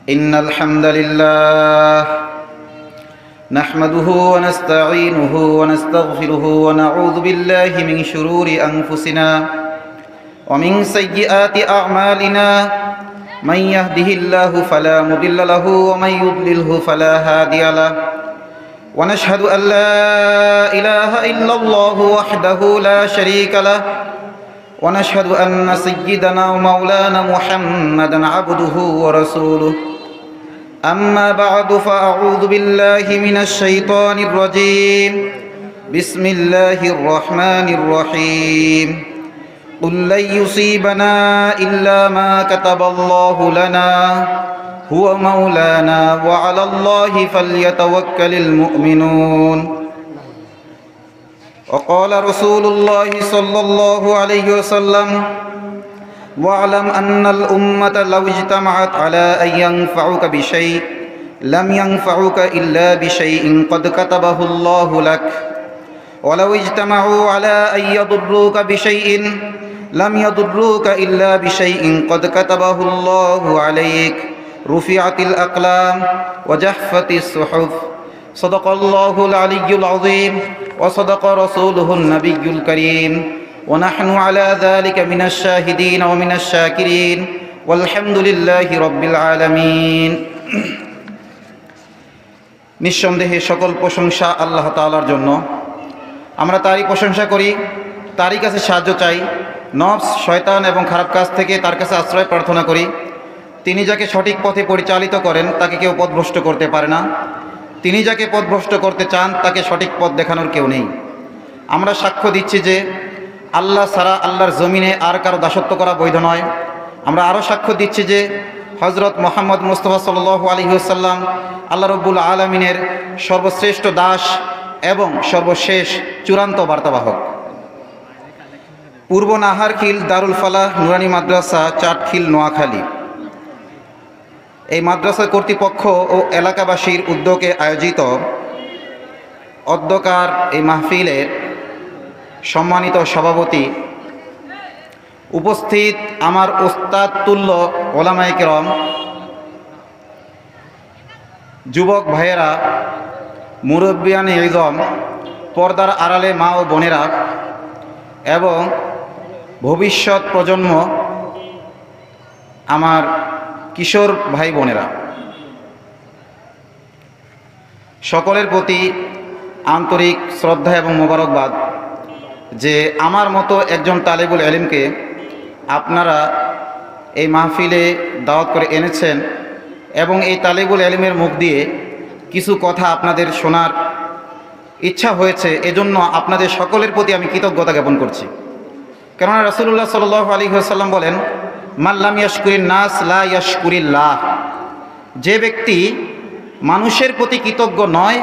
إن الحمد لله نحمده ونستعينه ونستغفره ونعوذ بالله من شرور أنفسنا ومن سيئات أعمالنا من يهده الله فلا مضل له ومن يضلله فلا هادي له ونشهد أن لا إله إلا الله وحده لا شريك له ونشهد أن سيدنا ومولانا محمدا عبده ورسوله أما بعد فأعوذ بالله من الشيطان الرجيم بسم الله الرحمن الرحيم قل لن يصيبنا إلا ما كتب الله لنا هو مولانا وعلى الله فليتوكل المؤمنون وقال رسول الله صلى الله عليه وسلم واعلم أن الأمة لو اجتمعت على أن ينفعوك بشيء لم ينفعوك إلا بشيء قد كتبه الله لك ولو اجتمعوا على أن يضروك بشيء لم يضروك إلا بشيء قد كتبه الله عليك رفعت الأقلام وجحفت الصحف صدق الله العلي العظيم وصدق رسوله النبي الكريم ونحن على ذلك من الشاهدين ومن الشاكرين والحمد لله رب العالمين নিঃসন্দেহে সকল প্রশংসা আল্লাহ তাআলার জন্য। আমরা তারই প্রশংসা করি, তারই কাছে সাহায্য চাই, নফস, শয়তান এবং খারাপ কাজ থেকে তার কাছে আশ্রয় প্রার্থনা করি। তিনি যাকে সঠিক পথে পরিচালিত করেন তাকে কেউ পথভ্রষ্ট করতে পারে না, তিনি যাকে পথভ্রষ্ট করতে চান তাকে সঠিক পথ দেখানোর কেউ নেই। আমরা সাক্ষ্য দিচ্ছি যে আল্লাহ ছাড়া আল্লাহর জমিনে আর কারো দাসত্ব করা বৈধ নয়। আমরা আরও সাক্ষ্য দিচ্ছি যে হজরত মোহাম্মদ মুস্তাফা সাল্লাল্লাহু আলাইহি ওয়াসাল্লাম আল্লাহ রব্বুল আলমিনের সর্বশ্রেষ্ঠ দাস এবং সর্বশেষ চূড়ান্ত বার্তাবাহক। পূর্ব নাহারখিল দারুল ফালাহ নুরানি মাদ্রাসা, চাটখিল, নোয়াখালী, এই মাদ্রাসা কর্তৃপক্ষ ও এলাকাবাসীর উদ্যোগে আয়োজিত অধ্যকার এই মাহফিলের সম্মানিত সভাপতি, উপস্থিত আমার ওস্তাদ তুল্য ওলামায়ে কেরাম, যুবক ভাইয়েরা, মুরব্বিয়ানে ইজম, পর্দার আড়ালে মা ও বোনেরা এবং ভবিষ্যৎ প্রজন্ম, আমার কিশোর ভাই বোনেরা, সকলের প্রতি আন্তরিক শ্রদ্ধা এবং মোবারকবাদ যে আমার মতো একজন তালেবুল ইলমকে আপনারা এই মাহফিলে দাওয়াত করে এনেছেন এবং এই তালেবুল ইলমের মুখ দিয়ে কিছু কথা আপনাদের শোনার ইচ্ছা হয়েছে। এজন্য আপনাদের সকলের প্রতি আমি কৃতজ্ঞতা জ্ঞাপন করছি। কেননা রাসূলুল্লাহ সাল্লাল্লাহু আলাইহি ওয়াসাল্লাম বলেন, মান লাম ইয়াশকুরিন নাস লা ইয়াশকুরিল্লাহ। যে ব্যক্তি মানুষের প্রতি কৃতজ্ঞ নয়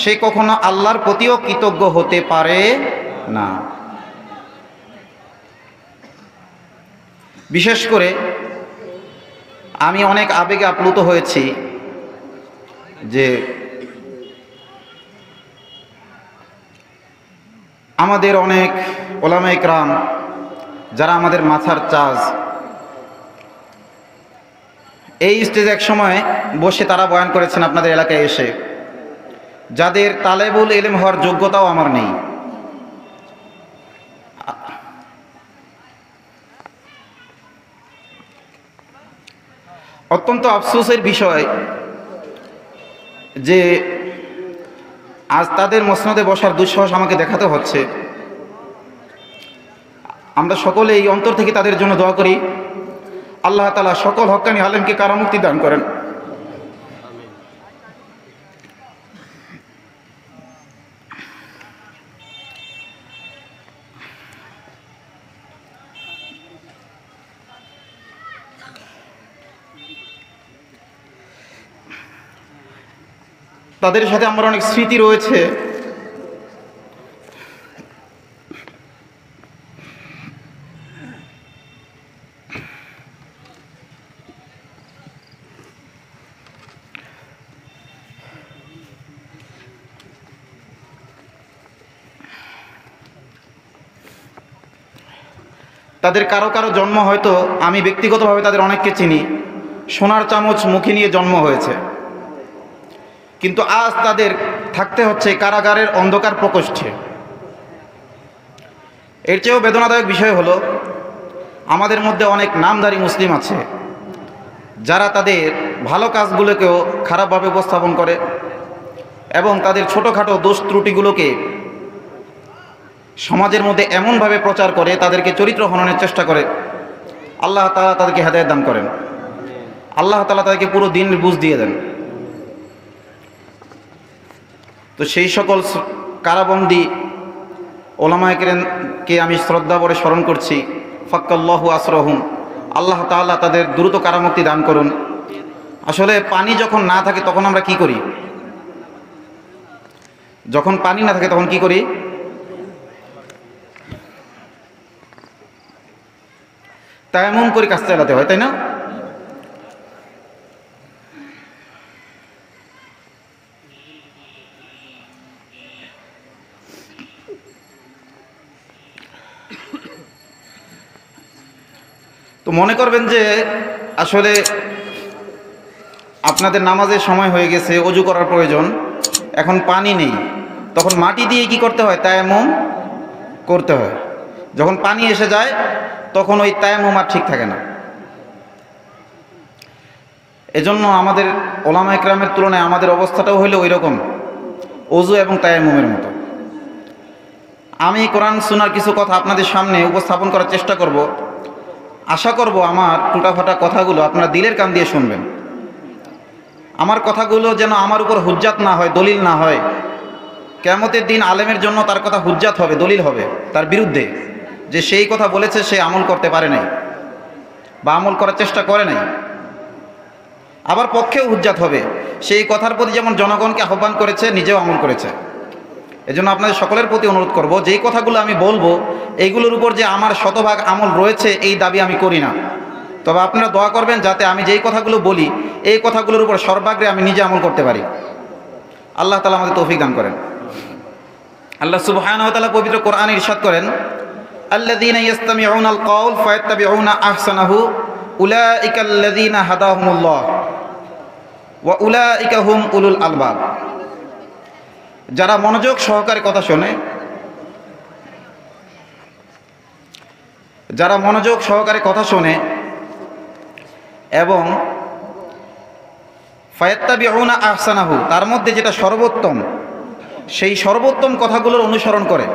সে কখনো আল্লাহর প্রতিও কৃতজ্ঞ হতে পারে না। বিশেষ করে আমি অনেক আবেগে আপ্লুত হয়েছি যে আমাদের অনেক ওলামায়ে কেরাম যারা আমাদের মাথার তাজ, এই স্টেজে এক সময় বসে তারা বয়ান করেছেন আপনাদের এলাকায় এসে, যাদের তালেবুল ইলম হওয়ার যোগ্যতাও আমার নেই। অত্যন্ত আফসোসের বিষয় যে আজ তাদের মসনদে বসার দুঃসাহস আমাকে দেখাতে হচ্ছে। আমরা সকলে এই অন্তর থেকে তাদের জন্য দোয়া করি, আল্লাহ তাআলা সকল হক্কানি আলেমকে কারামুক্তি দান করেন। তাদের সাথে আমার অনেক স্মৃতি রয়েছে। তাদের কারো কারো জন্ম হয়তো আমি ব্যক্তিগতভাবে তাদের অনেককে চিনি, সোনার চামচ মুখে নিয়ে জন্ম হয়েছে, কিন্তু আজ তাদের থাকতে হচ্ছে কারাগারের অন্ধকার প্রকোষ্ঠে। এর চেয়েও বেদনাদায়ক বিষয় হলো, আমাদের মধ্যে অনেক নামধারী মুসলিম আছে যারা তাদের ভালো কাজগুলোকেও খারাপভাবে উপস্থাপন করে এবং তাদের ছোটোখাটো দোষ ত্রুটিগুলোকে সমাজের মধ্যে এমনভাবে প্রচার করে তাদেরকে চরিত্র হননের চেষ্টা করে। আল্লাহ তাআলা তাদেরকে হেদায়েত দান করেন, আল্লাহ তাআলা তাদেরকে পুরো দিন বুঝ দিয়ে দেন। তো সেই সকল কারাবন্দী ওলামায়ে কেরামকে আমি শ্রদ্ধা ভরে স্মরণ করছি। ফাক্কাল্লাহু আসরহুম, আল্লাহ তাআলা তাদের দ্রুত কারামুক্তি দান করুন। আসলে পানি যখন না থাকে তখন আমরা কি করি? যখন পানি না থাকে তখন কি করি? তায়াম্মুম করে কাজ চালাতে হয়, তাই না? তো মনে করবেন যে আসলে আপনাদের নামাজের সময় হয়ে গেছে, ওযু করার প্রয়োজন, এখন পানি নেই, তখন মাটি দিয়ে কি করতে হয়? তায়াম্মুম করতে হয়। যখন পানি এসে যায় তখন ওই তায়াম্মুম আর ঠিক থাকে না। এজন্য আমাদের ওলামায়ে কেরামের তুলনায় আমাদের অবস্থাটাও হইলো ওই রকম, ওযু এবং তায়াম্মুমের মতো। আমি কোরআন সুন্নাহর কিছু কথা আপনাদের সামনে উপস্থাপন করার চেষ্টা করব। আশা করব আমার টুটাফাটা কথাগুলো আপনারা দিলের কান দিয়ে শুনবেন। আমার কথাগুলো যেন আমার উপর হুজ্জাত না হয়, দলিল না হয়। কিয়ামতের দিন আলেমের জন্য তার কথা হুজ্জাত হবে, দলিল হবে তার বিরুদ্ধে, যে সেই কথা বলেছে সে আমল করতে পারে নাই বা আমল করার চেষ্টা করে নাই। আবার পক্ষেও হুজ্জাত হবে, সেই কথার প্রতি যেমন জনগণকে আহ্বান করেছে, নিজেও আমল করেছে। এজন্য আপনাদের সকলের প্রতি অনুরোধ করব, যেই কথাগুলো আমি বলবো এইগুলোর উপর যে আমার শতভাগ আমল রয়েছে এই দাবি আমি করি না। তবে আপনারা দোয়া করবেন যাতে আমি যেই কথাগুলো বলি এই কথাগুলোর উপর সর্বাগ্রে আমি নিজে আমল করতে পারি। আল্লাহ তাআলা আমাদের তৌফিক দান করেন। আল্লাহ সুবহানাহু ওয়া তাআলা পবিত্র কোরআনে ইরশাদ করেন, আল্লাযীনা ইয়াসতামিউনাল কাওল ফায়াত্তাবিউনা আহসানাহু উলাইকাল্লাযীনা হাদাহুমুল্লাহ ওয়া উলাইকা হুম উলুল আলবাব। যারা মনোযোগ সহকারে কথা শোনে, যারা মনোযোগ সহকারে কথা শোনে এবং ফায়াত্তাবিউনা আহসানাহু, তার মধ্যে যেটা সর্বোত্তম সেই সর্বোত্তম কথাগুলোর অনুসরণ করে,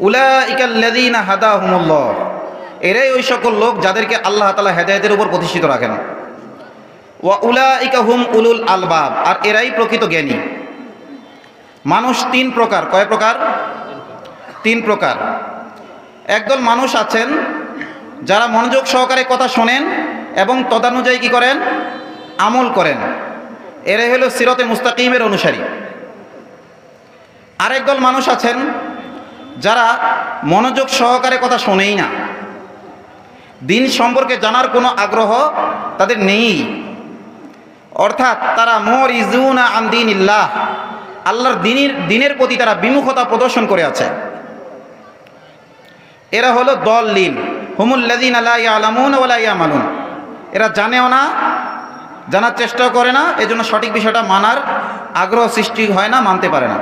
উলাইকাল্লাযীনা হাদাহুমুল্লাহ, এরাই ওই সকল লোক যাদেরকে আল্লাহ তাআলা হেদায়েতের উপর প্রতিষ্ঠিত রাখেন। ওয়া উলাইকা হুম উলুল আলবাব, আর এরাই প্রকৃত জ্ঞানী। মানুষ তিন প্রকার। কয় প্রকার? তিন প্রকার। একদল মানুষ আছেন যারা মনোযোগ সহকারে কথা শোনেন এবং তদানুযায়ী কি করেন? আমল করেন। এরাই হলো সিরাতে মুস্তাকিমের অনুসারী। আরেক দল মানুষ আছেন যারা মনোযোগ সহকারে কথা শোনেই না, দিন সম্পর্কে জানার কোনো আগ্রহ তাদের নেই, অর্থাৎ তারা মুরিজুনা আন দীনিল্লাহ, আল্লাহর দিনের প্রতি তারা বিমুখতা প্রদর্শন করে আছে। এরা হলো দল্লিন, হুমুল্লাযীনা লা ইয়ালামুনা ওয়া লা ইয়ামালুন। এরা জানেও না, জানার চেষ্টাও করে না, এজন্য সঠিক বিষয়টা মানার আগ্রহ সৃষ্টি হয় না, মানতে পারে না।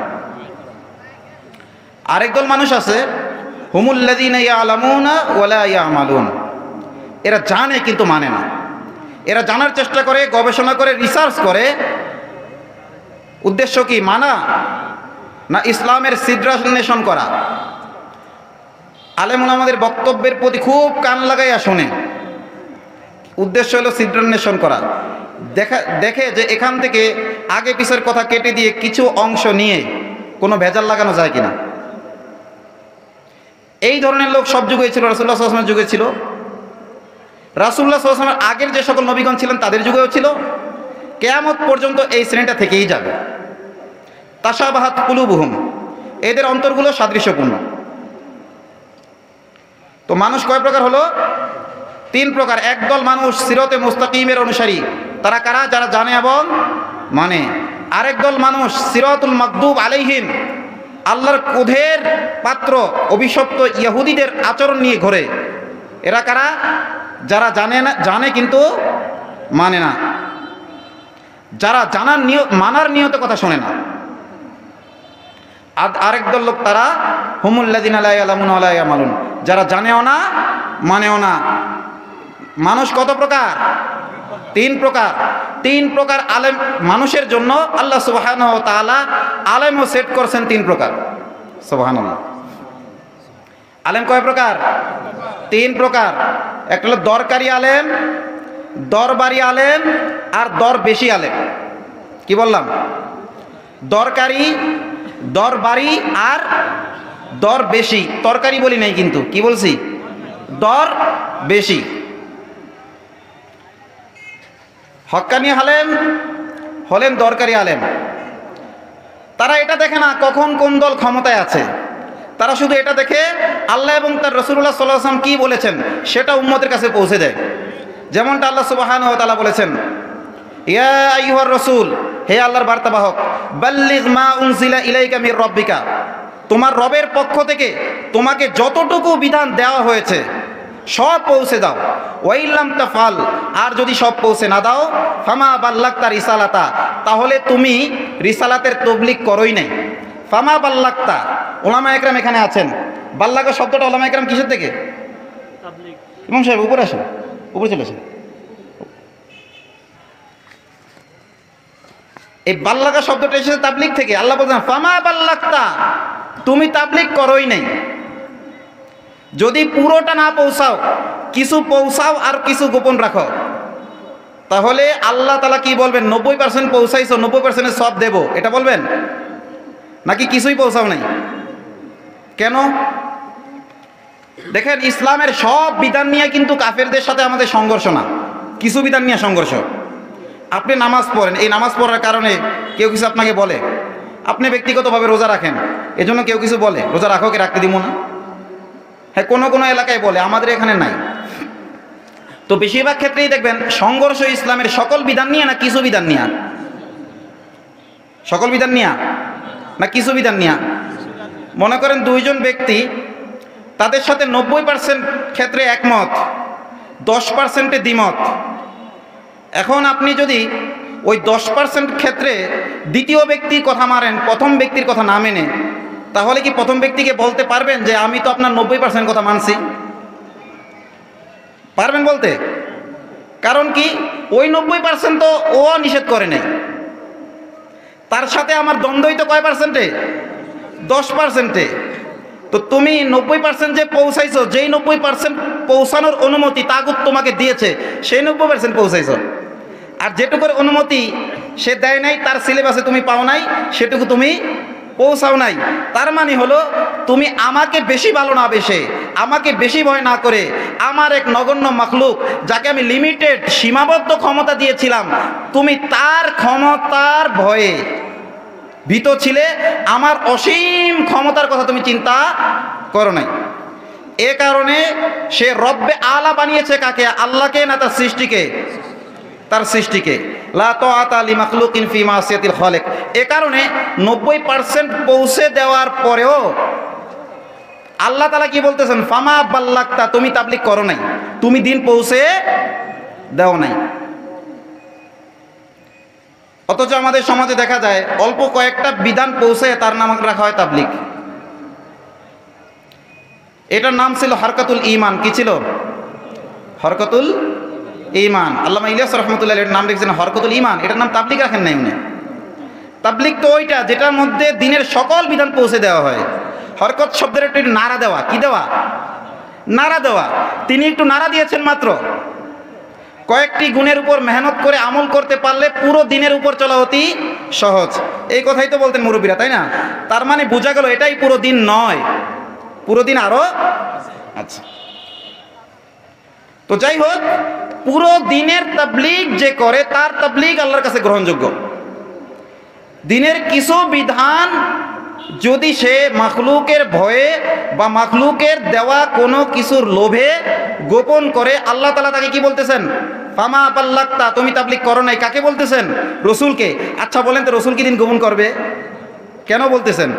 আরেক দল মানুষ আছে, হুমুল্লাযীনা ইয়ালামুনা ওয়া লা ইয়ামালুন। এরা জানে কিন্তু মানে না। এরা জানার চেষ্টা করে, গবেষণা করে, রিসার্চ করে, উদ্দেশ্য কি? মানা না ইসলামের ছিদ্রান্বেষণ করা। আলেম ওলামাদের বক্তব্যের প্রতি খুব কান লাগাইয়া শোনে, উদ্দেশ্য হলো ছিদ্রান্বেষণ করা। দেখে যে এখান থেকে আগে পিছের কথা কেটে দিয়ে কিছু অংশ নিয়ে কোনো ভেজাল লাগানো যায় কিনা। এই ধরনের লোক সব যুগেই ছিল, রাসূলুল্লাহ সাল্লাল্লাহু আলাইহি ওয়াসাল্লামের যুগে ছিল, রাসূলুল্লাহ সাল্লাল্লাহু আলাইহি ওয়াসাল্লামের আগের যে সকল নবীগণ ছিলেন তাদের যুগেও ছিল, কিয়ামত পর্যন্ত এই শ্রেণীটা থেকেই যাবে। তাশাবাহাত কুলুবুহুম, এদের অন্তরগুলো সাদৃশ্যপূর্ণ। তো মানুষ কয় প্রকার হলো? তিন প্রকার। একদল মানুষ সিরাতে মুস্তাকিমের অনুসারী, তারা কারা? যারা জানে এবং মানে। আরেক দল মানুষ সিরাতুল মাগদুব আলাইহিম, আল্লাহর ক্রোধের পাত্র অভিশপ্ত ইহুদিদের আচরণ নিয়ে ঘোরে। এরা কারা? যারা জানে না, জানে কিন্তু মানে না, যারা মানার নিয়ত কথা শোনে না। আরেক দল লোক তারা হুমুল্লাযিনা লা ইয়ালামুনা ওয়া লা ইয়ামালুন, যারা জানেও না মানেও না। মানুষ কত প্রকার? তিন প্রকার। তিন প্রকার আলেম মানুষের জন্য আল্লাহ সুবহানাহু ওয়া তাআলা আলেমও সেট করছেন তিন প্রকার। সুবহানাল্লাহ। আলেম কয় প্রকার? তিন প্রকার। একটা হলো দরকারি আলেম, দরবারি আলেম, আর দরবেশি আলেম। কি বললাম? দরকারি, দরবারি আর দরবেশি। তরকারি বলি নাই কিন্তু, কি বলছি? দরবেশি। হক্কানি আলেম হলেন দরকারি আলেম। তারা এটা দেখে না কখন কোন দল ক্ষমতায় আছে, তারা শুধু এটা দেখে আল্লাহ এবং তার রাসূলুল্লাহ সাল্লাল্লাহু আলাইহি ওয়াসাল্লাম কি বলেছেন সেটা উম্মতের কাছে পৌঁছে দেয়। যেমনটা আল্লাহ সুবহানাহু ওয়া তাআলা বলেছেন, ইয়া আইয়ুহার রাসূল, হে আল্লাহর বার্তাবাহক, বাল্লিগ মা উনজিলা ইলাইকা মির রাব্বিকা, তোমার রবের পক্ষ থেকে তোমাকে যতটুকু বিধান দেওয়া হয়েছে সব পৌঁছে দাও। ওয়াইল্লাম তাফাল, আর যদি সব পৌঁছে না দাও, ফামা বাল্লাগতা রিসালাতা, তাহলে তুমি রিসালাতের তাবলীগ করোই নাই। ফামা বাল্লাগতা, ওলামা একরাম এখানে আছেন, বাল্লাগা শব্দটা ওলামা একরাম কিসের থেকে? তাবলীগ। ইমাম সাহেব উপরে আসেন, উপরে চলে আসেন। এই বাল্লাগা শব্দটা এসেছে তাবলীগ থেকে। আল্লাহ বলছেন ফামা বাল্লাগতা, তুমি তাবলীগ করোই নাই। যদি পুরোটা না পৌঁছাও, কিছু পৌঁছাও আর কিছু গোপন রাখো, তাহলে আল্লাহ তাআলা কি বলবেন? 90% পৌঁছাইছো, 90%-এর সব দেব, এটা বলবেন? নাকি কিছুই পৌঁছাও নাই? কেন? দেখেন, ইসলামের সব বিধান নিয়ে কিন্তু কাফেরদের সাথে আমাদের সংঘর্ষ না, কিছু বিধান নিয়ে সংঘর্ষ। আপনি নামাজ পড়েন, এই নামাজ পড়ার কারণে কেউ কিছু আপনাকে বলে, আপনি ব্যক্তিগতভাবে রোজা রাখেন, এজন্য কেউ কিছু বলে রোজা রাখো, কে রাখতে দিব না? হ্যাঁ, কোনো কোনো এলাকায় বলে, আমাদের এখানে নাই। তো বেশিরভাগ ক্ষেত্রেই দেখবেন সংঘর্ষ ইসলামের সকল বিধান নিয়ে না কিছু বিধান নিয়ে? সকল বিধান নিয়ে না কিছু বিধান নিয়ে? মনে করেন দুইজন ব্যক্তি, তাদের সাথে 90% ক্ষেত্রে একমত, 10%-এ দ্বিমত। এখন আপনি যদি ওই 10% ক্ষেত্রে দ্বিতীয় ব্যক্তির কথা মানেন, প্রথম ব্যক্তির কথা না মেনে, তাহলে কি প্রথম ব্যক্তিকে বলতে পারবেন যে আমি তো আপনার 90% কথা মানছি? পারবেন বলতে? কারণ কি, ওই 90% তো ও নিষেধ করে নাই, তার সাথে আমার দ্বন্দ্বই তো কয় পার্সেন্টে? 10%-এ। তো তুমি 90% যে পৌঁছাইছো, যেই 90% পৌঁছানোর অনুমতি তাগুত তোমাকে দিয়েছে, সেই 90% পৌঁছাইছো। আর যেটুকুর অনুমতি সে দেয় নাই, তার সিলেবাসে তুমি পাও নাই, সেটুকু তুমি পৌঁছাও নাই। তার মানে হলো তুমি আমাকে বেশি ভালো না বেশে, আমাকে বেশি ভয় না করে, আমার এক নগণ্য মাখলুক যাকে আমি লিমিটেড সীমাবদ্ধ ক্ষমতা দিয়েছিলাম, তুমি তার ক্ষমতার ভয়ে ভীত ছিলে, আমার অসীম ক্ষমতার কথা তুমি চিন্তা করো নাই। এ কারণে সে রব্বে আলা বানিয়েছে কাকে? আল্লাহকে না তার সৃষ্টিকে? তার সৃষ্টিকে। লা তাআতা লিমাখলুকিন ফি মাসিয়াতিল খালিক। এ কারণে 90% পৌঁছে দেওয়ার পরেও আল্লাহ তাআলা কি বলতেছেন? ফামা বাল্লাগতা, তুমি তাবলীগ করো নাই, তুমি দিন পৌঁছে দাও নাই। অথচ আমাদের সমাজে দেখা যায় অল্প কয়েকটা বিধান পৌঁছে তার নাম রাখা হয় তাবলীগ। এটার নাম ছিল হরকতুল ঈমান। কি ছিল? হরকতুল ঈমান। আল্লামা ইলিয়াস রাহমাতুল্লাহ এর নাম রেখেছেন হরকতুল ঈমান, এটার নাম তাবলীগ রাখেন নাই উনি। তাবলীগ তো ওইটা যেটার মধ্যে দিনের সকল বিধান পৌঁছে দেওয়া হয়। হরকত শব্দের একটু নাড়া দেওয়া। কি দেওয়া? নাড়া দেওয়া। তিনি একটু নাড়া দিয়েছেন মাত্র। কয়েকটি গুণের উপর মেহনত করে আমল করতে পারলে পুরো দিনের উপর চলা অতি সহজ, এই কথাই তো বলতেন মুরব্বীরা, তাই না? তার মানে বোঝা গেল এটাই পুরো দিন নয়, পুরো দিন আরো আচ্ছা। তো যাই হোক, পুরো দিনের তাবলীগ যে করে তার তাবলীগ আল্লাহর কাছে গ্রহণযোগ্য। দিনের কিছু বিধান যদি সে মাখলুকের ভয়ে বা মাখলুকের দেওয়া কোনো কিছুর লোভে গোপন করে, আল্লাহ তাআলা তাকে কি বলতেছেন? ফামা বাল্লাগতা, তুমি তাবলীগ করো নাই। কাকে বলতেছেন? রসুলকে। আচ্ছা বলেন তো, রসুল কি দিন গোপন করবে? কেন বলতেছেন?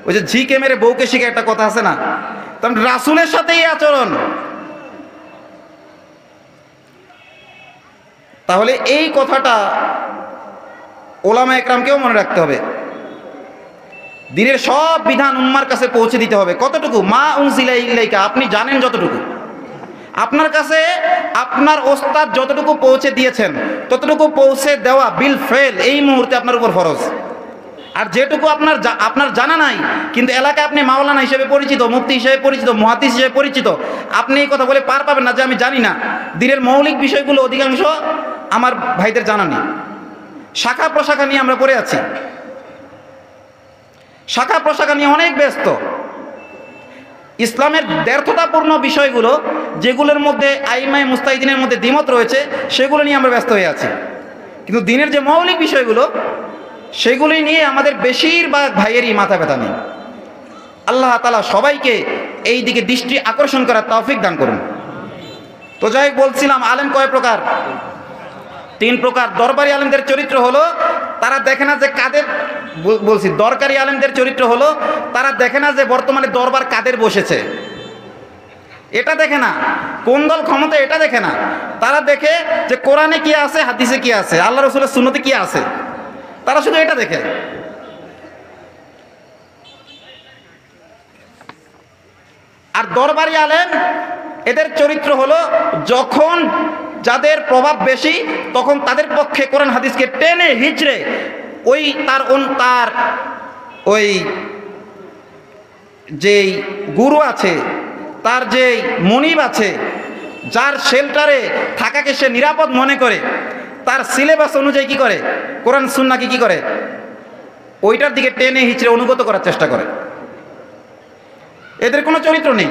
ওই যে ঝিকে মেরে বউকে শিখে একটা কথা আছে না, তখন রাসূলের সাথেই আচরণ। তাহলে এই কথাটা ওলামা একরামকেও মনে রাখতে হবে। দিনের সব বিধান উম্মার কাছে পৌঁছে দিতে হবে। কতটুকু? মা উনজিলা ইলাইকা, আপনি জানেন যতটুকু, আপনার কাছে আপনার ওস্তাদ যতটুকু পৌঁছে দিয়েছেন ততটুকু পৌঁছে দেওয়া বিল ফেল এই মুহূর্তে আপনার উপর ফরজ। আর যেটুকু আপনার জানা নাই, কিন্তু এলাকায় আপনি মাওলানা হিসেবে পরিচিত, মুফতি হিসেবে পরিচিত, মুহাদ্দিস হিসেবে পরিচিত, আপনি এই কথা বলে পার পাবেন না যে আমি জানি না। দিনের মৌলিক বিষয়গুলো অধিকাংশ আমার ভাইদের জানা নেই। শাখা প্রশাখা নিয়ে আমরা পড়ে আছি, শাখা প্রশাখা নিয়ে অনেক ব্যস্ত। ইসলামের ব্যর্থতাপূর্ণ বিষয়গুলো যেগুলোর মধ্যে আইমায়ে মুস্তাহিদিনের মধ্যে দ্বিমত রয়েছে সেগুলো নিয়ে আমরা ব্যস্ত হয়ে আছি, কিন্তু দিনের যে মৌলিক বিষয়গুলো সেগুলি নিয়ে আমাদের বেশিরভাগ ভাইয়েরই মাথা ব্যথা নেই। আল্লাহ তাআলা সবাইকে এই দিকে দৃষ্টি আকর্ষণ করার তৌফিক দান করুন। তো যাই বলছিলাম, আলেম কয় প্রকার? 3 প্রকার। দরবারি আলেমদের চরিত্র হলো তারা দেখে না যে কাদের, বলছি দরকারি আলেমদের চরিত্র হলো তারা দেখে না যে বর্তমানে দরবার কাদের বসেছে, এটা দেখে না। কোন দল ক্ষমতা এটা দেখে না, তারা দেখে যে কোরআনে কি আছে, হাদিসে কি আছে, আল্লাহ রাসূলের সুন্নতে কি আছে, তারা শুধু এটা দেখে। আর দরবারি আলেম এদের চরিত্র হলো যখন যাদের প্রভাব বেশি তখন তাদের পক্ষে কোরআন হাদিসকে টেনে হিচড়ে ওই তার ওই যেই গুরু আছে, তার যেই মনিব আছে, যার শেল্টারে থাকাকে সে নিরাপদ মনে করে, তার সিলেবাস অনুযায়ী কি করে, কোরআন সুন্নাহকে কি করে, ওইটার দিকে টেনে হিচড়ে অনুগত করার চেষ্টা করে। এদের কোনো চরিত্র নেই।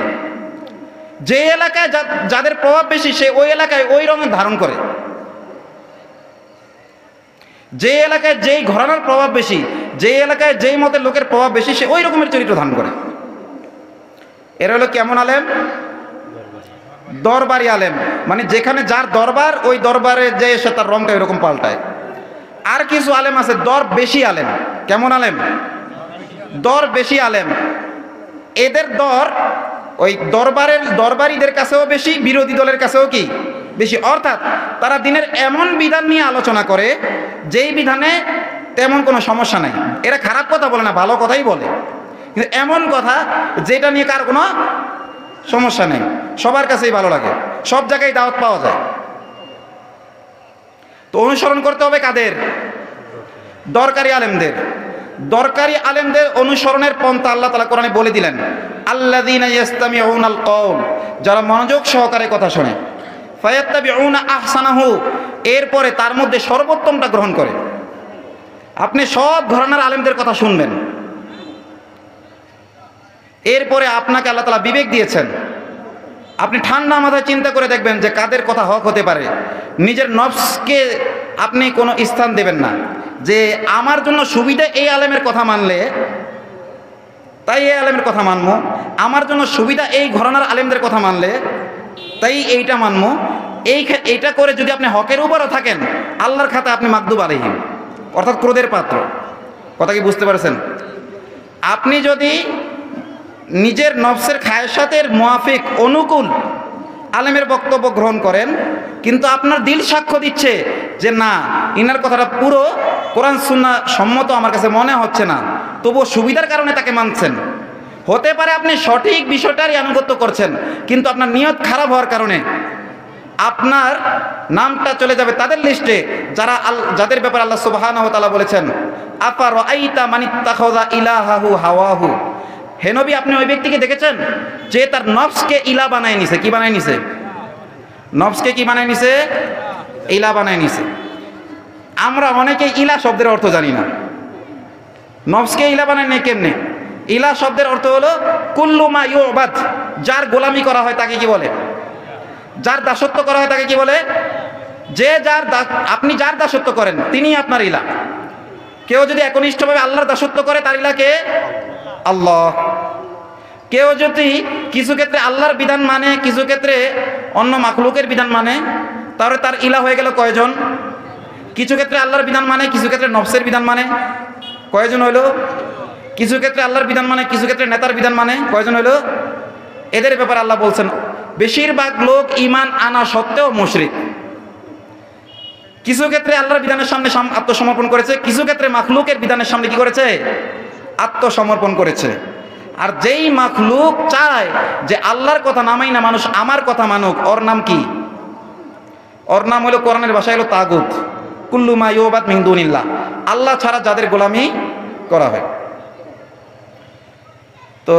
যে এলাকায় যাদের প্রভাব বেশি সে ওই এলাকায় ওই রঙের ধারণ করে, যে এলাকায় যেই ঘরানার প্রভাব বেশি, যে এলাকায় যেই মতের লোকের প্রভাব বেশি সে ওই রকমের চরিত্র ধারণ করে। এরা হলো কেমন আলেম? দরবারি আলেম, মানে যেখানে যার দরবার ওই দরবারে যে সে তার রংটা এরকম পাল্টায়। আর কিছু আলেম আছে দর বেশি আলেম। কেমন আলেম? দর বেশি আলেম। এদের দর ওই দরবারীদের কাছেও বেশি, বিরোধী দলের কাছেও কি বেশি। অর্থাৎ তারা দিনের এমন বিধান নিয়ে আলোচনা করে যেই বিধানে তেমন কোনো সমস্যা নাই। এরা খারাপ কথা বলে না, ভালো কথাই বলে, কিন্তু এমন কথা যেটা নিয়ে কার কোনো সমস্যা নেই, সবার কাছেই ভালো লাগে, সব জায়গায় দাওয়াত পাওয়া যায়। তো অনুসরণ করতে হবে কাদের? দরকারি আলেমদের। দরকারি আলেমদের অনুসরণের পন্থা আল্লাহ তাআলা কোরআনে বলে দিলেন, আল্লাযীনা ইয়াসতামিউনাল কওল, যারা মনোযোগ সহকারে কথা শোনে, ফায়াত্তাবিউনা আহসানাহু, এরপরে তার মধ্যে সর্বোত্তমটা গ্রহণ করে। আপনি সব ঘরানার আলেমদের কথা শুনবেন, এরপরে আপনাকে আল্লাহ তাআলা বিবেক দিয়েছেন, আপনি ঠান্ডা মাথায় চিন্তা করে দেখবেন যে কাদের কথা হক হতে পারে। নিজের নফসকে আপনি কোনো স্থান দেবেন না যে আমার জন্য সুবিধা এই আলেমের কথা মানলে তাই এই আলেমের কথা মানবো, আমার জন্য সুবিধা এই ঘরানার আলেমদের কথা মানলে তাই এইটা মানবো। এইটা করে যদি আপনি হকের উপরও থাকেন আল্লাহর খাতা আপনি মাকদুব আলাইহিম, অর্থাৎ ক্রোধের পাত্র। কথা কি বুঝতে পারছেন? আপনি যদি নিজের নফসের খায়সাতের মুয়াফিক অনুকূল আলেমের বক্তব্য গ্রহণ করেন, কিন্তু আপনার দিল সাক্ষ্য দিচ্ছে যে না, ইনার কথাটা পুরো কোরআন সুন্নাহ সম্মত আমার কাছে মনে হচ্ছে না, তবুও সুবিধার কারণে তাকে মানছেন। হতে পারে আপনি সঠিক বিষয়টারই আনুগত্য করছেন, কিন্তু আপনার নিয়ত খারাপ হওয়ার কারণে আপনার নামটা চলে যাবে তাদের লিস্টে যাদের ব্যাপারে আল্লাহ সুবহানাহু ওয়া তাআলা বলেছেন, আফা রাআইতা মানিত্তাখাযা ইলাহাহু হাওয়াহু, হে নবী আপনি ওই ব্যক্তিকে দেখেছেন যে তার নফসকে ইলা বানায় নিছে। কি বানায় নিছে? নফসকে কি বানায় নিছে? ইলা বানায় নিছে। আমরা অনেকে ইলা শব্দের অর্থ জানি না। নফসকে ইলা বানায় নেই কেমনে? ইলা শব্দের অর্থ হলো কুল্লু মা ইউবাদ, যার গোলামি করা হয় তাকে কি বলে? যার দাসত্ব করা হয় তাকে কি বলে? যে আপনি যার দাসত্ব করেন তিনি আপনার ইলা। কেউ যদি একনিষ্ঠভাবে আল্লাহর দাসত্ব করে তার ইলাকে আল্লাহ। কেউ যদি কিছু ক্ষেত্রে আল্লাহর বিধান মানে, কিছু ক্ষেত্রে অন্য মাখলুকের বিধান মানে, তাহলে তার ইলা হয়ে গেল কয়জন? কিছু ক্ষেত্রে আল্লাহর বিধান মানে, কিছু ক্ষেত্রে নফসের বিধান মানে, কয়জন হইল? কিছু ক্ষেত্রে আল্লাহর বিধান মানে, কিছু ক্ষেত্রে নেতার বিধান মানে, কয়জন হইল? এদের ব্যাপারে আল্লাহ বলছেন বেশিরভাগ লোক ঈমান আনা সত্ত্বেও মুশরিক। কিছু ক্ষেত্রে আল্লাহর বিধানের সামনে আত্মসমর্পণ করেছে, কিছু ক্ষেত্রে মাখলুকের বিধানের সামনে কি করেছে? আত্মসমর্পণ করেছে। আর যেই মাখলুক চায় যে আল্লাহর কথা নামাই না মানুষ আমার কথা মানুক, ওর নাম কি? ওর নাম হলো, কোরআনের ভাষায় হলো তাগুত। কুল্লু মা ইউবাদ মিন দুনিল্লাহ, আল্লাহ ছাড়া যাদের গোলামি করা হয়। তো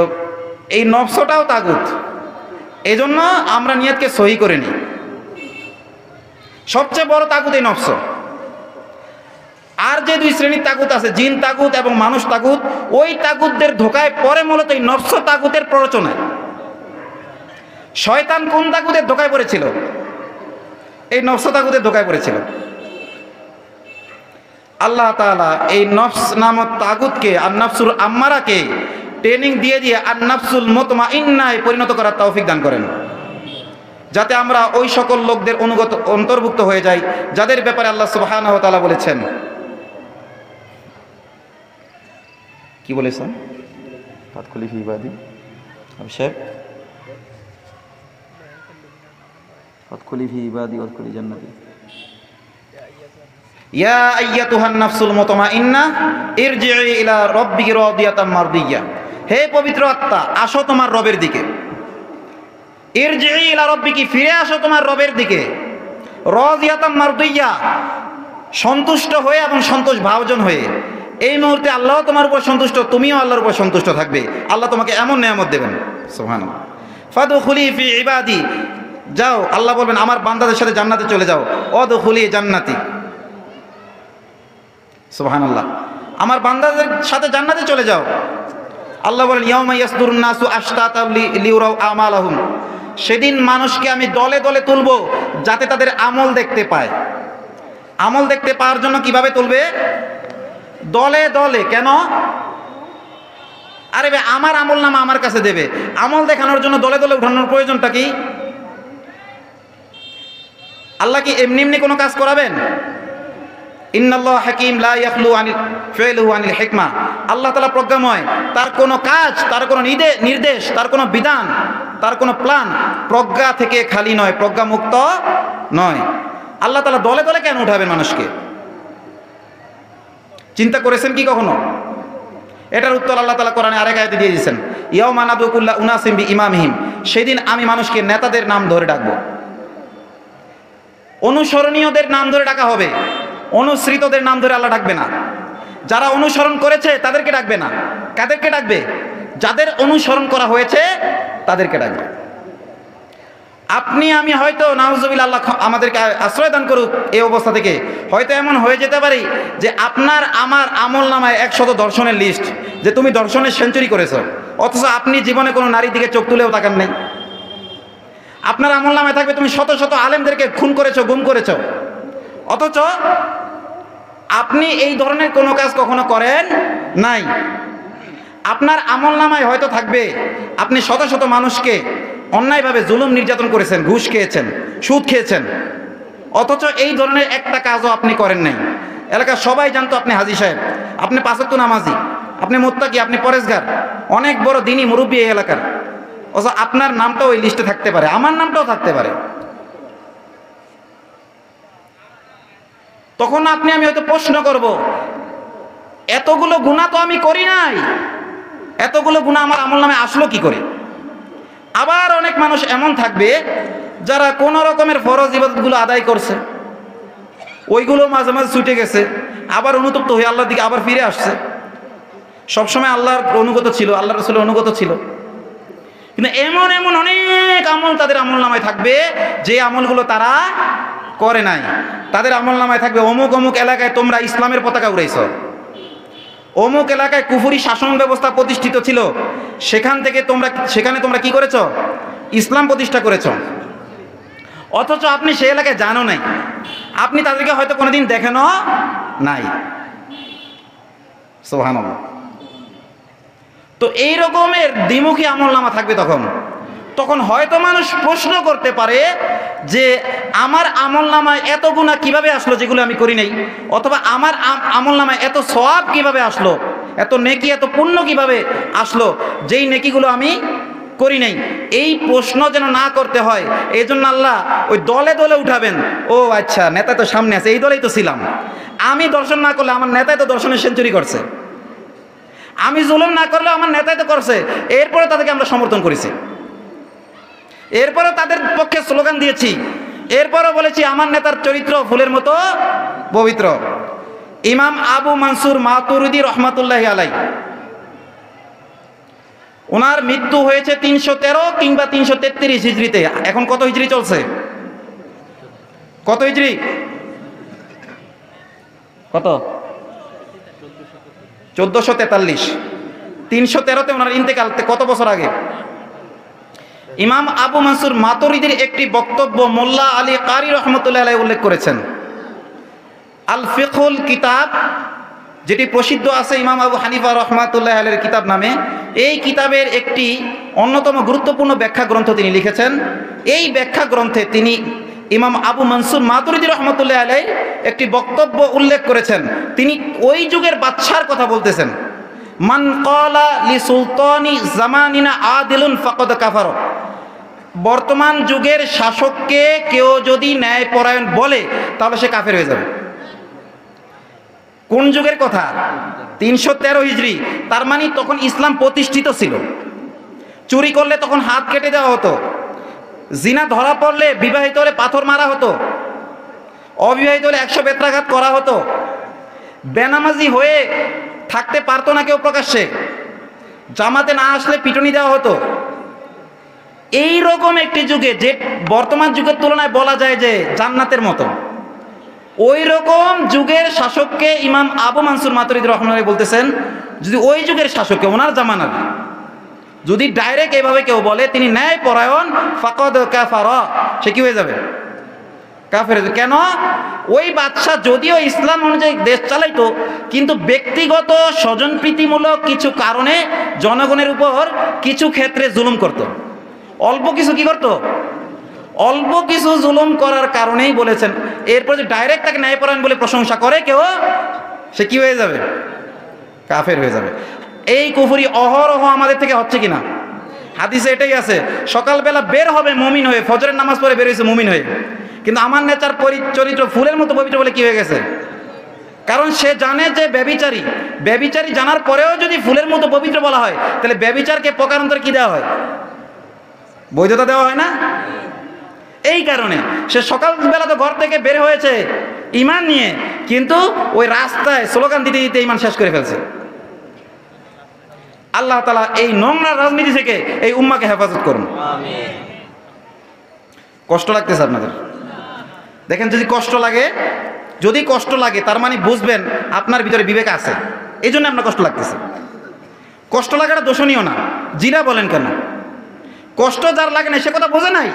এই নফসটাও তাগুত। এই জন্য আমরা নিয়তকে সহি করে নিই। সবচেয়ে বড় তাগুত এই নফস। আর যে দুই শ্রেণীর তাগুত আছে, জিন তাগুত এবং মানুষ তাগুত, ওই তাগুতদের ধোকায় পরে মূলত এই নফস তাগুতের প্ররোচনায়। শয়তান কোন তাগুতের ধোকায় পড়েছিল? এই নফস তাগুতের ধোকায় পড়েছিল। আল্লাহ তাআলা এই নফস নামক তাগুতকে, আর নফসুল আম্মারাকে ট্রেনিং দিয়ে দিয়ে আর নফসুল মুতমাইন্নায় পরিণত করার তৌফিক দান করেন, যাতে আমরা ওই সকল লোকদের অন্তর্ভুক্ত হয়ে যাই যাদের ব্যাপারে আল্লাহ সুবহানাহু ওয়া তাআলা বলেছেন। কি বলেছেন? ফাদখুলি ফি ইবাদি, অবশ্যই ফাদখুলি ফি ইবাদি ওয়াদখুলি জান্নাতি। ইয়া আইয়াতুহান নাফসুল মুতমাইন্নাহ ইরজিই ইলা রাব্বিকি রাদিয়াতাম মারদিয়া, হে পবিত্র আত্মা আসো তোমার রবের দিকে। ইরজিই ইলা রাব্বিকি, ফিরে আসো তোমার রবের দিকে। রাদিয়াতাম মারদিয়া, সন্তুষ্ট হয়ে এবং সন্তোষ ভাজন হয়ে। এই মুহূর্তে আল্লাহ তোমার উপর সন্তুষ্ট, তুমিও আল্লাহর উপর সন্তুষ্ট থাকবে। আল্লাহ তোমাকে এমন নেয়ামত দেবেন। সুবহানাল্লাহ। ফাদখুলি ফি ইবাদি, যাও, আল্লাহ বলবেন আমার বান্দাদের সাথে জান্নাতে চলে যাও। ওয়াদখুলি জান্নাতি, সুবহানাল্লাহ, আমার বান্দাদের সাথে জান্নাতে চলে যাও। আল্লাহ বলেন ইয়াউমা ইয়াসদুরুন নাসু আশতাতাম লিউরাউ আমালাহুম, সেদিন মানুষকে আমি দলে দলে তুলব যাতে তাদের আমল দেখতে পায়। আমল দেখতে পাওয়ার জন্য কিভাবে তুলবে? দলে দলে। কেন? আরে ভাই, আমার আমল নামা আমার কাছে দেবে, আমল দেখানোর জন্য দলে দলে উঠানোর প্রয়োজনটা কি? আল্লাহ কি এমনি এমনি কোনো কাজ করাবেন? ইন্নাল্লাহ হাকিম লা ইয়াখলু আনিল ফিলহু আনিল হিকমা, আল্লাহ তাআলা প্রজ্ঞাময়, তার কোনো কাজ, তার কোনো নির্দেশ, তার কোনো বিধান, তার কোনো প্ল্যান প্রজ্ঞা থেকে খালি নয়, প্রজ্ঞা মুক্ত নয়। আল্লাহ তাআলা দলে দলে কেন উঠাবেন মানুষকে? চিন্তা করেছেন কি কখনো? এটার উত্তর আল্লাহ তাআলা কোরআনে আরেক আয়াতে দিয়ে দিয়েছেন, ইয়াউমা নাদু কুল্লা উনাসিম বিইমামিহিম, সেদিন আমি মানুষকে নেতাদের নাম ধরে ডাকবো। অনুসরণীয়দের নাম ধরে ডাকা হবে, অনুসৃতদের নাম ধরে আল্লাহ ডাকবে না। যারা অনুসরণ করেছে তাদেরকে ডাকবে না। কাদেরকে ডাকবে? যাদের অনুসরণ করা হয়েছে তাদেরকে ডাকবে। আপনি আমি হয়তো নাউজুবিল্লাহ, আল্লাহ আমাদেরকে আশ্রয় দান করুক এই অবস্থা থেকে, হয়তো এমন হয়ে যেতে পারে যে আপনার আমার আমল নামায় 100 দর্শনের লিস্ট, যে তুমি দর্শনের সেঞ্চুরি করেছো, অথচ আপনি জীবনে কোনো নারীর দিকে চোখ তুলেও তাকান নাই। আপনার আমল নামায় থাকবে তুমি শত শত আলেমদেরকে খুন করেছো, গুম করেছো, অথচ আপনি এই ধরনের কোনো কাজ কখনো করেন নাই। আপনার আমল নামায় হয়তো থাকবে আপনি শত শত মানুষকে অন্যায়ভাবে জুলুম নির্যাতন করেছেন, ঘুষ খেয়েছেন, সুদ খেয়েছেন, অথচ এই ধরনের একটা কাজও আপনি করেন নাই। এলাকার সবাই জানতো আপনি হাজী সাহেব, আপনি 5 ওয়াক্ত নামাজি, আপনি মুত্তাকি, আপনি পরেশগার, অনেক বড় দিনী মুরব্বী এই এলাকার, অথচ আপনার নামটাও ওই লিস্টে থাকতে পারে, আমার নামটাও থাকতে পারে। তখন আপনি আমি হয়তো প্রশ্ন করব, এতগুলো গুনাহ তো আমি করি নাই, এতগুলো গুনাহ আমার আমল নামে আসলো কি করে? আবার অনেক মানুষ এমন থাকবে যারা কোন রকমের ফরজ ইবাদতগুলো আদায় করছে, ওইগুলো মাঝে মাঝে ছুটে গেছে, আবার অনুতপ্ত হয়ে আল্লাহর দিকে আবার ফিরে আসছে। সবসময় আল্লাহর অনুগত ছিল, আল্লাহ রাসূলের অনুগত ছিল, কিন্তু এমন এমন অনেক আমল তাদের আমল নামায় থাকবে যে আমলগুলো তারা করে নাই। তাদের আমল নামায় থাকবে অমুক অমুক এলাকায় তোমরা ইসলামের পতাকা উড়াইছ, অমুক এলাকায় কুফরি শাসন ব্যবস্থা প্রতিষ্ঠিত ছিল, সেখানে তোমরা কি করেছ? ইসলাম প্রতিষ্ঠা করেছ, অথচ আপনি সেই এলাকায় জানো নাই, আপনি তাদেরকে হয়তো কোনোদিন দেখেনও নাই। সুবহানাল্লাহ। তো এই রকমের দ্বিমুখী আমল নামা থাকবে। তখন হয়তো মানুষ প্রশ্ন করতে পারে যে আমার আমল নামায় এত গুনাহ কিভাবে আসলো যেগুলো আমি করি নাই, অথবা আমার আমল নামায় এত সওয়াব কিভাবে আসলো, এত নেকি এত পুণ্য কিভাবে আসলো যেই নেকিগুলো আমি করি নাই, এই প্রশ্ন যেন না করতে হয় এই জন্য আল্লাহ ওই দলে দলে উঠাবেন। ও আচ্ছা, নেতা তো সামনে আছে, এই দলেই তো ছিলাম। আমি দর্শন না করলে আমার নেতাই তো দর্শনের সেঞ্চুরি করছে, আমি জুলুম না করলে আমার নেতাই তো করছে, এরপরে তাদেরকে আমরা সমর্থন করেছি, এরপরেও তাদের পক্ষে স্লোগান দিয়েছি, এরপরও বলেছি আমার নেতার চরিত্র ফুলের মতো পবিত্র। ইমাম আবু মানসুর মাতুরিদি রহমাতুল্লাহি আলাইহি, ওনার মৃত্যু হয়েছে 313 কিংবা 333 হিজরিতে। এখন কত হিজরি চলছে? কত হিজরি? কত? 1443। 313তে ওনার ইন্তেকাল। কত বছর আগে? ইমাম আবু মানসুর মাতুরিদির একটি বক্তব্য মোল্লা আলী কারি রহমতুল্লাহ আলাইহি উল্লেখ করেছেন। আল ফিকহুল কিতাব, যেটি প্রসিদ্ধ আছে ইমাম আবু হানিফা রহমাতুল্লাহ আলাইহির কিতাব নামে, এই কিতাবের একটি অন্যতম গুরুত্বপূর্ণ ব্যাখ্যা গ্রন্থ তিনি লিখেছেন। এই ব্যাখ্যা গ্রন্থে তিনি ইমাম আবু মানসুর মাতুরিদি রহমতুল্লাহ আলাইহি একটি বক্তব্য উল্লেখ করেছেন। তিনি ওই যুগের বাদশার কথা বলতেছেন। মান ক্বালা লি সুলতানি জামানিনা আদিলুন ফাকাদ কাফার। বর্তমান যুগের শাসককে কেউ যদি ন্যায়পরায়ণ বলে তাহলে সে কাফের হয়ে যাবে। কোন যুগের কথা? 313 হিজরি। তার মানে তখন ইসলাম প্রতিষ্ঠিত ছিল। চুরি করলে তখন হাত কেটে দেওয়া হতো, জিনা ধরা পড়লে বিবাহিত হলে পাথর মারা হতো, অবিবাহিত হলে 100 বেত্রাঘাত করা হতো, বেনামাজি হয়ে থাকতে পারতো না কেউ প্রকাশ্যে, জামাতে না আসলে পিটুনি দেওয়া হতো। এই রকম একটি যুগে, যে বর্তমান যুগের তুলনায় বলা যায় যে জান্নাতের মতো, ওই রকম যুগের শাসককে ইমাম আবু মানসুর মাতুরিদি রহমাতুল্লাহি বলতেছেন, যদি ওই যুগের শাসককে, ওনার জামানার, যদি ডাইরেক্ট এভাবে কেউ বলে তিনি ন্যায় পরায়ণ, ফাকাদ কাফারা, সে কি হয়ে যাবে? কাফের। কেন? ওই বাদশা যদিও ইসলাম অনুযায়ী দেশ চালাইতো, কিন্তু ব্যক্তিগত স্বজনপ্রীতিমূলক কিছু কারণে জনগণের উপর কিছু ক্ষেত্রে জুলুম করত। অল্প কিছু কি করত? অল্প কিছু জুলুম করার কারণেই বলেছেন। এরপর যে ডাইরেক্ট তাকে ন্যায়পরায়ণ বলে প্রশংসা করে কেউ, সে কি হয়ে যাবে? কাফের হয়ে যাবে। এই কুফরি অহরহ আমাদের থেকে হচ্ছে কিনা? হাদিসে এটাই আছে, সকালবেলা বের হবে মুমিন হয়ে, ফজরের নামাজ পড়ে বের হয়েছে মুমিন হয়ে, কিন্তু আমার নেতার চরিত্র ফুলের মতো পবিত্র বলে কি হয়ে গেছে? কারণ সে জানে যে ব্যভিচারী। ব্যভিচারী জানার পরেও যদি ফুলের মতো পবিত্র বলা হয়, তাহলে ব্যভিচারকে প্রকারান্তরে কি দেওয়া হয়? বৈধতা দেওয়া হয় না? এই কারণে সে সকালবেলা তো ঘর থেকে বের হয়েছে ঈমান নিয়ে, কিন্তু ওই রাস্তায় স্লোগান দিতে দিতে ঈমান শেষ করে ফেলছে। আল্লাহ তাআলা এই নোংরা রাজনীতি থেকে এই উম্মাকে হেফাজত করুন। আমিন। কষ্ট লাগতেছে আপনাদের? দেখেন, যদি কষ্ট লাগে তার মানে বুঝবেন আপনার ভিতরে বিবেক আছে, এই জন্য আপনার কষ্ট লাগতেছে। কষ্ট লাগাটা দোষণীয় না, জিনা বলেন কেন? কষ্ট যার লাগে না সে কথা বোঝে নাই।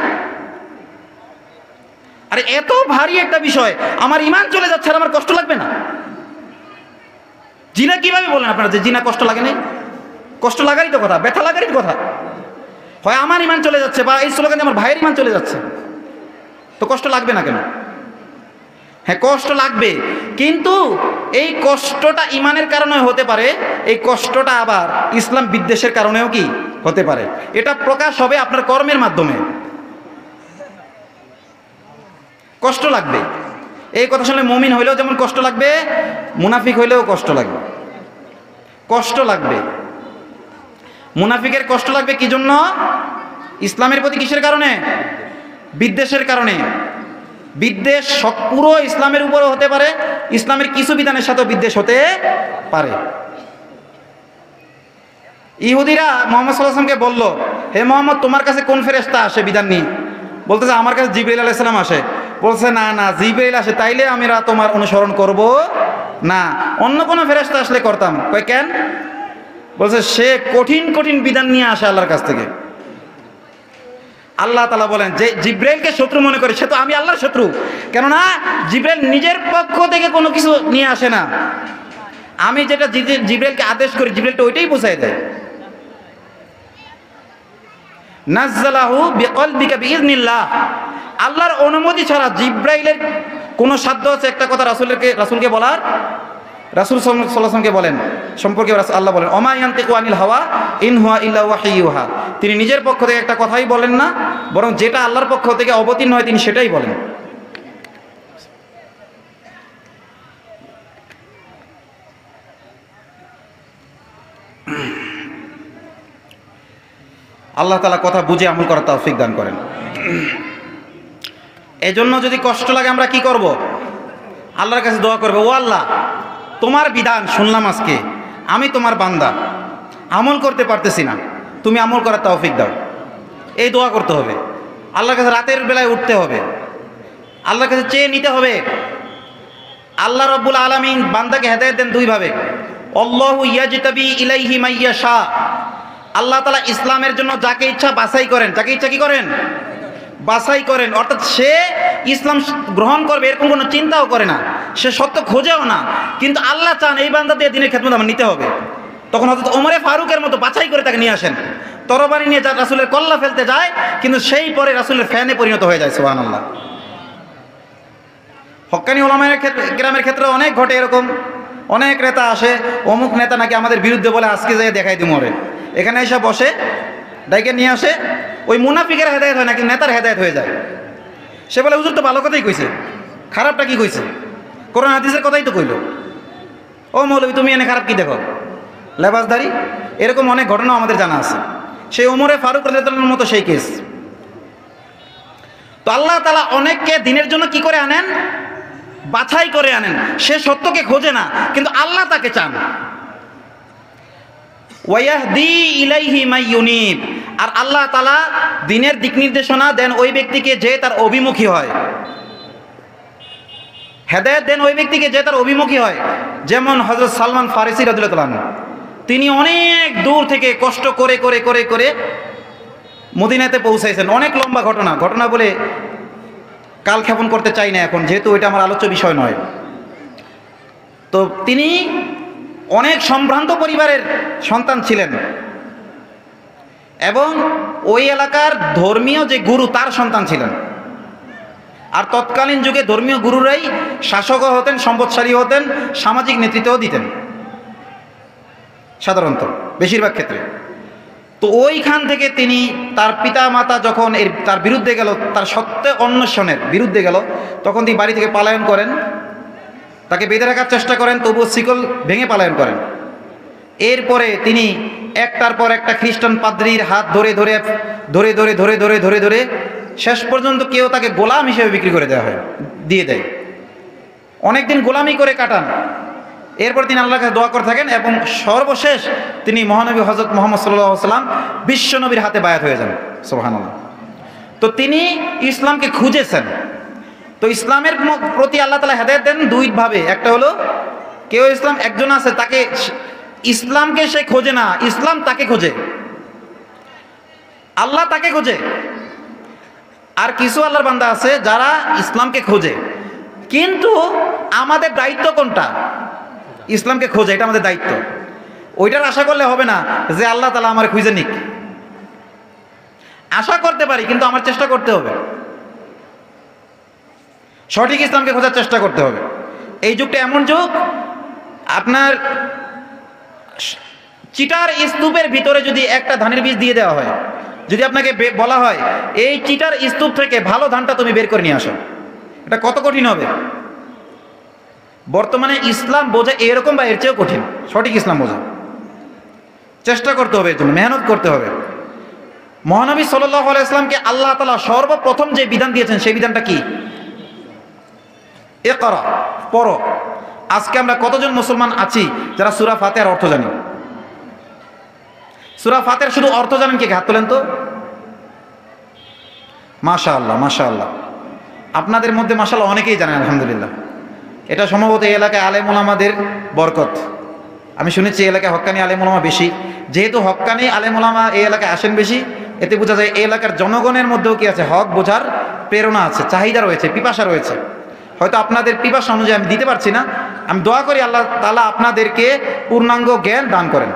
আরে এত ভারী একটা বিষয়, আমার ঈমান চলে যাচ্ছে আর আমার কষ্ট লাগবে না? জিনা কিভাবে বলেন আপনারা যে জিনা কষ্ট লাগে নাই? কষ্ট লাগারই তো কথা, ব্যথা লাগারই কথা। হয় আমার ঈমান চলে যাচ্ছে, বা এই স্লোগানে আমার ভাইয়ের ঈমান চলে যাচ্ছে, তো কষ্ট লাগবে না কেন? হ্যাঁ, কষ্ট লাগবে, কিন্তু এই কষ্টটা ঈমানের কারণে হতে পারে, এই কষ্টটা আবার ইসলাম বিদ্বেষের কারণেও কি হতে পারে। এটা প্রকাশ হবে আপনার কর্মের মাধ্যমে। কষ্ট লাগবে, এই কথা শুনলে মুমিন হইলেও যেমন কষ্ট লাগবে, মুনাফিক হইলেও কষ্ট লাগবে। কষ্ট লাগবে। মুনাফিকের কষ্ট লাগবে কি জন্য? ইসলামের প্রতি কিসের কারণে? বিদ্বেষের কারণে। বিদ্বেষ পুরো ইসলামের উপরও হতে পারে, ইসলামের কিছু বিধানের সাথেও বিদ্বেষ হতে পারে। ইহুদিরা মুহাম্মদ সাল্লাল্লাহু আলাইহি ওয়াসাল্লামকে বলল, হে মুহাম্মদ, তোমার কাছে কোন ফেরেশতা আসে বিধান নিয়ে? বলতেছে আমার কাছে জিবরাইল আলাইহিস সালাম আসে। বলছে না না, জিবরাইল আসে তাইলে আমরা তোমার অনুসরণ করব না, অন্য কোনো ফেরেশতা আসলে করতাম। কই কেন? বলছে সে কঠিন কঠিন বিধান নিয়ে আসে আল্লাহর কাছ থেকে। আল্লাহ তাআলা বলেন যে জিবরাইলকে শত্রু মনে করে, সে তো আমি আল্লাহর শত্রু। কেননা জিবরাইল নিজের পক্ষ থেকে কোনো কিছু নিয়ে আসে না, আমি যেটা জিবরাইলকে আদেশ করি জিবরাইল তো ওইটাই বোঝায় দেয়। নাজ্জালাহু বিকলবিকা বিইজনিল্লাহ, আল্লাহর অনুমতি ছাড়া জিবরাইলের কোনো সাধ্য আছে একটা কথা রাসূলকে বলার? রাসূল সাল্লাল্লাহু আলাইহি ওয়াসাল্লামকে বলেন সম্পর্কে আল্লাহ বলেন ওমা ইয়ানতিকু আনিল হাওয়া ইন হুয়া ইল্লা ওয়াহয়ুহা, তিনি নিজের পক্ষ থেকে একটা কথাই বলেন না, বরং যেটা আল্লাহর পক্ষ থেকে অবতীর্ণ হয় তিনি সেটাই বলেন। আল্লাহ তাআলা কথা বুঝে আমল করার তৌফিক দান করেন। এজন্য যদি কষ্ট লাগে আমরা কি করব? আল্লাহর কাছে দোয়া করব, ও আল্লাহ তোমার বিধান শুনলাম আজকে, আমি তোমার বান্দা, আমল করতে পারতেছি না, তুমি আমল করার তৌফিক দাও। এই দোয়া করতে হবে। আল্লাহর কাছে রাতের বেলায় উঠতে হবে, আল্লাহর কাছে চেয়ে নিতে হবে। আল্লাহ রাব্বুল আলামিন বান্দাকে হেদায়েত দেন দুইভাবে, আল্লাহু ইয়াজতাবি ইলাইহি মাইয়াশা, আল্লাহ তাআলা ইসলামের জন্য যাকে ইচ্ছা বাছাই করেন, যাকে ইচ্ছা কি করেন? বাছাই করেন। অর্থাৎ সে ইসলাম গ্রহণ করবে এরকম কোনো চিন্তাও করে না, সে সত্য খোঁজেও না, কিন্তু আল্লাহ চান এই বান্দা দিয়ে দিনের খেদমত আমার নিতে হবে। তখন হযরত ওমরে ফারুকের মতো বাছাই করে তাকে নিয়ে আসেন, তরবারি নিয়ে যা রাসূলের কল্লা ফেলতে যায়, কিন্তু সেই পরে রাসূলের ফ্যানে পরিণত হয়ে যায়। সুবহানাল্লাহ। হক্কানি ওলামায়ে কেরামের ক্ষেত্রে অনেক ঘটে এরকম। অনেক নেতা আসে, অমুক নেতা নাকি আমাদের বিরুদ্ধে বলে, আজকে যাই দেখাই দিই মরে, এখানে এসে বসে, ডাইকে নিয়ে আসে। ওই মুনাফিকের হেদায়েত হয় না, কিন্তু নেতার হেদায়েত হয়ে যায়। সে বলে হুজুর তো ভালো কথাই কইছে, খারাপটা কি কইছে? কোরআন হাদিসের কথাই তো কইল। ও মৌলবী তুমি এনে খারাপ কি দেখো? লেবাসদারি। এরকম অনেক ঘটনা আমাদের জানা আছে। সেই ওমরে ফারুক রাদিয়াল্লাহু আনহুর মতো সেই কেস। তো আল্লাহ তাআলা অনেককে দিনের জন্য কি করে আনেন? বাছাই করে আনেন। সে সত্যকে খোঁজে না, কিন্তু আল্লাহ তাকে চান। ওয়াহদি ইলাইহি মাইয়ুনিব, আর আল্লাহ তাআলা দিনের দিক নির্দেশনা দেন ওই ব্যক্তিকে যে তার অভিমুখী হয়, হেদায়েত দেন ওই ব্যক্তিকে যে তার অভিমুখী হয়। যেমন হযরত সালমান ফারিসি রাদিয়াল্লাহু আনহু, তিনি অনেক দূর থেকে কষ্ট করে করে করে করে মদিনাতে পৌঁছাইছেন। অনেক লম্বা ঘটনা বলে কালক্ষেপণ করতে চাই না এখন, যেহেতু এটা আমার আলোচ্য বিষয় নয়। তো তিনি অনেক সম্ভ্রান্ত পরিবারের সন্তান ছিলেন এবং ওই এলাকার ধর্মীয় যে গুরু তার সন্তান ছিলেন। আর তৎকালীন যুগে ধর্মীয় গুরুরাই শাসকও হতেন, সম্পদশালী হতেন, সামাজিক নেতৃত্বও দিতেন সাধারণত বেশিরভাগ ক্ষেত্রে। তো ওইখান থেকে তিনি তার পিতা মাতা যখন তার বিরুদ্ধে গেল, তার সত্য অন্বেষণের বিরুদ্ধে গেল, তখন তিনি বাড়ি থেকে পলায়ন করেন। তাকে বেঁধে রাখার চেষ্টা করেন, তবুও শিকল ভেঙে পলায়ন করেন। এরপরে তিনি একটার পর একটা খ্রিস্টান পাদ্রীর হাত ধরে ধরে ধরে ধরে ধরে ধরে ধরে ধরে শেষ পর্যন্ত কেউ তাকে গোলাম হিসেবে বিক্রি করে দিয়ে দেয়। অনেকদিন গোলামি করে কাটান। এরপর তিনি আল্লাহর কাছে দোয়া করে থাকেন এবং সর্বশেষ তিনি মহানবী হযরত মুহাম্মদ সাল্লাল্লাহু আলাইহি ওয়াসাল্লাম বিশ্বনবীর হাতে বায়াত হয়ে যান। সুবহানাল্লাহ। তো তিনি ইসলামকে খুঁজেছেন। তো ইসলামের প্রতি আল্লাহ তাআলা হেদায়েত দেন দুইভাবে। একটা হলো কেউ ইসলাম, একজন আছে তাকে ইসলামকে সে খোঁজে না, ইসলাম তাকে খোঁজে, আল্লাহ তাকে খোঁজে। আর কিছু আল্লাহর বান্দা আছে যারা ইসলামকে খোঁজে, কিন্তু আমাদের দায়িত্ব কোনটা? ইসলামকে খোঁজে, এটা আমাদের দায়িত্ব। ওইটার আশা করলে হবে না যে আল্লাহ তাআলা আমার খুঁজে নিক। আশা করতে পারি, কিন্তু আমার চেষ্টা করতে হবে, সঠিক ইসলামকে খোঁজার চেষ্টা করতে হবে। এই যুগটা এমন যুগ, আপনার চিটার স্তূপের ভিতরে যদি একটা ধানের বীজ দিয়ে দেওয়া হয়, যদি আপনাকে বলা হয় এই চিটার স্তূপ থেকে ভালো ধানটা তুমি বের করে নিয়ে আসো, এটা কত কঠিন হবে? বর্তমানে ইসলাম বোঝা এরকম বা এর চেয়েও কঠিন। সঠিক ইসলাম বোঝা চেষ্টা করতে হবে, এর জন্য মেহনত করতে হবে। মহানবী সাল্লাল্লাহু আলাইহি ওয়াসাল্লামকে আল্লাহ তাআলা সর্বপ্রথম যে বিধান দিয়েছেন সেই বিধানটা কি? ইকরা, পড়ো। আজকে আমরা কতজন মুসলমান আছি যারা সূরা ফাতিহার অর্থ জানি? সূরা ফাতিহার শুধু অর্থ জানেন কি? হাত তোলেন তো। মাশাআল্লাহ, মাশাআল্লাহ। আপনাদের মধ্যে মাশাআল্লাহ অনেকেই জানেন, আলহামদুলিল্লাহ। এটা সম্ভবত এই এলাকায় আলেম ওলামাদের বরকত। আমি শুনেছি এই এলাকায় হক্কানি আলেম ওলামা বেশি। যেহেতু হক্কানি আলেম ওলামা এই এলাকায় আসেন বেশি, এতে বোঝা যায় এই এলাকার জনগণের মধ্যেও কি আছে? হক বোঝার প্রেরণা আছে, চাহিদা রয়েছে, পিপাসা রয়েছে। হয়তো আপনাদের পিপাসা অনুযায়ী আমি দিতে পারছি না। আমি দোয়া করি আল্লাহ তাআলা আপনাদেরকে পূর্ণাঙ্গ জ্ঞান দান করেন।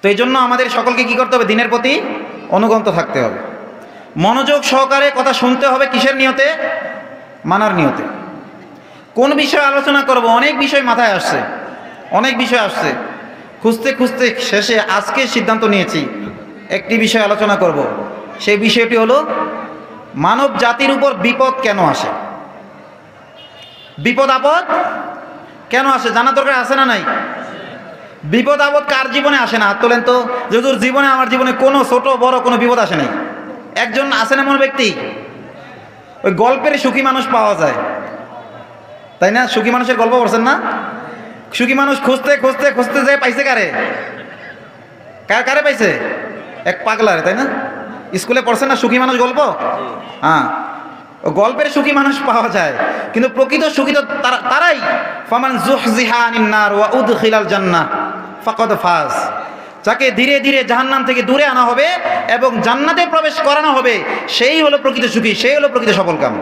তো এই জন্য আমাদের সকলকে কি করতে হবে? দিনের প্রতি অনুগত থাকতে হবে, মনোযোগ সহকারে কথা শুনতে হবে। কিসের নিয়তে? মানার নিয়তে। কোন বিষয়ে আলোচনা করব, অনেক বিষয় মাথায় আসছে, অনেক বিষয় আসছে, খুঁজতে খুঁজতে শেষে আজকে সিদ্ধান্ত নিয়েছি একটি বিষয় আলোচনা করব। সেই বিষয়টি হলো মানব জাতির উপর বিপদ কেন আসে, বিপদ আপদ কেন আসে জানা দরকার আছে না নাই? বিপদ আপদ কার জীবনে আসে না? হাত তোলেন তো। যদুর জীবনে, আমার জীবনে কোনো ছোট বড় কোনো বিপদ আসে নাই। একজন আসে না এমন ব্যক্তি? ওই গল্পের সুখী মানুষ পাওয়া যায়, তাই না? সুখী মানুষের গল্প পড়ছেন না? সুখী মানুষ খুঁজতে খুঁজতে খুঁজতে যায় পাইছে কারে? কারে পাইছে? এক পাগলারে, তাই না? স্কুলে পড়ছেন না সুখী মানুষ গল্প? হ্যাঁ, গল্পের সুখী মানুষ পাওয়া যায়, কিন্তু প্রকৃত সুখী তো তারাই ফামান যুহজিহা আনিন নার ওয়া উদখিলাল জান্নাহ ফাকাদ ফাজ। যাকে ধীরে ধীরে জাহান্নাম থেকে দূরে আনা হবে এবং জান্নাতে প্রবেশ করানো হবে, সেই হলো প্রকৃত সুখী, সেই হলো প্রকৃত সফলকাম।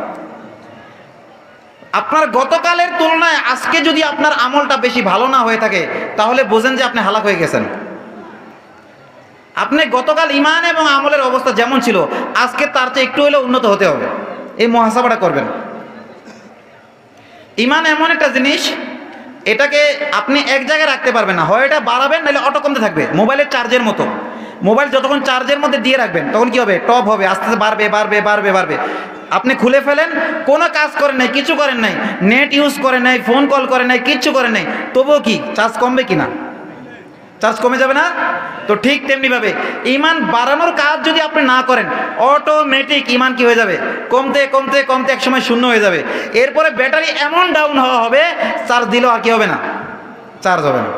আপনার গতকালের তুলনায় আজকে যদি আপনার আমলটা বেশি ভালো না হয়ে থাকে, তাহলে বোঝেন যে আপনি হালাক হয়ে গেছেন। আপনি গতকাল ইমান এবং আমলের অবস্থা যেমন ছিল, আজকে তার চেয়ে একটু হলেও উন্নত হতে হবে, এই মুহাসাবাটা করবেন। ইমান এমন একটা জিনিস, এটাকে আপনি এক জায়গায় রাখতে পারবেন না, হয় এটা বাড়াবেন নাহলে অটো কমতে থাকবে। মোবাইলের চার্জের মতো, মোবাইল যতক্ষণ চার্জের মধ্যে দিয়ে রাখবেন তখন কি হবে? টপ হবে, আস্তে আস্তে বাড়বে বাড়বে বাড়বে বাড়বে। আপনি খুলে ফেলেন, কোনো কাজ করেন নাই, কিছু করেন নাই, নেট ইউজ করেন নাই, ফোন কল করেন নাই, কিচ্ছু করেন নাই, তবুও কি চার্জ কমবে কি না? চার্জ কমে যাবে না? তো ঠিক তেমনিভাবে ইমান বাড়ানোর কাজ যদি আপনি না করেন, অটোমেটিক ইমান কি হয়ে যাবে? কমতে কমতে কমতে একসময় শূন্য হয়ে যাবে। এরপরে ব্যাটারি এমন ডাউন হওয়া হবে, চার্জ দিলেও আর কি হবে না? চার্জ হবে না।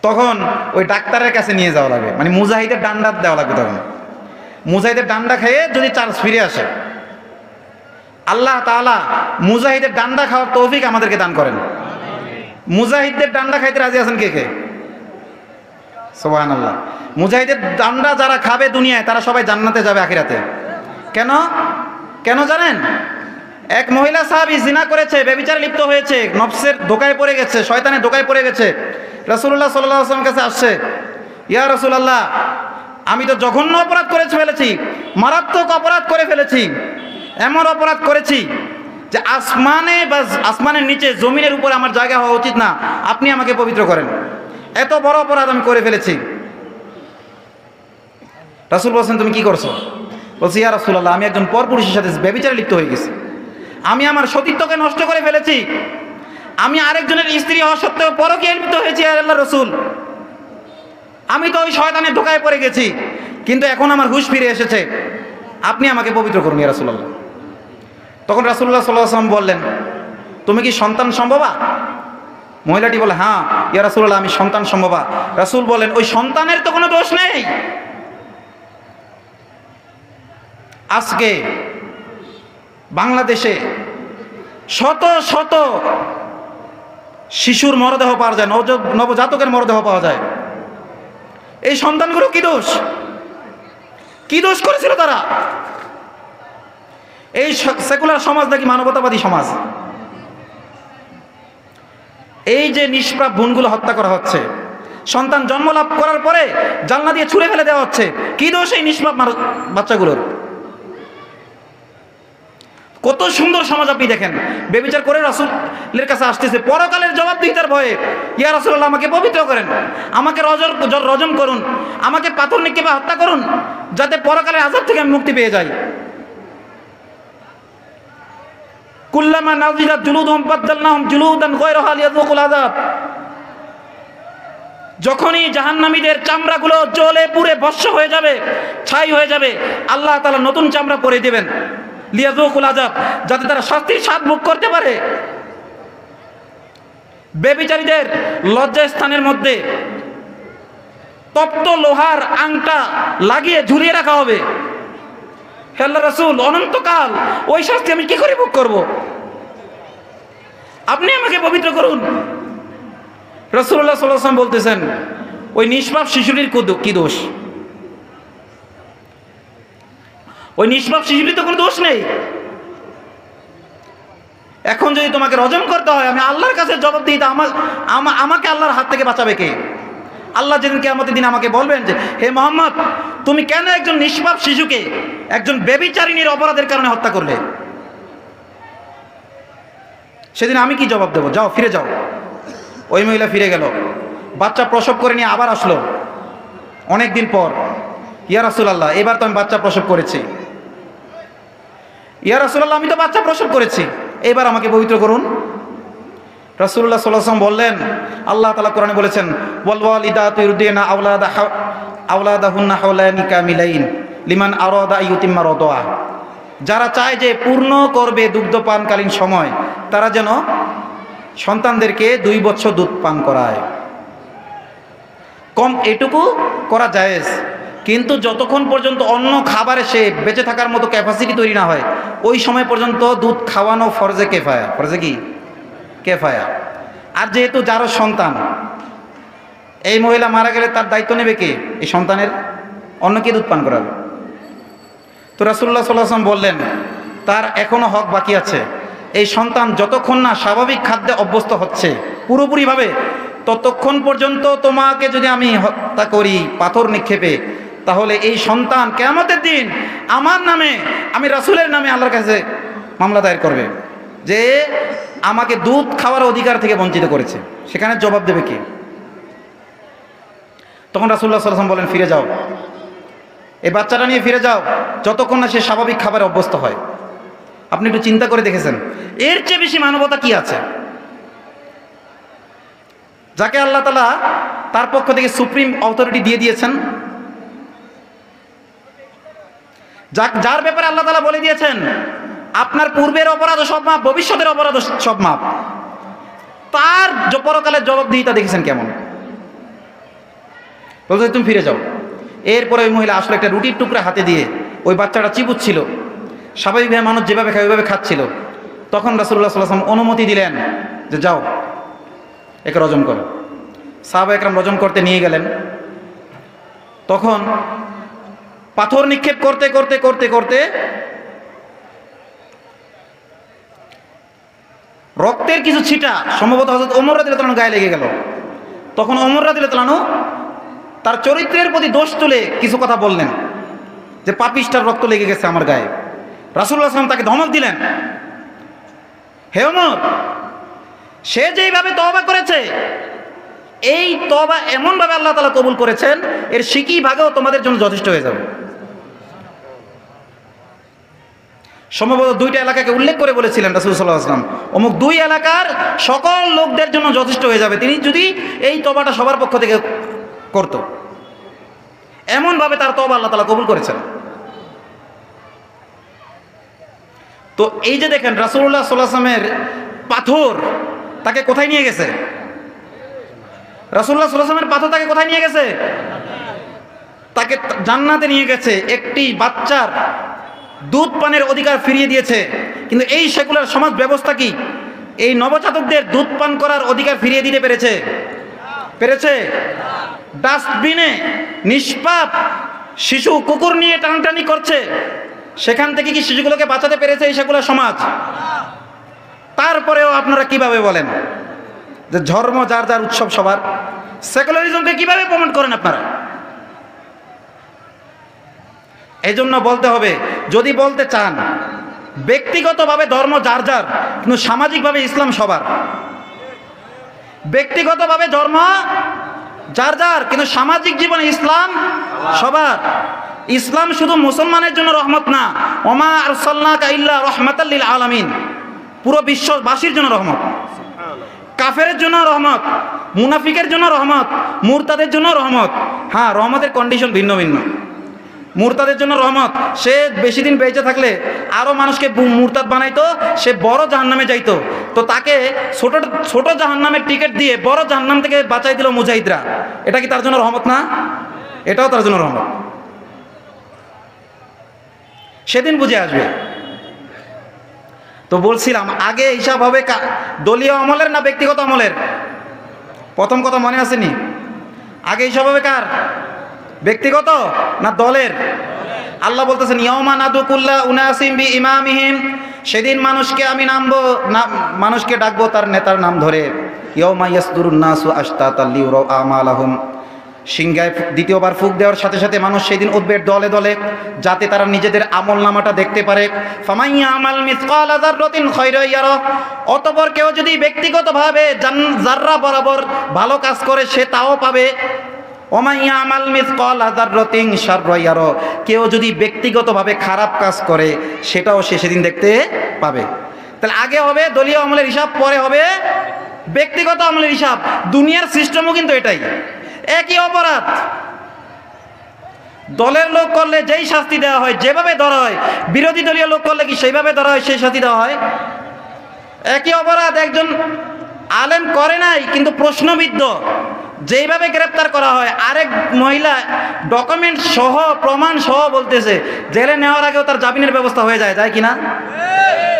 তখন ওই ডাক্তারের কাছে নিয়ে যাওয়া লাগবে, মানে মুজাহিদের ডান্ডা দেওয়া লাগবে। তখন মুজাহিদের ডান্ডা খেয়ে যদি চার্জ ফিরে আসে, আল্লাহ তাআলা মুজাহিদের ডান্ডা খাওয়ার তৌফিক আমাদেরকে দান করেন। মুজাহিদদের ডান্ডা খাইতে রাজি আছেন কে কে? সুবহানাল্লাহ। মুজাহিদের ডান্ডা যারা খাবে দুনিয়ায়, তারা সবাই জান্নাতে যাবে আখিরাতে। কেন? কেন জানেন? এক মহিলা সাহাবী জিনা করেছে, ব্যভিচারে লিপ্ত হয়েছে, নফসের ধোকায় পড়ে গেছে, শয়তানের ধোকায় পড়ে গেছে। রাসূলুল্লাহ সাল্লাল্লাহু আলাইহি ওয়াসাল্লামের কাছে আসছে, ইয়া রাসূলুল্লাহ, আমি তো জঘন্য অপরাধ করে ফেলেছি, মারাত্মক অপরাধ করে ফেলেছি, এমন অপরাধ করেছি যে আসমানের নিচে জমিনের উপরে আমার জায়গা হওয়া উচিত না, আপনি আমাকে পবিত্র করেন, এত বড় অপরাধ আমি করে ফেলেছি। রাসূল বলছেন, তুমি কি করছো? বলছি, ইয়া রাসূলুল্লাহ, আমি একজন পরপুরুষের সাথে ব্যভিচারে লিপ্ত হয়ে গেছি, আমি আমার সতীত্বকে নষ্ট করে ফেলেছি, আমি আরেকজনের স্ত্রী হওয়া সত্ত্বেও পরকীয়ায় লিপ্ত হয়েছি। আল্লাহর রাসূল, আমি তো ওই শয়তানের ধোকায় পড়ে গেছি, কিন্তু এখন আমার হুঁশ ফিরে এসেছে, আপনি আমাকে পবিত্র করুন ইয়া রাসূলুল্লাহ। তখন রাসূলুল্লাহ সাল্লাল্লাহু আলাইহি ওয়াসাল্লাম বললেন, তুমি কি সন্তান সম্ভবা? মহিলাটি বলে, হ্যাঁ ইয়া রাসূলুল্লাহ, আমি সন্তান সম্ভবা। রাসূল বলেন, ওই সন্তানের তো কোনো দোষ নেই। আজকে বাংলাদেশে শত শত শিশুর মরদেহ পাওয়া যায়, নবজাতকের মরদেহ পাওয়া যায়। এই সন্তানগুলো কি দোষ? কি দোষ করেছিল তারা? এই সেকুলার সমাজ নাকি মানবতাবাদী সমাজ? এই যে নিষ্পাপ বোনগুলো হত্যা করা হচ্ছে, সন্তান জন্ম লাভ করার পরে জানলা দিয়ে ছুঁড়ে ফেলে দেওয়া হচ্ছে, কি দোষ এই নিষ্পাপ বাচ্চাগুলোর? কত সুন্দর সমাজ আপনি দেখেন। ব্যভিচার করে রাসূলের কাছে আসতেছে পরকালের জবাবদিহিতার ভয়ে, ইয়া রাসূলুল্লাহ, আমাকে পবিত্র করেন, আমাকে রজম করুন, আমাকে পাথর নিক্ষেপে হত্যা করুন, যাতে পরকালের আযাব থেকে আমি মুক্তি পেয়ে যাই। কুল্লামা নাযিলাত জুলুদুহুম বাদদালনাহুম জুলুদান গায়রাহা লিয়াযুকুল আযাব। যখনই জাহান্নামীদের চামড়াগুলো জ্বলে পুড়ে ভস্ম হয়ে যাবে, ছাই হয়ে যাবে, আল্লাহ তাআলা নতুন চামড়া পরিয়ে দেবেন, লিয়াযুকুল আযাব, যাতে তারা শাস্তির স্বাদ ভোগ করতে পারে। ব্যভিচারীদের লজ্জাস্থানের মধ্যে তপ্ত লোহার আংটা লাগিয়ে ঝুলিয়ে রাখা হবে। হে আল্লাহর রাসূল, অনন্তকাল ওই শাস্তি আমি কি করে ভোগ করব? আপনি আমাকে পবিত্র করুন। রাসূলুল্লাহ সাল্লাল্লাহু আলাইহি ওয়াসাল্লাম বলতেছেন, ওই নিষ্পাপ শিশুটির কি দোষ? ওই নিষ্পাপ শিশুটির তো কোনো দোষ নেই। এখন যদি তোমাকে রজম করতে হয়, আমি আল্লাহর কাছে জবাব দিই, আমাকে আল্লাহর হাত থেকে বাঁচাবে কে? আল্লাহ যেদিন কিয়ামতের দিন আমাকে বলবেন যে, হে মুহাম্মদ, তুমি কেন একজন নিষ্পাপ শিশুকে একজন ব্যভিচারিণীর অপরাধের কারণে হত্যা করলে, সেদিন আমি কি জবাব দেবো? যাও, ফিরে যাও। ওই মহিলা ফিরে গেল, বাচ্চা প্রসব করে নিয়ে আবার আসলো অনেক দিন পর। ইয়া রাসূলুল্লাহ, এবার তো আমি বাচ্চা প্রসব করেছি। ইয়া রাসূলুল্লাহ, আমি তো বাচ্চা প্রসব করেছি, এবার আমাকে পবিত্র করুন। রাসূলুল্লাহ সাল্লাল্লাহু আলাইহি ওয়াসাল্লাম বললেন, আল্লাহ তাআলা কোরআনে বলেছেন, ওয়াল ওয়ালিদাতু ইরদিনা আওলাদাহুন্না হাওলানি কামিলাইন লিমান আরাদা আইয়ুতিম্মা রাদা। যারা চায় যে পূর্ণ করবে দুগ্ধপানকালীন সময়, তারা যেন সন্তানদেরকে 2 বছর দুধ পান করায়। কম এটুকু করা জায়েজ, কিন্তু যতক্ষণ পর্যন্ত অন্য খাবারে সে বেঁচে থাকার মতো ক্যাপাসিটি তৈরি না হয়, ওই সময় পর্যন্ত দুধ খাওয়ানো ফরজে কেফায়া। ফরজে কি? কেফায়া। আর যেহেতু যারও সন্তান, এই মহিলা মারা গেলে তার দায়িত্ব নেবে কে? এই সন্তানের। অন্য কে দুধ পান করাবে? তো রাসূলুল্লাহ সাল্লাল্লাহু আলাইহি ওয়াসাল্লাম বললেন, তার এখনো হক বাকি আছে। এই সন্তান যতক্ষণ না স্বাভাবিক খাদ্যে অভ্যস্ত হচ্ছে পুরোপুরিভাবে, ততক্ষণ পর্যন্ত তোমাকে যদি আমি হত্যা করি পাথর নিক্ষেপে, তাহলে এই সন্তান কিয়ামতের দিন আমার নামে, আমি রাসূলের নামে আল্লাহর কাছে মামলা দায়ের করবে যে আমাকে দুধ খাওয়ার অধিকার থেকে বঞ্চিত করেছে। সেখানে জবাব দেবে কে? তখন রাসূলুল্লাহ সাল্লাল্লাহু আলাইহি ওয়াসাল্লাম বলেন, ফিরে যাও, এই বাচ্চাটা নিয়ে ফিরে যাও, যতক্ষণ না সে স্বাভাবিক খাবারে অভ্যস্ত হয়। আপনি একটু চিন্তা করে দেখেছেন, এর চেয়ে বেশি মানবতা কি আছে? যাকে আল্লাহ তাআলা তার পক্ষ থেকে সুপ্রিম অথরিটি দিয়ে দিয়েছেন, যার ব্যাপারে আল্লাহ তাআলা বলে দিয়েছেন আপনার পূর্বের অপরাধ সব মাপ, ভবিষ্যতের অপরাধ সব মাপ, তার পরকালের জবাবদিহিতা দেখেছেন কেমন? বলতে তুমি ফিরে যাও। এরপরে ওই মহিলা আসলে একটা রুটির টুকরা হাতে দিয়ে, ওই বাচ্চাটা চিবুচ্ছিল, স্বাভাবিকভাবে মানুষ যেভাবে খায় ওইভাবে খাচ্ছিল। তখন রাসূলুল্লাহ সাল্লাল্লাহু আলাইহি ওয়াসাল্লাম অনুমতি দিলেন যে যাও, একে রজম করো। সাহাবা একরাম রজম করতে নিয়ে গেলেন। তখন পাথর নিক্ষেপ করতে করতে করতে করতে রক্তের কিছু ছিটা সম্ভবত হযরত ওমর রাদিয়াল্লাহু তাআলা গায়ে লেগে গেল। তখন ওমর রাদিয়াল্লাহু তাআলা তার চরিত্রের প্রতি দোষ তুলে কিছু কথা বললেন যে পাপিষ্টার রক্ত লেগে গেছে আমার গায়ে। রাসূলুল্লাহ সাল্লাল্লাহু আলাইহি ওয়াসাল্লাম তাকে ধমক দিলেন, হে ওমর, সে যেইভাবে তওবা করেছে, এই তওবা এমনভাবে আল্লাহ তাআলা কবুল করেছেন, এর সিকি ভাগেও তোমাদের জন্য যথেষ্ট হয়ে যাবে। সম্ভবত 2টা এলাকাকে উল্লেখ করে বলেছিলেন রাসূল সাল্লাল্লাহু আলাইহি ওয়াসাল্লাম, অমুক 2 এলাকার সকল লোকদের জন্য যথেষ্ট হয়ে যাবে তিনি যদি এই তওবাটা সবার পক্ষ থেকে করত। এমনভাবে তার তওবা আল্লাহ তাআলা কবুল করেছেন। তো এই যে দেখেন রাসূলুল্লাহ সাল্লাল্লাহু আলাইহি ওয়াসাল্লামের পাথর তাকে কোথায় নিয়ে গেছে? রাসূলুল্লাহ সাল্লাল্লাহু আলাইহি ওয়াসাল্লামের পাথর তাকে কোথায় নিয়ে গেছে? তাকে জান্নাতে নিয়ে গেছে। একটি বাচ্চার দুধ পানের অধিকার ফিরিয়ে দিয়েছে। কিন্তু এই সেকুলার সমাজ ব্যবস্থা কি এই নবজাতকদের দুধ পান করার অধিকার ফিরিয়ে দিতে পেরেছে? পেরেছে? ডাস্টবিনে নিষ্পাপ শিশু কুকুর নিয়ে টানাটানি করছে, সেখান থেকে কি শিশুগুলোকে বাঁচাতে পেরেছে এই সেকুলার সমাজ? তারপরেও আপনারা কিভাবে বলেন যে ধর্ম যার যার উৎসব সবার? সেকুলারিজমকে কিভাবে প্রমোট করেন আপনারা? এই জন্য বলতে হবে, যদি বলতে চান ব্যক্তিগতভাবে ধর্ম যার যার, কিন্তু সামাজিকভাবে ইসলাম সবার। ব্যক্তিগতভাবে ধর্ম যার যার, কিন্তু সামাজিক জীবনে ইসলাম সবার। ইসলাম শুধু মুসলমানের জন্য রহমত না, ওমা আরসালনাকা ইল্লা রাহমাতাল লিল আলামিন, পুরো বিশ্ববাসীর জন্য রহমত। কাফেরের জন্য রহমত, মুনাফিকের জন্য রহমত, মুরতাদের জন্য রহমত। হ্যাঁ, রহমতের কন্ডিশন ভিন্ন ভিন্ন। মুরতাদের জন্য রহমত, সে বেশি দিন বেঁচে থাকলে আরও মানুষকে মুরতাদ বানাইতো, সে বড় জাহান্নামে যাইতো, তো তাকে ছোট ছোট জাহান্নামের টিকিট দিয়ে বড় জাহান্নাম থেকে বাঁচাই দিল মুজাহিদরা। এটা কি তার জন্য রহমত না? এটাও তার জন্য রহমত। সেদিন বুঝে আসবে। তো বলছিলাম আগে হিসাব হবে দলীয় আমলের না ব্যক্তিগত আমলের? প্রথম কথা মনে আসেনি? আগে হিসাব হবে কার? ব্যক্তিগত না দলের? আল্লাহ বলতেছেন ইয়াউমা নাদু কুল্লা উনাসিম বিইমামিহিম, সেদিন মানুষকে আমি মানুষকে ডাকবো তার নেতার নাম ধরে। ইয়াউমা ইয়াসদুরুন নাসু আশতাতাল লিউরাউ আমালাহুম, সিংহায় দ্বিতীয়বার ফুঁক দেওয়ার সাথে সাথে মানুষ সেই দিন উঠবে দলে দলে, যাতে তারা নিজেদের আমল নামাটা দেখতে পারে। ফামাইয়া আমাল মিসকালা যাররাতিন খায়রান ইয়ারা, অতঃপর কেউ যদি ব্যক্তিগতভাবে যাররা বরাবর ভালো কাজ করে সে তাও পাবে। ওমাইয়া আমাল মিসকালা যাররাতিন শাররান ইয়ারা, কেউ যদি ব্যক্তিগতভাবে খারাপ কাজ করে সেটাও সে সেদিন দেখতে পাবে। তাহলে আগে হবে দলীয় আমলের হিসাব, পরে হবে ব্যক্তিগত আমলের হিসাব। দুনিয়ার সিস্টেমও কিন্তু এটাই, একই অপরাধ দলের লোক করলে যেই শাস্তি দেওয়া হয়, যেভাবে ধরা হয়, বিরোধী দলীয় লোক করলে কি সেইভাবে ধরা হয়, সেই শাস্তি দেওয়া হয়। একই অপরাধ, একজন আলেম করে নাই কিন্তু প্রশ্নবিদ্ধ, যেইভাবে গ্রেপ্তার করা হয়, আরেক মহিলা ডকুমেন্ট সহ প্রমাণ সহ বলতেছে, জেলে নেওয়ার আগেও তার জামিনের ব্যবস্থা হয়ে যায়। যায় কিনা?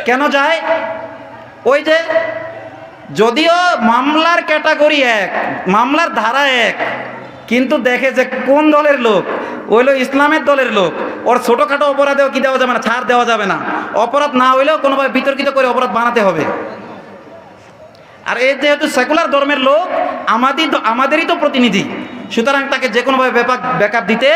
কেন যায়? ওই যে যদিও মামলার ক্যাটাগরি এক, মামলার ধারা এক, কিন্তু দেখে যে কোন দলের লোক, হইলো ইসলামের দলের লোক, ওর ছোটোখাটো অপরাধেও কি দেওয়া যাবে না, ছাড় দেওয়া যাবে না। অপরাধ না হইলেও কোনোভাবে বিতর্কিত করে অপরাধ বানাতে হবে। আর এই যেহেতু সেকুলার ধর্মের লোক, আমাদেরই তো প্রতিনিধি, সুতরাং তাকে যে কোনোভাবে ব্যাকআপ দিতে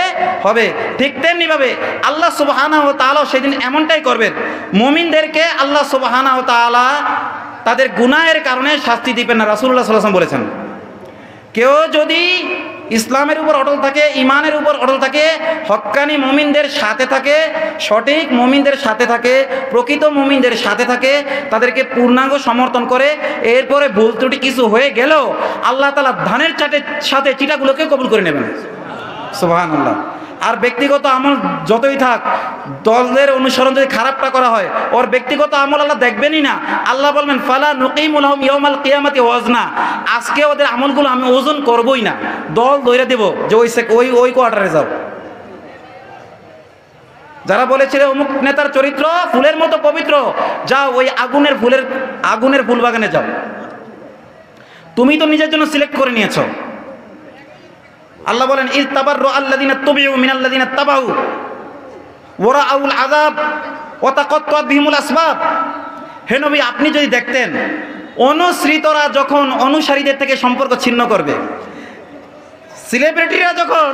হবে। ঠিক তেমনিভাবে আল্লাহ সুবহানাহু ওয়া তাআলা সেদিন এমনটাই করবেন। মুমিনদেরকে আল্লাহ সুবহানাহু ওয়া তাআলা তাদের গুনাহের কারণে শাস্তি দিবেন না। রাসূলুল্লাহ সাল্লাল্লাহু আলাইহি ওয়াসাল্লাম বলেছেন, কেউ যদি ইসলামের উপর অটল থাকে, ইমানের উপর অটল থাকে, হক্কানি মুমিনদের সাথে থাকে, সঠিক মুমিনদের সাথে থাকে, প্রকৃত মুমিনদের সাথে থাকে, তাদেরকে পূর্ণাঙ্গ সমর্থন করে, এরপরে ভুল ত্রুটি কিছু হয়ে গেলেও আল্লাহ তাআলা ধানের সাথে চিটাগুলোকে কবুল করে নেবেন। সুবহানাল্লাহ। আর ব্যক্তিগত আমল যতই থাক, দলের অনুসরণ যদি খারাপটা করা হয়, ওর ব্যক্তিগত আমল আল্লাহ দেখবেনই না। আল্লাহ বলবেন ফালা নুকিমু লাহুম ইয়াউমাল কিয়ামাতি ওয়াজনা, আজকে ওদের আমলগুলো আমি ওজন করবই না, দল ধরে দেব যে ওই কোয়ার্টারে যাও। যারা বলেছিল অমুক নেতার চরিত্র ফুলের মতো পবিত্র, যাও ওই আগুনের ফুল বাগানে যাও। তুমি তো নিজের জন্য সিলেক্ট করে নিয়েছো। আল্লাহ বলেন ইয তাবাররা আল্লাযিনা তুবিউ মিনাল্লাযিনা তাবাউ ওয়া রাআউল আযাব ওয়া তাকাত্তাআত বিহিমুল আসবাব। হে নবী, আপনি যদি দেখতেন অনুসৃতরা যখন অনুসারীদের থেকে সম্পর্ক ছিন্ন করবে, সেলিব্রিটিরা যখন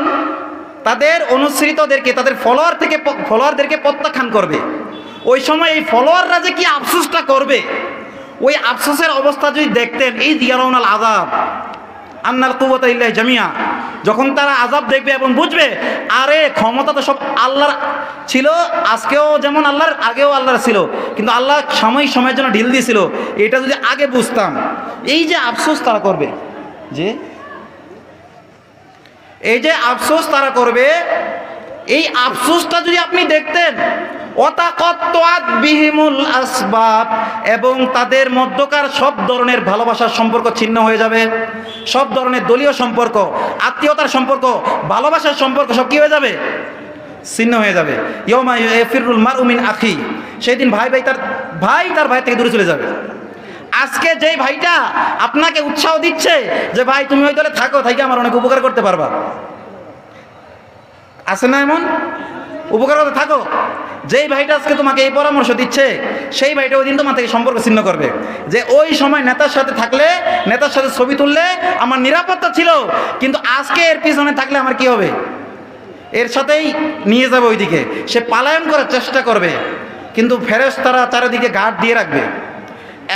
তাদের অনুসৃতদেরকে, তাদের ফলোয়ারদেরকে প্রত্যাখ্যান করবে, ওই সময় এই ফলোয়াররা যে কি আফসোসটা করবে, ওই আফসোসের অবস্থা যদি দেখতেন। এই ইয়ারাউনাল আযাব আন্নাল কুওয়াতা ইল্লা জামিয়া, যখন তারা আযাব দেখবে এবং বুঝবে আরে ক্ষমতা তো সব আল্লাহর ছিল, আজকেও যেমন আল্লাহর, আগেও আল্লাহর ছিল, কিন্তু আল্লাহ সাময়িক সময়ের জন্য ঢিল দিয়েছিল, এটা যদি আগে বুঝতাম। এই যে আফসোস তারা করবে, এই যে আফসোস তারা করবে, এই আফসোসটা যদি আপনি দেখতেন, ওয়াতাকাত্তাআত বিহিমুল আসবাব, এবং তাদের মধ্যকার সব ধরনের ভালোবাসার সম্পর্ক ছিন্ন হয়ে যাবে। সব ধরনের দলীয় সম্পর্ক, আত্মীয়তার সম্পর্ক, ভালোবাসার সম্পর্ক সব কি হয়ে যাবে? ছিন্ন হয়ে যাবে। ইয়াউমা ইয়াফিরুল মারউ মিন আখি, সেই দিন ভাই তার ভাই থেকে দূরে চলে যাবে। আজকে যেই ভাইটা আপনাকে উৎসাহ দিচ্ছে যে ভাই তুমি ওই দলে থাকো, থাকি আমার অনেক উপকার করতে পারবা, আছে না এমন? উপকার করতে থাকো। যেই ভাইটা আজকে তোমাকে এই পরামর্শ দিচ্ছে, সেই ভাইটা ওই দিন তোমার থেকে সম্পর্ক ছিন্ন করবে, যে ওই সময় নেতার সাথে থাকলে, নেতার সাথে ছবি তুললে আমার নিরাপত্তা ছিল, কিন্তু আজকে এর পিছনে থাকলে আমার কি হবে? এর সাথেই নিয়ে যাবে ওইদিকে। সে পালায়ন করার চেষ্টা করবে, কিন্তু ফেরেশতারা চারিদিকে গার্ড দিয়ে রাখবে।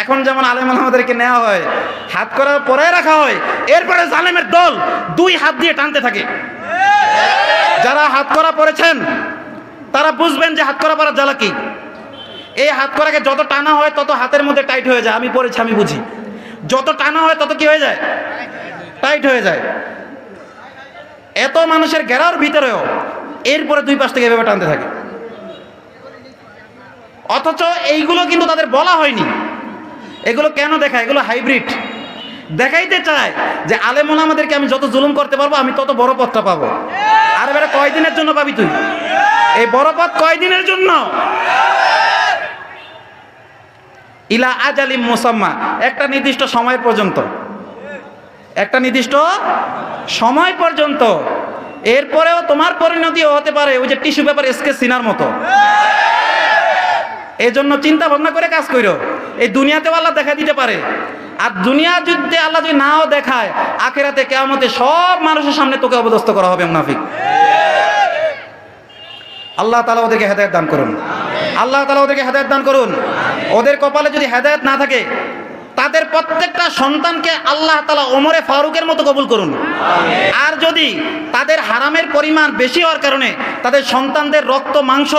এখন যেমন আলেম আলামাদেরকে নেওয়া হয়, হাত করার পরে রাখা হয়, এরপরে জালেমের দল দুই হাত দিয়ে টানতে থাকে। যারা হাত করা পড়েছেন তারা বুঝবেন যে হাত করা পড়ার জ্বালা কি। এই হাত করাকে যত টানা হয় তত হাতের মধ্যে টাইট হয়ে যায়। আমি পড়েছি, আমি বুঝি। যত টানা হয় তত কি হয়ে যায়? টাইট হয়ে যায়। এত মানুষের ঘেরার ভিতরেও এরপরে দুই পাশ থেকে এভাবে টানতে থাকে, অথচ এইগুলো কিন্তু তাদের বলা হয়নি। এগুলো কেন দেখায়? এগুলো হাইব্রিড। দেখাইতে চায় যে আলেম ওলামাদেরকে আমি যত জুলুম করতে পারবো আমি তত বড় পথটা পাবো। আর এবারে কয়দিনের জন্য পাবি তুই এই বড় পথ? কয়দিনের জন্য? ইলা আজালিম মুসাম্মা, একটা নির্দিষ্ট সময় পর্যন্ত, একটা নির্দিষ্ট সময় পর্যন্ত। এরপরেও তোমার পরিণতিও হতে পারে ওই যে টিস্যু পেপার স্কেচ সিনার মতো। এই জন্য চিন্তা ভাবনা করে কাজ করো। এই দুনিয়াতেও আল্লাহ দেখা দিতে পারে, আর দুনিয়া যুদ্ধে আল্লাহ যদি নাও দেখায়, আখিরাতে কিয়ামতে সব মানুষের সামনে তোকে অবদস্থ করা হবে মুনাফিক। আল্লাহ তাআলা ওদেরকে হেদায়েত দান করুন, আল্লাহ তাআলা ওদেরকে হেদায়েত দান করুন। ওদের কপালে যদি হেদায়েত না থাকে, তাদের প্রত্যেকটা সন্তানকে আল্লাহ তাআলা ওমরে ফারুকের মতো কবুল করুন। আর যদি তাদের হারামের পরিমাণ বেশি হওয়ার কারণে, তাদের সন্তানদের রক্ত মাংস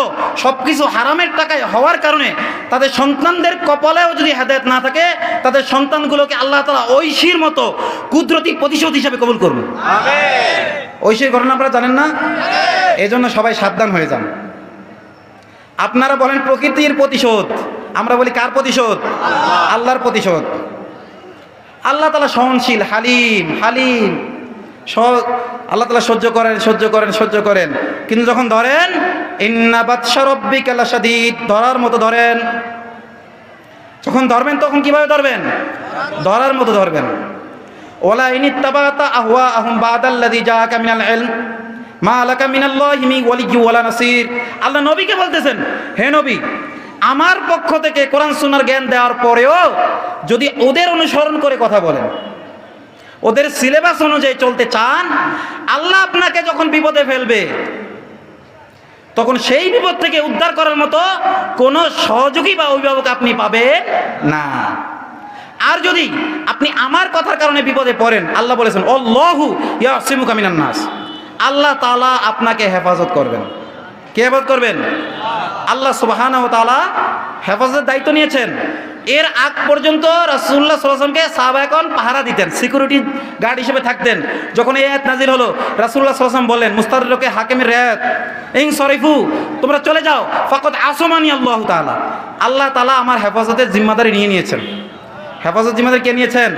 সবকিছু হারামের টাকায় হওয়ার কারণে তাদের সন্তানদের কপালেও যদি হেদায়েত না থাকে, তাদের সন্তানগুলোকে আল্লাহ তাআলা ঐশীর মতো কুদরতি প্রতিশোধ হিসেবে কবুল করুন। ঐশীর ঘটনা আপনারা জানেন না? এজন্য সবাই সাবধান হয়ে যান। আপনারা বলেন প্রকৃতির প্রতিশোধ, আমরা বলি কার প্রতিশোধ? আল্লাহর প্রতিশোধ। আল্লাহ তাআলা সহনশীল, হালিম হালিম, আল্লাহ তাআলা সহ্য করেন সহ্য করেন সহ্য করেন, কিন্তু যখন ধরেন ইন্না বাতশা রাব্বিকা লাশাদীদ, ধরার মতো ধরেন। যখন ধরবেন তখন কিভাবে ধরবেন? ধরার মতো ধরবেন। ওয়ালা ইনিত্তাবাতা আহওয়াআহুম বাদাল্লাযী জাআকা মিনাল ইলম মা লাকা মিনাল্লাহি মিন ওয়ালিয়্যিন ওয়ালা নাসীর। আল্লাহ নবীকে বলতেছেন, হে নবী, আমার পক্ষ থেকে কোরআন সুন্নাহর জ্ঞান দেওয়ার পরেও যদি ওদের অনুসরণ করে কথা বলেন, ওদের সিলেবাস অনুযায়ী চলতে চান, আল্লাহ আপনাকে যখন বিপদে ফেলবে তখন সেই বিপদ থেকে উদ্ধার করার মতো কোনো সহযোগী বা অভিভাবক আপনি পাবেন না। আর যদি আপনি আমার কথার কারণে বিপদে পড়েন, আল্লাহ বলেছেন আল্লাহু ইয়াসিমুকা মিনান নাস, আল্লাহ তাআলা আপনাকে হেফাজত করবেন। কে হেফাজত করবেন? আল্লাহ সুবহানাহু ওয়া তাআলা হেফাজতের দায়িত্ব নিয়েছেন। এর আগ পর্যন্ত রাসূলুল্লাহ সাল্লাল্লাহু আলাইহি ওয়াসাল্লামকে সাহাবায়ে-কেরাম পাহারা দিতেন, সিকিউরিটি গার্ড হিসেবে থাকতেন। যখন এই আয়াত নাজিল হলো, রাসূলুল্লাহ সাল্লাল্লাহু আলাইহি ওয়াসাল্লাম বললেন মুস্তাদরিকে হাকিমের রায়াত, ইনসরিফু, তোমরা চলে যাও, ফাকাদ আসমানি আল্লাহু তাআলা, আল্লাহ তাআলা আমার হেফাজতের জিম্মাদারি নিয়ে নিয়েছেন। হেফাজত জিম্মাদারি কে নিয়েছেন?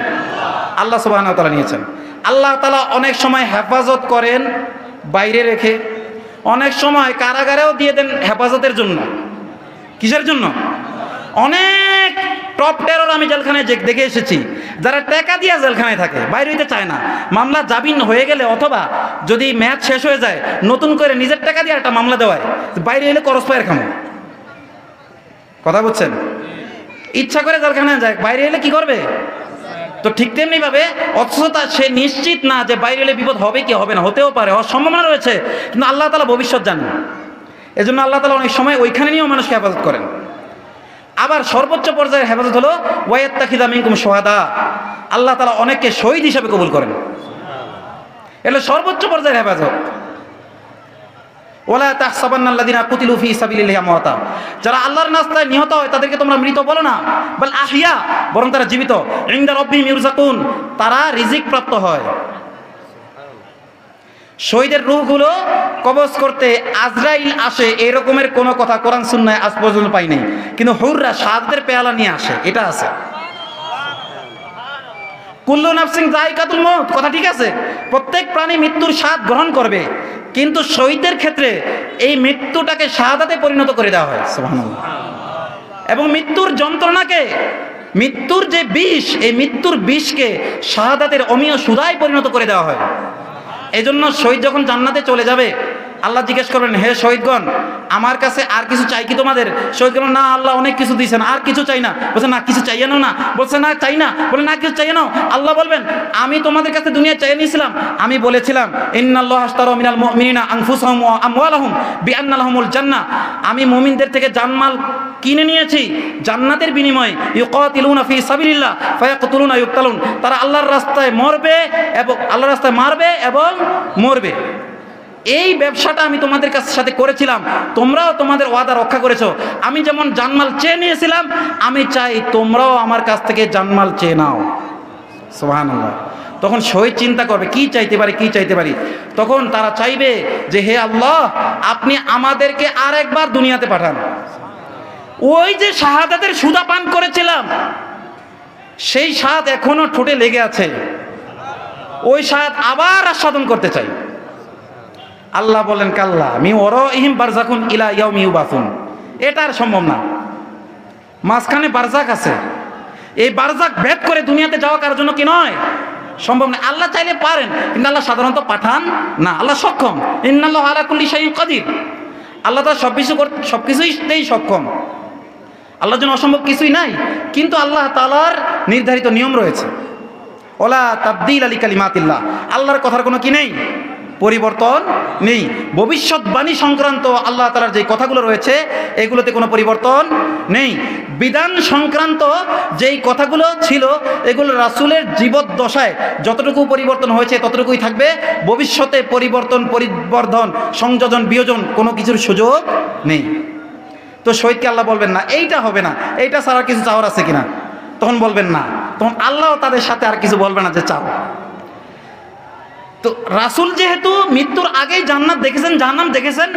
আল্লাহ সুবহানাহু ওয়া তাআলা নিয়েছেন। আল্লাহ তাআলা অনেক সময় হেফাজত করেন বাইরে রেখে, অনেক সময় কারাগারেও দিয়ে দেন হেফাজতের জন্য। কিসের জন্য? অনেক টপ টেরর আমি জেলখানায় দেখে এসেছি, যারা টাকা দিয়ে জেলখানায় থাকে, বাইরে হইতে চায় না। মামলা জামিন হয়ে গেলে অথবা যদি ম্যাচ শেষ হয়ে যায়, নতুন করে নিজের টাকা দিয়ে একটা মামলা দেওয়ায়, বাইরে এলে করস পায়ের খামো। কথা বুঝছেন? ইচ্ছা করে জেলখানায় যায়, বাইরে এলে কি করবে? তো ঠিক তেমনি ভাবে অথচ সে নিশ্চিত না যে বাইরে এলে বিপদ হবে কি হবে না, হতেও পারে, হওয়ার সম্ভাবনা রয়েছে, কিন্তু আল্লাহ তাআলা ভবিষ্যৎ জানেন। এজন্য আল্লাহ তাআলা অনেক সময় ওইখানে নিয়েও মানুষকে হেফাজত করেন। আবার সর্বোচ্চ পর্যায়ের হেফাজত হলো ওয়ায়াত্তাখিযা মিনকুম শুহাদা, আল্লাহ তাআলা অনেককে শহীদ হিসেবে কবুল করেন। এটা সর্বোচ্চ পর্যায়ের হেফাজত। ওয়ালা তাহসাবান্নাল্লাযিনা কুতিলু ফী সাবিলিল্লাহি আমওয়াতা, যারা আল্লাহর রাস্তায় নিহত হয় তাদেরকে তোমরা মৃত বলো না, বাল আহইয়া, বরং তারা জীবিত। ইনদা রাব্বিহিম ইরযাকুন, তারা রিজিক প্রাপ্ত হয়। শহীদের রূহগুলো কবজ করতে আজরাইল আসে, এরকমের কোনো কথা কোরআন সুন্নাহয় আজ পর্যন্ত পাই নাই, কিন্তু হুররা শাহাদাতের পেয়ালা নিয়ে আসে, এটা আছে। কুল্লু নাফসিন যায়কাতুল মউত, কথা ঠিক আছে, প্রত্যেক প্রাণী মৃত্যুর স্বাদ গ্রহণ করবে, কিন্তু শহীদদের ক্ষেত্রে এই মৃত্যুটাকে শাহাদাতে পরিণত করে দেওয়া হয়। সুবহানাল্লাহ। এবং মৃত্যুর যন্ত্রণাকে, মৃত্যুর যে বিষ, এই মৃত্যুর বিষকে শাহাদাতের অমীয় সুধায় পরিণত করে দেওয়া হয়। এজন্য শহীদ যখন জান্নাতে চলে যাবে, আল্লাহ জিজ্ঞেস করবেন, হে শহীদগণ, আমার কাছে আর কিছু চাই কি তোমাদের? শহীদগণ, না আল্লাহ অনেক কিছু দিয়েছেন, আর কিছু চাই না। বলছে না কিছু চাইয়ে নাও না। বলছে না চাই না। বলে না কিছু চাইয়ে নাও। আল্লাহ বলবেন, আমি তোমাদের কাছে দুনিয়া চাইয়ে নিয়েছিলাম, আমি বলেছিলাম ইন্নাল্লাহা আশতারা মিনাল মুমিনিনা আনফুসাহুম ওয়া আমওয়ালাহুম বিআন্না লাহুমুল জান্নাহ, আমি মুমিনদের থেকে জানমাল কিনে নিয়েছি জান্নাতের বিনিময়ে। ইউকাতিলুনা ফি সাবিলিল্লাহ ফায়াকতুলুনা ইউকতালুন, তারা আল্লাহর রাস্তায় মরবে এবং আল্লাহর রাস্তায় মারবে এবং মরবে। এই ব্যবসাটা আমি তোমাদের সাথে করেছিলাম, তোমরাও তোমাদের ওয়াদা রক্ষা করেছো। আমি যেমন জানমাল চেয়ে নিয়েছিলাম, আমি চাই তোমরাও আমার কাছ থেকে জানমাল চেয়ে নাও। সুবহানাল্লাহ। তখন শহীদ চিন্তা করবে, কি চাইতে পারি, কি চাইতে পারি। তখন তারা চাইবে যে হে আল্লাহ, আপনি আমাদেরকে আর একবার দুনিয়াতে পাঠান। ওই যে শাহাদাতের সুধা পান করেছিলাম, সেই স্বাদ এখনো ঠোঁটে লেগে আছে, ওই স্বাদ আবার আস্বাদন করতে চাই। আল্লাহ বলেন কাল্লা মি ওয়ারাইহিম বারযাকুন ইলা ইয়াউমি ইউবাসুন, এটা আর সম্ভব না। মাঝখানে বারজাক আছে, এই বারজাক ভেদ করে দুনিয়াতে যাওয়া কারোর জন্য কি নয়, সম্ভব না। আল্লাহ চাইলে পারেন, কিন্তু আল্লাহ সাধারণত পাঠান না। আল্লাহ সক্ষম, ইন্নাল্লাহা আলা কুল্লি শাইইন কাদির, আল্লাহ তাআলা সবকিছুতেই সক্ষম। আল্লাহর জন্য অসম্ভব কিছুই নাই, কিন্তু আল্লাহ তাআলার নির্ধারিত নিয়ম রয়েছে। ওলা তাবদীল আলি কালিমাতিল্লাহ, আল্লাহর কথার কোনো কি নেই, পরিবর্তন নেই। ভবিষ্যৎবাণী সংক্রান্ত আল্লাহ তাআলার যে কথাগুলো রয়েছে এগুলোতে কোনো পরিবর্তন নেই। বিধান সংক্রান্ত যেই কথাগুলো ছিল এগুলো রাসূলের জীবদ্দশায় যতটুকু পরিবর্তন হয়েছে ততটুকুই থাকবে। ভবিষ্যতে পরিবর্তন, পরিবর্ধন, সংযোজন, বিয়োজন কোনো কিছুর সুযোগ নেই। তো শহীদকে আল্লাহ বলবেন না এইটা হবে না, এইটা ছাড়া কিছু চাওয়ার আছে কিনা, তখন বলবেন না, তখন আল্লাহও তাদের সাথে আর কিছু বলবে না যে চাও। তো রাসূল যেহেতু মৃত্যুর আগেই জান্নাত দেখেছেন, জাহান্নাম দেখেছেন,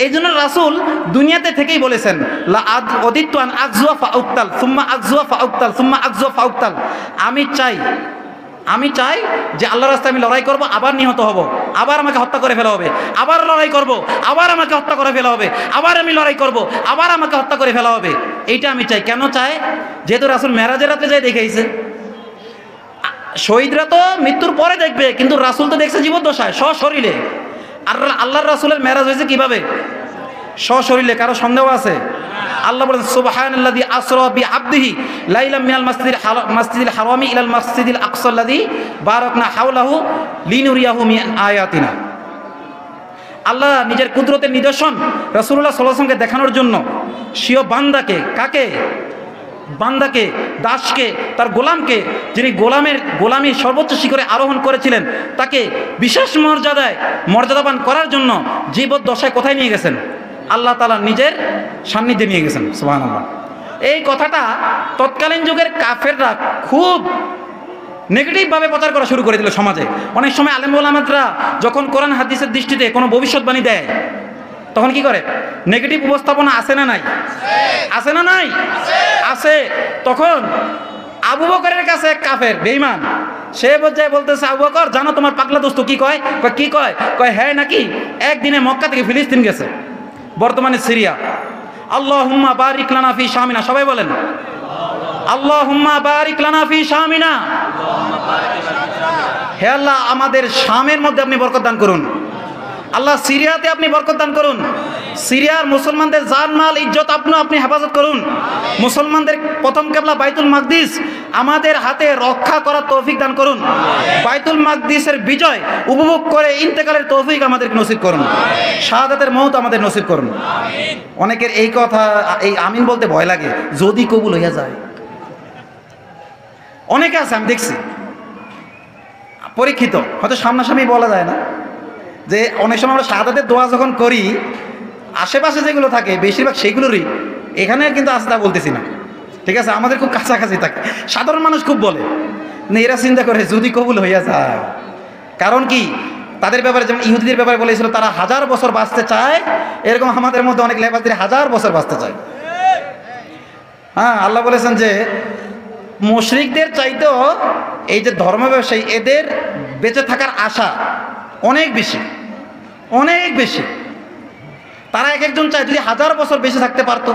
এই জন্য রাসূল দুনিয়াতে থেকেই বলেছেন লা ওয়াদিতু আন আকযুয়া ফাউকতাল সুম্মা আকযুয়া ফাউকতাল সুম্মা আকযুয়া ফাউকতাল, আমি চাই যে আল্লাহর রাস্তায় আমি লড়াই করব, আবার নিহত হব, আবার আমাকে হত্যা করে ফেলা হবে, আবার লড়াই করব, আবার আমাকে হত্যা করে ফেলা হবে, আবার আমি লড়াই করব, আবার আমাকে হত্যা করে ফেলা হবে। এইটা আমি চাই। কেন চাই? যেহেতু রাসূল মেরাজের রাতে যাই দেখাইছে। শহীদরা তো মৃত্যুর পরে দেখবে, কিন্তু রাসূল তো দেখছে জীবদ্দশায় সশরীরে। আর আল্লাহর রাসূলের মেরাজ হয়েছে কিভাবে? সশরীরে। কারো সন্দেহ আছে? আল্লাহ বলেন সুবহানাল্লাযী আসরা বিআবদিহি লাইলাম মিনাল মাসজিদিল হারামি ইলাল মাসজিদিল আকসাল্লাযী বারাকনা হাওলাহু লিনুরিয়াহু মিন আয়াতিনা। আল্লাহ নিজের কুদরতের নিদর্শন রাসূলুল্লাহ সাল্লাল্লাহু আলাইহি ওয়াসাল্লামকে দেখানোর জন্য স্বীয় বান্দাকে, কাকে? বান্দাকে, দাসকে, তার গোলামকে, যিনি গোলামীর সর্বোচ্চ শিখরে আরোহণ করেছিলেন, তাকে বিশেষ মর্যাদাবান করার জন্য জীবদ্দশায় কোথায় নিয়ে গেছেন? আল্লাহ তাআলা নিজের সান্নিধ্যে নিয়ে গেছেন। সুবহানাল্লাহ। এই কথাটা তৎকালীন যুগের কাফেররা খুব নেগেটিভভাবে প্রচার করা শুরু করে দিল সমাজে। অনেক সময় আলেম ওলামারা যখন কোরআন হাদিসের দৃষ্টিতে কোনো ভবিষ্যৎবাণী দেয় তখন কি করে? নেগেটিভ উপস্থাপনা আছে না নাই? আছে না নাই? আছে। তখন আবু বকরের কাছে এক কাফের বেঈমান, সে পর্যায়ে বলতেছে, আবু বকর জানো তোমার পাগলা দোস্ত কি কয়? কি কয়? হ্যাঁ নাকি একদিনে মক্কা থেকে ফিলিস্তিন গেছে, বর্তমানে সিরিয়া। আল্লাহুম্মা বারিক লানা ফি শামিনা, সবাই বলেন আল্লাহুম্মা বারিক লানা ফি শামিনা। হে আল্লাহ আমাদের শামের মধ্যে আপনি বরকত দান করুন। আল্লাহ সিরিয়াতে আপনি বরকত দান করুন। সিরিয়ার মুসলমানদের জানমাল ইজ্জত আপনি হেফাজত করুন। মুসলমানদের প্রথম কিবলা বাইতুল মাকদিস আমাদের হাতে রক্ষা করার তৌফিক দান করুন। বাইতুল মাকদিসের বিজয় উপভোগ করে ইন্তেকালের তৌফিক আমাদেরকে নসিব করুন। শাহাদাতের মওত আমাদের নসিব করুন। অনেকের এই কথা, এই আমিন বলতে ভয় লাগে, যদি কবুল হইয়া যায়। অনেকে আছে, আমি দেখছি পরীক্ষিত, হয়তো সামনাসামনি বলা যায় না, যে অনেক সময় আমরা শাহাদাতের দোয়া যখন করি আশেপাশে যেগুলো থাকে বেশিরভাগ সেইগুলোরই, এখানে কিন্তু আছে তা বলতেছি না, ঠিক আছে, আমাদের খুব কাছাকাছি থাকে। সাধারণ মানুষ খুব বলে, এরা চিন্তা করে যদি কবুল হইয়া যায়। কারণ কি? তাদের ব্যাপারে যেমন ইহুদিদের ব্যাপারে বলেছিল তারা 1000 বছর বাঁচতে চায়, এরকম আমাদের মধ্যে অনেক লেবাসদের 1000 বছর বাঁচতে চায়। হ্যাঁ, আল্লাহ বলেছেন যে মুশরিকদের চাইতেও এই যে ধর্ম ব্যবসায়ী, এদের বেঁচে থাকার আশা অনেক বেশি, অনেক বেশি। তারা এক একজন চায় যদি 1000 বছর বেঁচে থাকতে পারতো।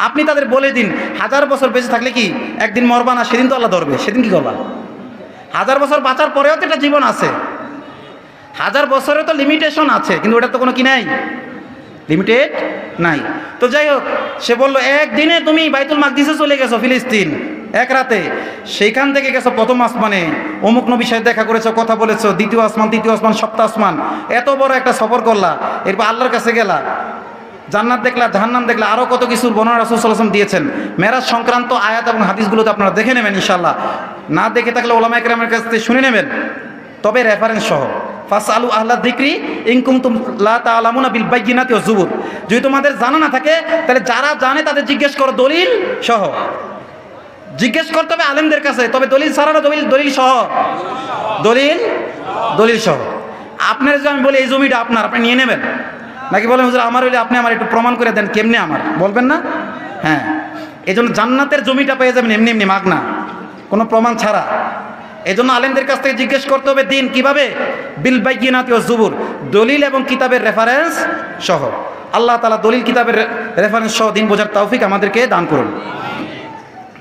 আপনি তাদের বলে দিন 1000 বছর বেঁচে থাকলে কি একদিন মরবা না? সেদিন তো আল্লাহ ধরবে, সেদিন কি করবা? 1000 বছর বাঁচার পরেও তো একটা জীবন আছে, 1000 বছরে তো লিমিটেশন আছে, কিন্তু ওটা তো কোনো কি নাই, লিমিটেড নাই। তো যাই হোক, সে বললো একদিনে তুমি বাইতুল মাকদিসে চলে গেছো, ফিলিস্তিন, এক রাতে। সেইখান থেকে গেছো প্রথম আসমানে, অমুক নবীর সাথে দেখা করেছো, কথা বলেছো, দ্বিতীয় আসমান, তৃতীয় আসমান, সপ্তম আসমান, এত বড় একটা সফর করলা। এরপর আল্লাহর কাছে গেলা, জান্নাত দেখলা, জাহান্নাম দেখলা, আরও কত কিছুর বর্ণনা রাসূল সাল্লাল্লাহু আলাইহি ওয়াসাল্লাম দিয়েছেন। মেরাজ সংক্রান্ত আয়াত এবং হাদিসগুলোতে আপনারা দেখে নেবেন ইনশাআল্লাহ। না দেখে থাকলে ওলামায়ে কেরামের কাছ থেকে শুনে নেবেন, তবে রেফারেন্স সহ। ফাসআলু আহলা যিকরি ইন কুনতুম লা তা'লামুনা বিল বায়্যিনাতি ওয়াজ জুবুর। যদি তোমাদের জানা না থাকে তাহলে যারা জানে তাদের জিজ্ঞেস করো, দলিল সহ জিজ্ঞেস করতে হবে আলেমদের কাছে, তবে দলিল ছাড়া না, দলিল সহ, দলিল সহ। আপনার যদি আমি বলি এই জমিটা আপনার, আপনি নিয়ে নেবেন নাকি বলেন হুজুর আমার হইলে আপনি আমার একটু প্রমাণ করে দেন, কেমনে আমার বলবেন না? হ্যাঁ, এই জন্য জান্নাতের জমিটা পেয়ে যাবেন এমনি এমনি মাগনা, কোনো প্রমাণ ছাড়া। এই জন্য আলেমদের কাছ থেকে জিজ্ঞেস করতে হবে দিন কিভাবে? বিল বায়্যিনাতি ওয়াজ জুবুর, দলিল এবং কিতাবের রেফারেন্স সহ। আল্লাহ তাআলা দলিল কিতাবের রেফারেন্স সহ দিন বোঝার তৌফিক আমাদেরকে দান করুন।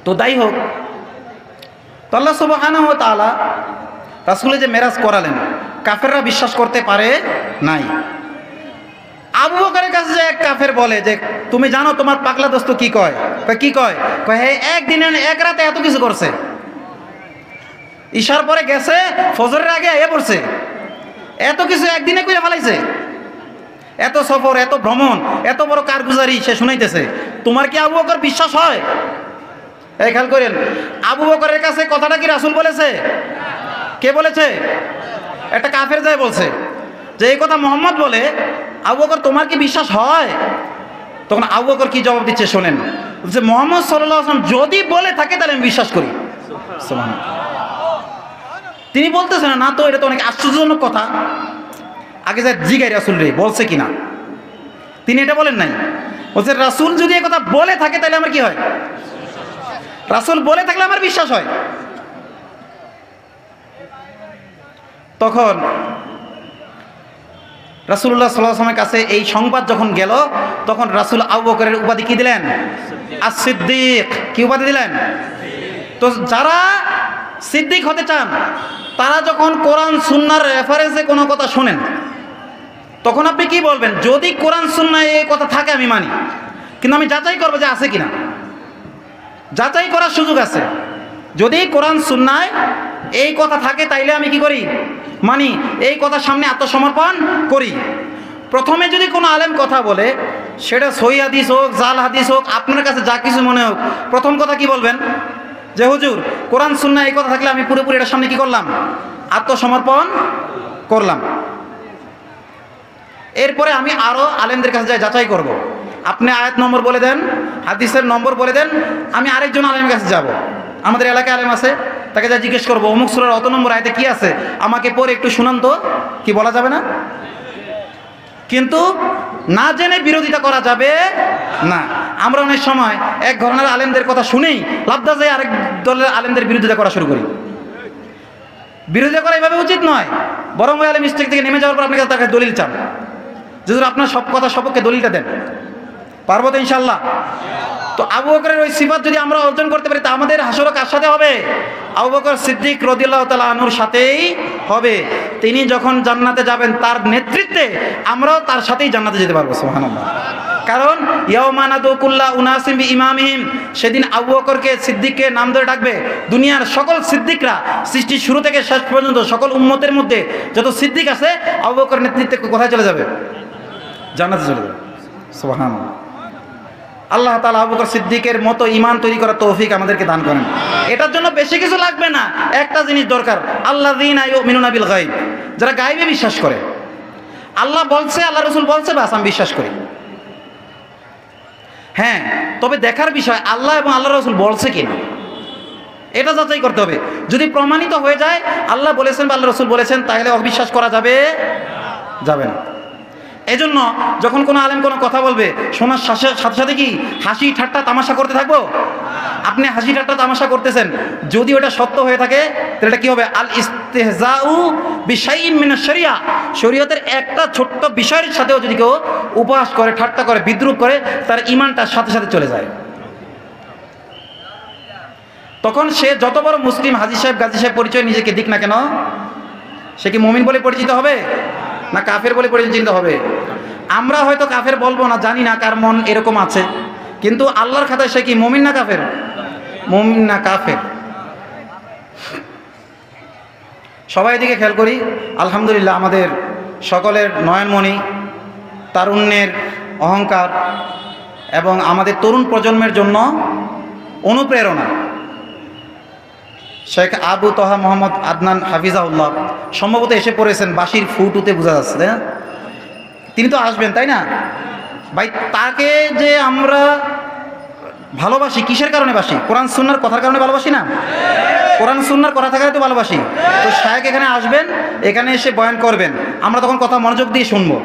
তো যাই হোক, তো আল্লাহ সুবহানাহু ওয়া তাআলা রাসূলের যে মেরাজ করালেন, কাফেররা বিশ্বাস করতে পারে নাই। আবু বকরের কাছে যে এক কাফের বলে যে তুমি জানো তোমার পাগলা দোস্ত কি কয়? কি কয়? হে একদিনে এক রাতে এত কিছু করছে, ঈশার পরে গেছে, ফজরের আগে এ পড়ছে, এত কিছু একদিনে করে ফেলাইছে, এত সফর, এত ভ্রমণ, এত বড় কারগুজারি সে শুনাইতেছে, তোমার কি আবু বকর বিশ্বাস হয়? এই খেয়াল করেন, আবু বকরের কাছে কথাটা কি রাসূল বলেছে? কে বলেছে? একটা কাফের যায় বলছে যে এই কথা মোহাম্মদ বলে, আবু বকর তোমার কি বিশ্বাস হয়? তখন আবু বকর কি জবাব দিচ্ছে শোনেন, বলছে মুহাম্মদ সাল্লাল্লাহু আলাইহি ওয়াসাল্লাম যদি বলে থাকে তাহলে আমি বিশ্বাস করি। সুবহানাল্লাহ। তিনি বলতেছেন না তো, এটা তো অনেক আশ্চর্যজনক কথা, আগে যা জিগাই রাসূল রে বলছে কিনা। তিনি এটা বলেন নাই, বলছে রাসূল যদি এই কথা বলে থাকে তাহলে আমার কি হয়? রাসূল বলে থাকলে আমার বিশ্বাস হয়। তখন রাসূলুল্লাহ সাল্লাল্লাহু আলাইহি ওয়াসাল্লামের কাছে এই সংবাদ যখন গেল, তখন রাসূল আবু বকরের উপাধি কি দিলেন? as-সিদ্দিক। কি উপাধি দিলেন? তো যারা সিদ্দিক হতে চান তারা যখন কোরআন সুন্নাহর রেফারেন্সে কোনো কথা শোনেন, তখন আপনি কি বলবেন? যদি কোরআন সুন্নাহয় এই কথা থাকে আমি মানি, কিন্তু আমি যাচাই করবো যে আছে কিনা। যাচাই করার সুযোগ আছে। যদি কোরআন সুন্নাহয় এই কথা থাকে তাইলে আমি কি করি? মানি, এই কথার সামনে আত্মসমর্পণ করি। প্রথমে যদি কোনো আলেম কথা বলে, সেটা সহিহ হাদিস হোক, জাল হাদিস হোক, আপনার কাছে যা কিছু মনে হোক, প্রথম কথা কি বলবেন? যে হুজুর কোরআন সুন্নাহয় এই কথা থাকলে আমি পুরোপুরি এটার সামনে কি করলাম? আত্মসমর্পণ করলাম। এরপরে আমি আরও আলেমদের কাছে যাই যাচাই করব। আপনি আয়াত নম্বর বলে দেন, হাদিসের নম্বর বলে দেন, আমি আরেকজন আলেমের কাছে যাব। আমাদের এলাকায় আলেম আছে, তাকে যা জিজ্ঞেস করবো অমুক সূরার অত নম্বর আয়াতে কি আছে, আমাকে পরে একটু শুনান তো। কি বলা যাবে না? কিন্তু না জেনে বিরোধিতা করা যাবে না। আমরা অনেক সময় এক ধরনের আলেমদের কথা শুনেই লাবদা যায় আরেক দলের আলেমদের বিরোধিতা করা শুরু করি। বিরোধিতা করা এভাবে উচিত নয়, বরং ওই আলেম স্টেক থেকে নেমে যাওয়ার পর আপনার কাছে তার কাছে দলিল চান, যদি আপনার সব কথা সপক্ষে দলিলটা দেন। পারবো তো ইনশাল্লাহ? তো আবু বকরের ওই সিফাত যদি আমরা অর্জন করতে পারি তা আমাদের হাসর কার সাথে হবে? আবু বকর সিদ্দিক রাদিয়াল্লাহু তাআলা আনহুর সাথেই হবে। তিনি যখন জান্নাতে যাবেন তার নেতৃত্বে আমরাও তার সাথেই জান্নাতে যেতে পারবো। সুবহানাল্লাহ। কারণ ইয়াউমা নাদু কুল্লা উনাসিম বিইমামিহিম, সেদিন আবু বকরকে সিদ্দিককে নাম ধরে ডাকবে দুনিয়ার সকল সিদ্দিকরা, সৃষ্টির শুরু থেকে শেষ পর্যন্ত সকল উম্মতের মধ্যে যত সিদ্দিক আছে আবু বকরের নেতৃত্বে কোথায় চলে যাবে? জান্নাতে চলে যাবে। সুবহানাল্লাহ। আল্লাহ তাআলা আবু বকর সিদ্দিকের মতো ঈমান তৈরি করার তৌফিক আমাদেরকে দান করেন। এটার জন্য বেশি কিছু লাগবে না, একটা জিনিস দরকার, আল্লাযীনা ইউমিনুনা বিল গায়ব, যারা গায়বে বিশ্বাস করে। আল্লাহ বলছে, আল্লাহ রাসূল বলছে, বাস আমি বিশ্বাস করি। হ্যাঁ, তবে দেখার বিষয় আল্লাহ এবং আল্লাহ রাসূল বলছে কিনা এটা যাচাই করতে হবে। যদি প্রমাণিত হয়ে যায় আল্লাহ বলেছেন বা আল্লাহ রাসূল বলেছেন, তাহলে অবিশ্বাস করা যাবে যাবে না। এজন্য যখন কোনো আলেম কোনো কথা বলবে, শোনার সাথে সাথে কি হাসি ঠাট্টা তামাশা করতে থাকবো? আপনি হাসি ঠাট্টা তামাশা করতেছেন, যদি ওটা সত্য হয়ে থাকে তাহলে এটা কি হবে? আল ইস্তিহজাউ বিশাইইন মিনাশ শরিয়া, শরীয়তের একটা ছোট্ট বিষয়ের সাথেও যদি কেউ উপহাস করে, ঠাট্টা করে, বিদ্রূপ করে, তার ঈমানটার সাথে সাথে চলে যায়। তখন সে যত বড় মুসলিম হাজী সাহেব গাজী সাহেব পরিচয় নিজেকে দিক না কেন, সে কি মুমিন বলে পরিচিত হবে না কাফের বলে পরিচিত হবে? আমরা হয়তো কাফের বলবো না, জানি না কার মন এরকম আছে, কিন্তু আল্লাহর খাতায় সে কি মুমিন না কাফের? মুমিন না কাফের? সবাই দিকে খেয়াল করি। আলহামদুলিল্লাহ, আমাদের সকলের নয়নমণি, তারুণ্যের অহংকার এবং আমাদের তরুণ প্রজন্মের জন্য অনুপ্রেরণা শেখ আবু তহা মোহাম্মদ আদনান হাফিজাউল্লাহ সম্ভবত এসে পড়েছেন। বাঁশির ফুটুতে বোঝা যাচ্ছে, তাই না? তিনি তো আসবেন, তাই না ভাই? তাকে যে আমরা ভালোবাসি কিসের কারণে বাসি? কোরআন সুন্নাহর কথার কারণে ভালোবাসি না? কোরআন সুন্নাহর কথা থাকায় তো ভালোবাসি। তো শায়েখ এখানে আসবেন, এখানে এসে বয়ান করবেন, আমরা তখন কথা মনোযোগ দিয়ে শুনবো,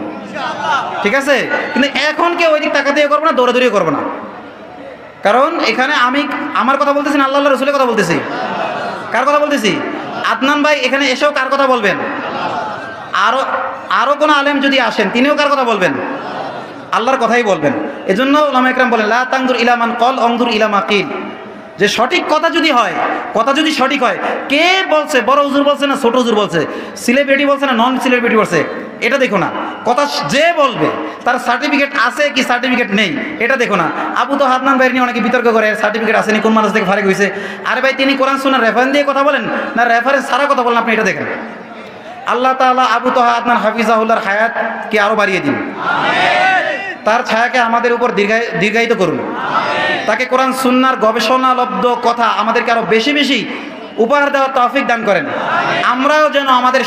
ঠিক আছে? কিন্তু এখন কেউ ওই দিক তাকাতেও করবো না, দৌড়াদৌড়িও করবো না। কারণ এখানে আমি আমার কথা বলতেছি না, আল্লাহ রাসূলের কথা বলতেছি। কার কথা বলতেছি? আদনান ভাই এখানে এসেও কার কথা বলবেন? আরো কোনো আলেম যদি আসেন তিনিও কার কথা বলবেন? আল্লাহর কথাই বলবেন। এজন্য উলামা ইকরাম বলেন, লা তানজুর ইলা মান ক্বাল আনজুর ইলা মা কিল, যে সঠিক কথা যদি হয়, কথা যদি সঠিক হয়, কে বলছে, বড় হুজুর বলছে না ছোট হুজুর বলছে, সেলিব্রিটি বলছে না নন সেলিব্রিটি বলছে, এটা দেখো না। কথা যে বলবে তার সার্টিফিকেট আছে কি সার্টিফিকেট নেই এটা দেখো না। আবু তো হাদনান ভাই নিয়ে অনেকে বিতর্ক করে, সার্টিফিকেট আসেনি, কোন মানুষ থেকে ফারেক হয়েছে। আরে ভাই তিনি কোরআন সুন্নাহর রেফারেন্স দিয়ে কথা বলেন না রেফারেন্স ছাড়া কথা বলেন, আপনি এটা দেখেন। আল্লাহ তাআলা আবু তোহা আদনান হাফিজাহুল্লাহর হায়াতকে আরো বাড়িয়ে দিন, তার ছায়াকে আমাদের উপর দীর্ঘায়িত করুন, তাকে কোরআন সুন্নাহর গবেষণালব্ধ কথা আমাদেরকে আরো বেশি বেশি উপহার দেওয়ার তৌফিক দান করেন। আমরাও যেন আমাদের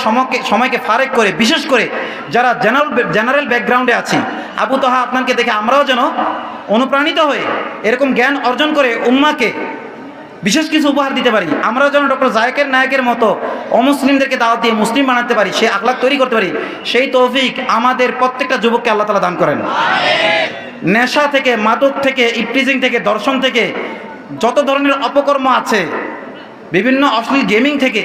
সময়কে ফারেক করে, বিশেষ করে যারা জেনারেল ব্যাকগ্রাউন্ডে আছি, আবু তোহা আদনানকে দেখে আমরাও যেন অনুপ্রাণিত হয়ে এরকম জ্ঞান অর্জন করে উম্মাকে বিশেষ কিছু উপহার দিতে পারি। আমরাও যেন ডক্টর জাকির নায়েকের মতো অমুসলিমদেরকে দাওয়াত দিয়ে মুসলিম বানাতে পারি, সে আখলাক তৈরি করতে পারি। সেই তৌফিক আমাদের প্রত্যেকটা যুবককে আল্লাহ তাআলা দান করেন। নেশা থেকে, মাদক থেকে, ইফটিজিং থেকে, দর্শন থেকে, যত ধরনের অপকর্ম আছে, বিভিন্ন অশ্লীল গেমিং থেকে,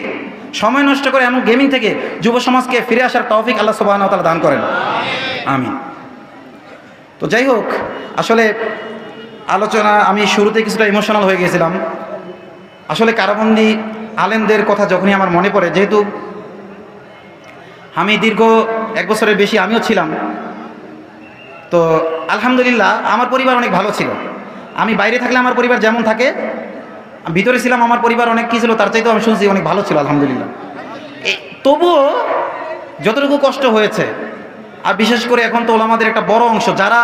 সময় নষ্ট করে এমন গেমিং থেকে যুব সমাজকে ফিরে আসার তৌফিক আল্লাহ সুবহানাহু ওয়া তাআলা দান করেন, আমিন। তো যাই হোক, আসলে আলোচনা আমি শুরুতে কিছুটা ইমোশনাল হয়ে গেছিলাম। আসলে কারাবন্দী আলেমদের কথা যখনই আমার মনে পড়ে, যেহেতু আমি দীর্ঘ 1 বছরের বেশি আমিও ছিলাম, তো আলহামদুলিল্লাহ আমার পরিবার অনেক ভালো ছিল। আমি বাইরে থাকলে আমার পরিবার যেমন থাকে, ভিতরে ছিলাম আমার পরিবার অনেক কী ছিল তার চাইতেও আমি শুনছি অনেক ভালো ছিল আলহামদুলিল্লাহ। তবুও যতটুকু কষ্ট হয়েছে, আর বিশেষ করে এখন তো ওলামাদের একটা বড় অংশ যারা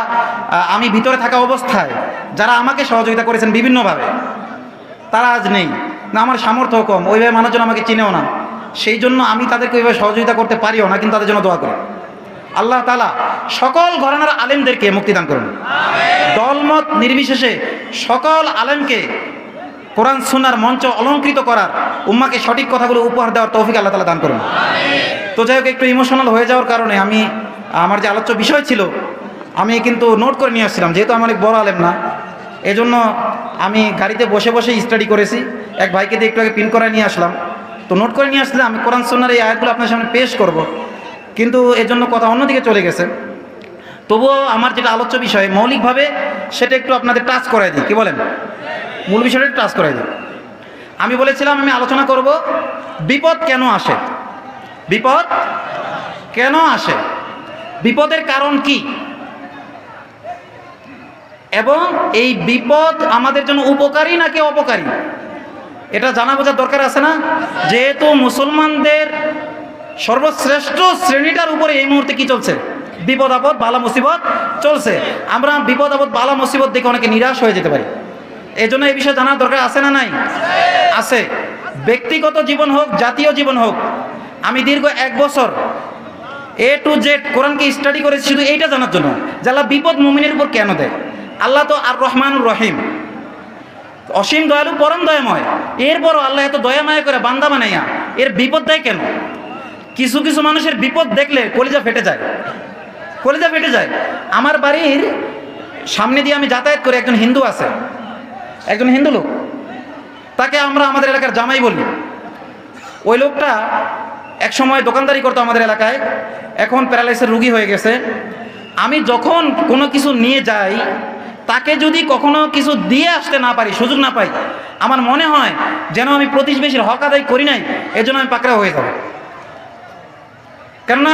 আমি ভিতরে থাকা অবস্থায় যারা আমাকে সহযোগিতা করেছেন বিভিন্নভাবে, তারা আজ নেই না, আমার সামর্থ্য কম, ওইভাবে মানুষজন আমাকে চিনেও না, সেই জন্য আমি তাদেরকে ওইভাবে সহযোগিতা করতে পারিও না, কিন্তু তাদের জন্য দোয়া করি। আল্লাহ তাআলা সকল ঘরানার আলেমদেরকে মুক্তি দান করুন, দলমত নির্বিশেষে সকল আলেমকে কোরআন সুন্নাহর মঞ্চ অলঙ্কৃত করার, উম্মাকে সঠিক কথাগুলো উপহার দেওয়ার তৌফিক আল্লাহ তাআলা দান করুন। তো যাই হোক, একটু ইমোশনাল হয়ে যাওয়ার কারণে আমি আমার যে আলোচ্য বিষয় ছিল আমি কিন্তু নোট করে নিয়ে আসছিলাম, যেহেতু আমি অনেক বড় আলেম না, এজন্য আমি গাড়িতে বসে বসে স্টাডি করেছি। এক ভাইকে দিয়ে একটু আগে পিন করে নিয়ে আসলাম, তো নোট করে নিয়ে আসলে আমি কোরআন সুন্নাহর এই আয়াতগুলো আপনার সামনে পেশ করব, কিন্তু এর জন্য কথা অন্যদিকে চলে গেছে। তবুও আমার যেটা আলোচ্য বিষয় মৌলিকভাবে সেটা একটু আপনাদের টাচ করাই দিই, কি বলেন? মূল বিষয়টা টাচ করাই দিই। আমি বলেছিলাম আমি আলোচনা করব বিপদ কেন আসে, বিপদ কেন আসে, বিপদের কারণ কি, এবং এই বিপদ আমাদের জন্য উপকারী নাকি অপকারী এটা জানা বোঝার দরকার আছে না? যেহেতু মুসলমানদের সর্বশ্রেষ্ঠ শ্রেণীটার উপরে এই মুহূর্তে কি চলছে, বিপদ আপদ বালা মুসিবত চলছে। আমরা বিপদ আপদ বালা মুসিবত দেখে অনেকে নিরাশ হয়ে যেতে পারি, এই জন্য এই বিষয়ে জানার দরকার আছে না নাই? আছে। ব্যক্তিগত জীবন হোক, জাতীয় জীবন হোক, আমি দীর্ঘ 1 বছর A to Z কোরআনকে স্টাডি করেছি শুধু এইটা জানার জন্য যে আল্লাহ বিপদ মুমিনের উপর কেন দেয়। আল্লাহ তো আর রহমানুর রহিম, অসীম দয়ালু, পরম দয়াময়, এরপরও আল্লাহ এত দয়া মায়া করে বান্দা বানাইয়া এর বিপদ দেয় কেন? কিছু কিছু মানুষের বিপদ দেখলে কলিজা ফেটে যায়, কলিজা ফেটে যায়। আমার বাড়ির সামনে দিয়ে আমি যাতায়াত করে একজন হিন্দু আছে, একজন হিন্দু লোক, তাকে আমরা আমাদের এলাকার জামাই বলি। ওই লোকটা এক সময় দোকানদারি করতো আমাদের এলাকায়, এখন প্যারালাইসিসের রুগী হয়ে গেছে। আমি যখন কোনো কিছু নিয়ে যাই, তাকে যদি কখনো কিছু দিয়ে আসতে না পারি, সুযোগ না পাই, আমার মনে হয় যেন আমি প্রতিবেশীর হক আদায় করি নাই, এজন্য আমি পাকড়া হয়ে যাব। কেননা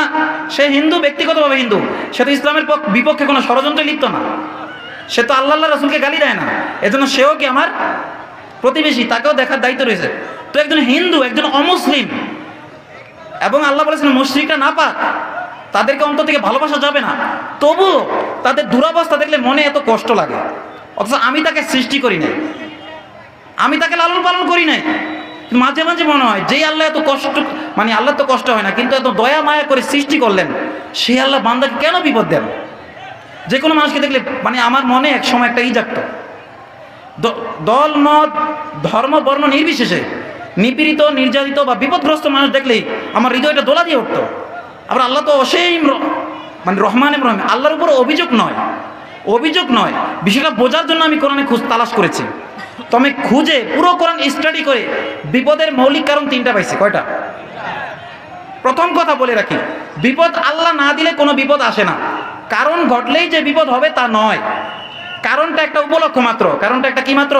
সে হিন্দু, ব্যক্তিগতভাবে হিন্দু, সে তো ইসলামের বিপক্ষে কোনো ষড়যন্ত্রে লিপ্ত না, সে তো আল্লাহ রাসূলকে গালি দেয় না, এজন্য সেও কি আমার প্রতিবেশী, তাকেও দেখার দায়িত্ব রয়েছে। তো একজন হিন্দু, একজন অমুসলিম, এবং আল্লাহ বলেছেন মুশরিকরা নাপাক, তাদেরকে অন্তর থেকে ভালোবাসা যাবে না, তবু তাদের দুরবস্থা দেখলে মনে এত কষ্ট লাগে। অথচ আমি তাকে সৃষ্টি করি নাই, আমি তাকে লালন পালন করি নাই। মাঝে মাঝে মনে হয় যেই আল্লাহ এত কষ্ট, মানে আল্লাহ তো কষ্ট হয় না, কিন্তু এত দয়া মায়া করে সৃষ্টি করলেন, সেই আল্লাহ বান্দাকে কেন বিপদ দেন? যে কোনো মানুষকে দেখলে মানে আমার মনে এক সময় একটা জাগত, দল মত ধর্ম বর্ণ নির্বিশেষে নিপীড়িত, নির্যাতিত বা বিপদগ্রস্ত মানুষ দেখলেই আমার হৃদয়টা দোলা দিয়ে উঠত। আবার আল্লাহ তো অসীম, মানে রহমান রহিম, আল্লাহর উপর অভিযোগ নয়, অভিযোগ নয়, বিষয়টা বোঝার জন্য আমি কোরআনে তালাশ করেছি। তো আমি খুঁজে পুরো কোরআন স্টাডি করে বিপদের মৌলিক কারণ 3টা পাইছি। কয়টা? প্রথম কথা বলে রাখি, বিপদ আল্লাহ না দিলে কোনো বিপদ আসে না, কারণ ঘটলেই যে বিপদ হবে তা নয়, কারণটা একটা উপলক্ষ মাত্র। কারণটা একটা কি মাত্র?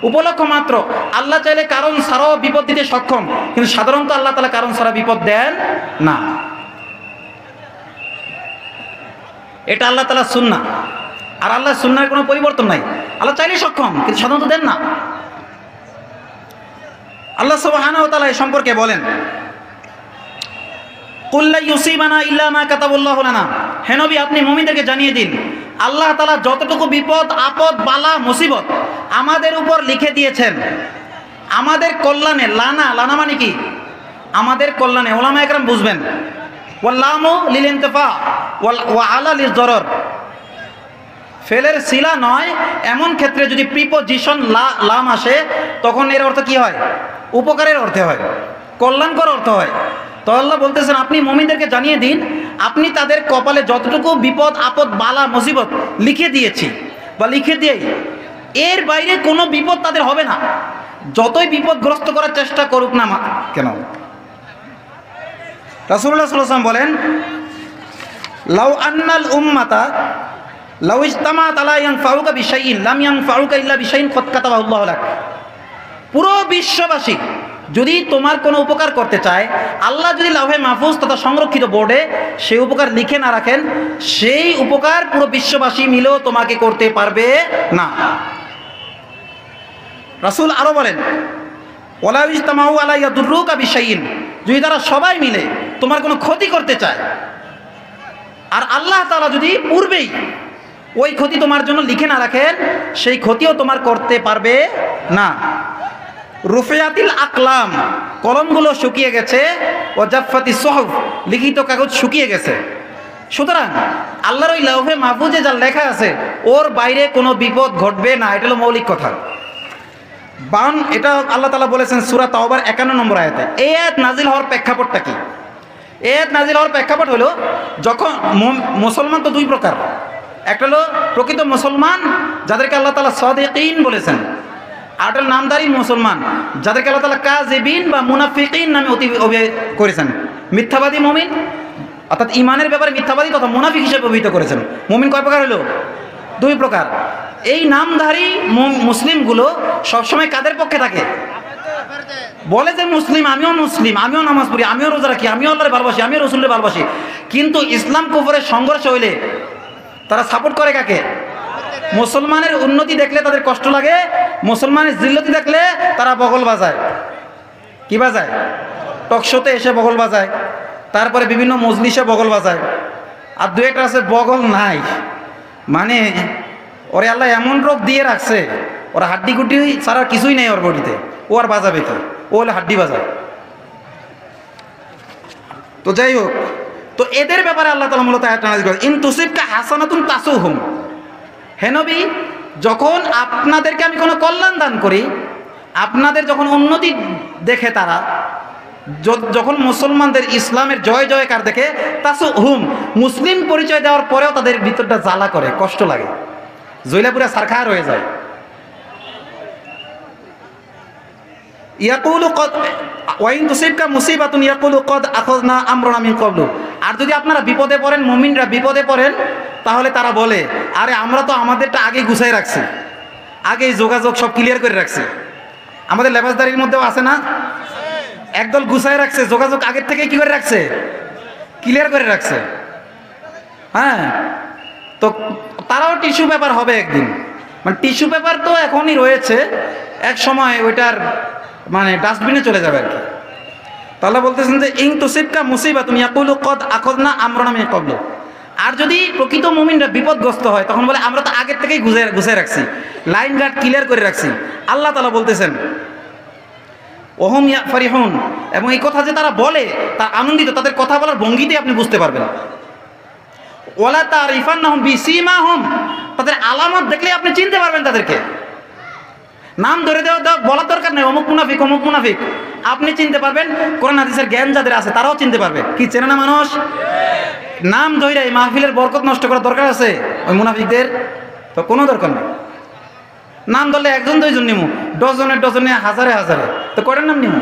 উপলক্ষ মাত্র। আল্লাহ চাইলে কারণ ছাড়াও বিপদ দিতে সক্ষম, কিন্তু সাধারণত আল্লাহ তাআলা কারণ ছাড়া বিপদ দেন না। এটা আল্লাহ তাআলার সুন্নাহ। আর আল্লাহর সুন্নাহর কোনো পরিবর্তন নাই। আল্লাহ চাইলেই সক্ষম, কিন্তু সাধারণত দেন না। আল্লাহ সুবহানাহু ওয়া তাআলা এই সম্পর্কে বলেন, কুল লা ইউসিবানা ইল্লা মা কাতাবাল্লাহু লানা। হে নবী, আপনি মুমিনদেরকে জানিয়ে দিন, আল্লাহ তাআলা যতটুকু বিপদ আপদ বালা মুসিবত আমাদের উপর লিখে দিয়েছেন আমাদের কল্যাণে। লানা, লানা মানে কি? আমাদের কল্যাণে। উলামা একরাম বুঝবেন, ওয়াল্লামু লিল ইনতিফা ওয়া আলা লিল যরর। ফেলের সিলা নয়, এমন ক্ষেত্রে যদি প্রিপোজিশন লাম আসে তখন এর অর্থ কি হয়? উপকারের অর্থে হয়, কল্যাণকর অর্থ হয়। তো আল্লাহ বলতেছেন, আপনি মুমিনদেরকে জানিয়ে দিন, আপনি তাদের কপালে যতটুকু বিপদ আপদ বালা মুসিবত লিখে দিয়েছি বা লিখে দিই, এর বাইরে কোনো বিপদ তাদের হবে না, যতই বিপদগ্রস্ত করার চেষ্টা করুক না কেন। রাসূলুল্লাহ সাল্লাল্লাহু আলাইহি ওয়াসাল্লাম বলেন, লাউ আন্নাল উম্মাতা লাউ ইজতামাআত আলা ইয়ানফাউকা বিশাইইন লাম ইয়ানফাউকা ইল্লা বিশাইইন ক্বাদ কাতাবাহু আল্লাহু লাক। পুরো বিশ্ববাসী যদি তোমার কোনো উপকার করতে চায়, আল্লাহ যদি লাউহে মাহফুজ তথা সংরক্ষিত বোর্ডে সেই উপকার লিখে না রাখেন, সেই উপকার পুরো বিশ্ববাসী মিলেও তোমাকে করতে পারবে না। রাসূল আরো বলেন, ওয়ালা ইজতামাউ আলা ইয়াদুররুকা বিশাইইন, যদি তারা সবাই মিলে তোমার কোনো ক্ষতি করতে চায় আর আল্লাহ তাআলা যদি পূর্বেই ওই ক্ষতি তোমার জন্য লিখে না রাখেন, সেই ক্ষতিও তোমার করতে পারবে না। রুফিয়াতিল আকলাম, কলমগুলো শুকিয়ে গেছে, ও জাফাতি সুহুফ, লিখিত কাগজ শুকিয়ে গেছে। সুতরাং আল্লাহর ওই লাউহে মাহফুজে যা লেখা আছে ওর বাইরে কোনো বিপদ ঘটবে না, এটা হলো মৌলিক কথা। এটা আল্লাহ তাআলা বলেছেন সূরা তাওবার 51 নম্বর আয়াতে। এই আয়াত নাজিল হওয়ার প্রেক্ষাপটটা কি? এই আয়াত নাজিল হওয়ার প্রেক্ষাপট হলো, যখন মুসলমান তো দুই প্রকার, একটা হলো প্রকৃত মুসলমান যাদেরকে আল্লাহ তাআলা সাদিকিন বলেছেন, আর একটা নামদারি মুসলমান যাদেরকে আল্লাহ তাআলা কাযিবিন বা মুনাফিকিন নামে অভিহিত করেছেন। মিথ্যাবাদী মুমিন, অর্থাৎ ইমানের ব্যাপারে মিথ্যাবাদী তথা মুনাফিক হিসেবে অভিহিত করেছেন। মুমিন কয় প্রকার হলো? দুই প্রকার। এই নামধারী মুসলিমগুলো সবসময় কাদের পক্ষে থাকে? বলে যে মুসলিম, আমিও নামাজ পড়ি, আমিও রোজা রাখি, আমিও আল্লাহরে ভালোবাসি, আমিও রাসূলকে ভালোবাসি, কিন্তু ইসলাম কুফরের সংঘর্ষ হইলে তারা সাপোর্ট করে কাকে? মুসলমানের উন্নতি দেখলে তাদের কষ্ট লাগে, মুসলমানের জিল্লতি দেখলে তারা বগল বাজায়। কি বাজায়? টকশোতে এসে বগল বাজায়, তারপরে বিভিন্ন মজলিসে বগল বাজায়। আর দু একটা আছে বগল নাই, মানে ওরে আল্লাহ এমন রোগ দিয়ে রাখছে, ওরা হাড্ডি গুড্ডি ছাড়া কিছুই নেই ওর বডিতে, ও আর বাজাবে কি? ও হলে হাড্ডি বাজায়। তো যাই হোক, তো এদের ব্যাপারে আল্লাহ তাআলা মূলত আয়াত নাযিল করেন, ইন তুসিবকা হাসানাতুন তাসুহুম। হে নবী, যখন আপনাদেরকে আমি কোনো কল্যাণ দান করি, আপনাদের যখন উন্নতি দেখে তারা, যখন মুসলমানদের ইসলামের জয় জয়কার দেখে, তাসুহুম, মুসলিম পরিচয় দেওয়ার পরেও তাদের ভিতরটা জ্বালা করে, কষ্ট লাগে, জৈলাপুরা সারখার হয়ে যায়। ইয়াকুলু কদ ওয়াইন তুসিবকা মুসিবাতুন ইয়াকুলু কদ আখাযনা আমরানা মিন ক্বাবলু। আর যদি আপনারা বিপদে পড়েন, মুমিনরা বিপদে পড়েন, তাহলে তারা বলে, আরে আমরা তো আমাদেরটা আগে গুছাই রাখছি, আগেই যোগাযোগ সব ক্লিয়ার করে রাখছি। আমাদের লেবাসদারির মধ্যেও আছে না, একদল গুছাই রাখছে, যোগাযোগ আগের থেকে কি করে রাখছে? ক্লিয়ার করে রাখছে। হ্যাঁ, তো তারাও টিস্যু পেপার হবে একদিন, মানে টিস্যু পেপার তো এখনই রয়েছে, এক সময় ওইটার মানে ডাস্টবিনে চলে যাবে আর কি। তাহলে বলতেছেন যে ইন তুসিবকা মুসিবাতুন ইয়াকুলু কদ আখাযনা আমরানা মিন ক্বাবলু। আর যদি প্রকৃত মুমিনরা বিপদগ্রস্ত হয়, তখন বলে আমরা তো আগের থেকেই গুছাই রাখছি, লাইন গার্ড ক্লিয়ার করে রাখছি। আল্লাহ তাআলা বলতেছেন ওহুম ফারিহুন, এবং এই কথা যে তারা বলে তা আনন্দিত, তাদের কথা বলার ভঙ্গিতেই আপনি বুঝতে পারবেন। ওয়ালা তারিফান্নাহুম বিসীমাহুম, তাদের আলামত দেখলেই আপনি চিনতে পারবেন তাদেরকে। নাম ধরে দেওয়া বলার দরকার নেই, অমুক মুনাফিক অমুক মুনাফিক, আপনি চিনতে পারবেন। কোরআন হাদিসের জ্ঞান যাদের আছে তারাও চিনতে পারবে। কি চেনে না মানুষ? নাম ধরে এই মাহফিলের বরকত নষ্ট করার দরকার আছে ওই মুনাফিকদের? তো কোনো দরকার নেই। নাম ধরলে একজন দুইজন নিমু, ডজনে ডজনে হাজারে হাজারে, তো কয়টার নাম নিমু?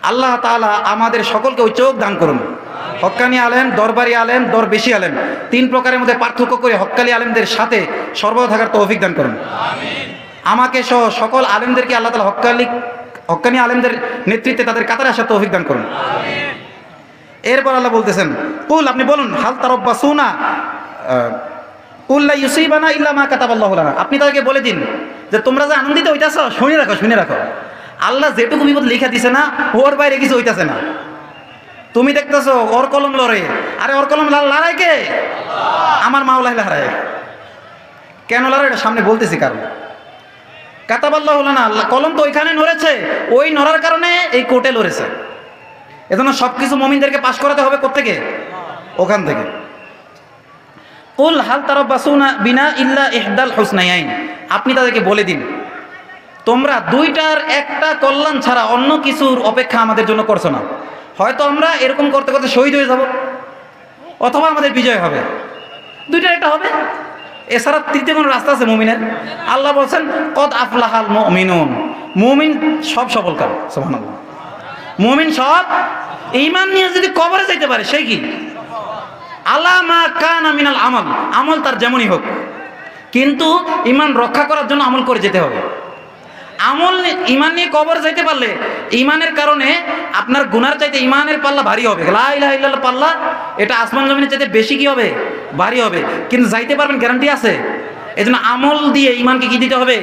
আল্লাহ তাআলা আমাদের সকলকে ওই চোখ দান করুন। হক্কানি আলেম, দরবারি আলেম, দরবেশি আলেম, তিন প্রকারের মধ্যে পার্থক্য করে হক্কানি আলেমদের সাথে সর্বদা থাকার তৌফিক দান করুন। আমাকে সহ সকল আলেমদেরকে আল্লাহ তাআলা হক্কানি আলেমদের নেতৃত্বে তাদের কাতারে আসার তৌফিক দান করুন। এরপর আল্লাহ বলতেছেন কুল, আপনি বলুন, হাল তারাব্বাসুনা কুল লা ইউসিবানা ইল্লা মা কাতাবাল্লাহু লানা। আপনি তাদেরকে বলে দিন যে তোমরা যে আনন্দিত হইতাছ, শুনে রাখো, শুনে রাখো, আল্লাহ যেটুকু বিপদ লিখা দিছে না, ওর বাইরে কিছু হইতাছে না। তুমি দেখতেছো ওর কলম লড়ে, আরে ওর কলম লড়াই কে? আমার মাওলাই লড়াই। কেন লড়াই? এটা সামনে বলতেছি কারণ। কাতাবাল্লাহু লানা, কলম তো ওইখানে নড়েছে, ওই নড়ার কারণে এই কোর্টে লড়েছে। এজন্য সবকিছু মুমিনদেরকে পাশ করাতে হবে কোত্থেকে? ওখান থেকে। কুল হাল তারাব্বাসুনা বিনা ইল্লা ইহদাল হুসনাইন, আপনি তাদেরকে বলে দিন তোমরা দুইটার একটা কল্যাণ ছাড়া অন্য কিছুর অপেক্ষা আমাদের জন্য করছো না। হয়তো আমরা এরকম করতে করতে শহীদ হয়ে যাব, অথবা আমাদের বিজয় হবে, দুইটার একটা হবে। এছাড়া তৃতীয় কোনো রাস্তা আছে মুমিনের? আল্লাহ বলছেন কদ আফলাহাল মুমিনুন, মুমিন সব সফল কাম। সুবহানাল্লাহ, মুমিন সব ঈমান নিয়ে যদি কবরে যাইতে পারে সে কি? আলা মা কানা মিনাল আমল, আমল তার যেমনই হোক, কিন্তু ঈমান রক্ষা করার জন্য আমল করে যেতে হবে। আমল ঈমান নিয়ে কবর যাইতে পারলে ঈমানের কারণে আপনার গুনার চাইতে ঈমানের পাল্লা ভারী হবে। লা ইলাহা ইল্লাল্লাহ পাল্লা এটা আসমান জমিনের চাইতে বেশি কি হবে? ভারী হবে। কিন্তু যাইতে পারবেন গ্যারান্টি আছে? এজন্য আমল দিয়ে ঈমানকে কি দিতে হবে?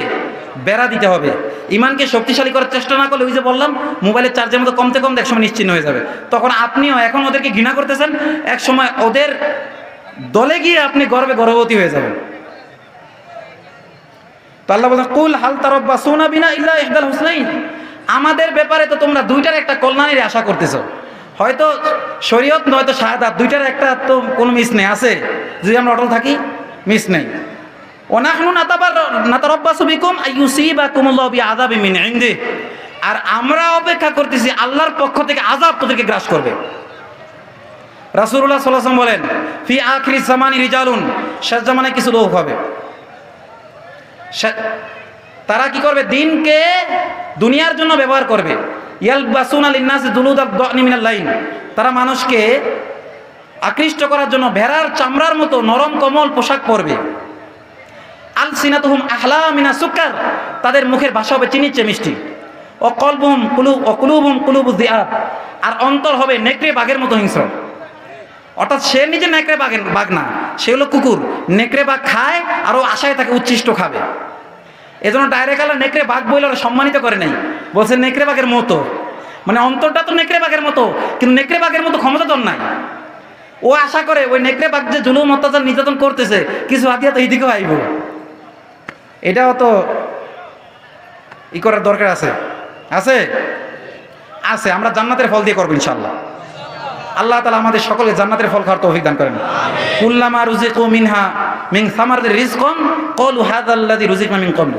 বেড়া দিতে হবে। ঈমানকে শক্তিশালী করার চেষ্টা না করলে, ওই যে বললাম মোবাইলের চার্জের মতো কমতে কমতে একসময় নিশ্চিন্ন হয়ে যাবে। তখন আপনিও এখন ওদেরকে ঘৃণা করতেছেন, এক সময় ওদের দলে গিয়ে আপনি গর্ভবতী হয়ে যাবেন। তো আল্লাহ বলেন কুল হাল তারাব্বাসুনা বিনা ইল্লা ইহদাল হুসনাইন, আমাদের ব্যাপারে তো তোমরা দুইটার একটা কল্যাণের আশা করতেছো। হয়তো শরীয়ত নয়তো শাহাদাত, দুইটার একটা তো কোনো মিস নেই। আছে যদি আমরা অটল থাকি? মিস নেই। ওয়ানাহনু নাতারাব্বাসু বিকুম আইয়ুসিবাকুমুল্লাহু বিআযাবিন মিন ইনদিহি, আর আমরা অপেক্ষা করতেছি আল্লাহর পক্ষ থেকে আযাব তোদেরকে গ্রাস করবে। রাসূলুল্লাহ সাল্লাল্লাহু আলাইহি ওয়াসাল্লাম বলেন ফি আখিরিজ জামানি রিজালুন, শেষ জামানায় কিছু লোক হবে, তারা কি করবে? দিনকে দুনিয়ার জন্য ব্যবহার করবে। ইয়ালবাসুনা লিন্নাসি দুলুদাদ দানি মিনাল লাইল, তারা মানুষকে আকৃষ্ট করার জন্য ভেড়ার চামড়ার মতো নরম কোমল পোশাক পরবে। আলসিনাতুহুম আহলা মিনা সুকার, তাদের মুখের ভাষা হবে চিনির চেয়ে মিষ্টি। কুলুবুহুম কুলুবুয যিআব, আর অন্তর হবে নেকড়ে বাঘের মতো হিংস্র। অর্থাৎ সে নিজে নেকড়ে বাঘ না, সে হলো কুকুর। নেকড়ে বাঘ খায় আর ও আশায় তাকে উচ্ছিষ্ট খাবে। এজন্য ডাইরেক্ট আল্লাহ নেকড়ে বাঘ বলে ওরা সম্মানিত করে নাই, বলছে নেকড়ে বাঘের মতো। মানে অন্তরটা তো নেকড়ে বাঘের মতো, কিন্তু নেকড়ে বাঘের মতো ক্ষমতা তো নাই। ও আশা করে ওই নেকড়ে বাঘ যে জুলুম অত্যাচার নির্যাতন করতেছে, কিছু হাতিয়া তো এইদিকেও আইব। এটাও তো ই করার দরকার আছে। আছে আছে আমরা জান্নাতের ফল দিয়ে করবো ইনশাআল্লাহ। আল্লাহ তাআলা আমাদের সকলে জান্নাতের ফল খাওয়ার তৌফিক দান করেন। কুল্লামা রুজিকু মিনহা মিন সামারির রিজকান ক্বালু হাযাল্লাযী রুজিকনা মিন ক্বাবল,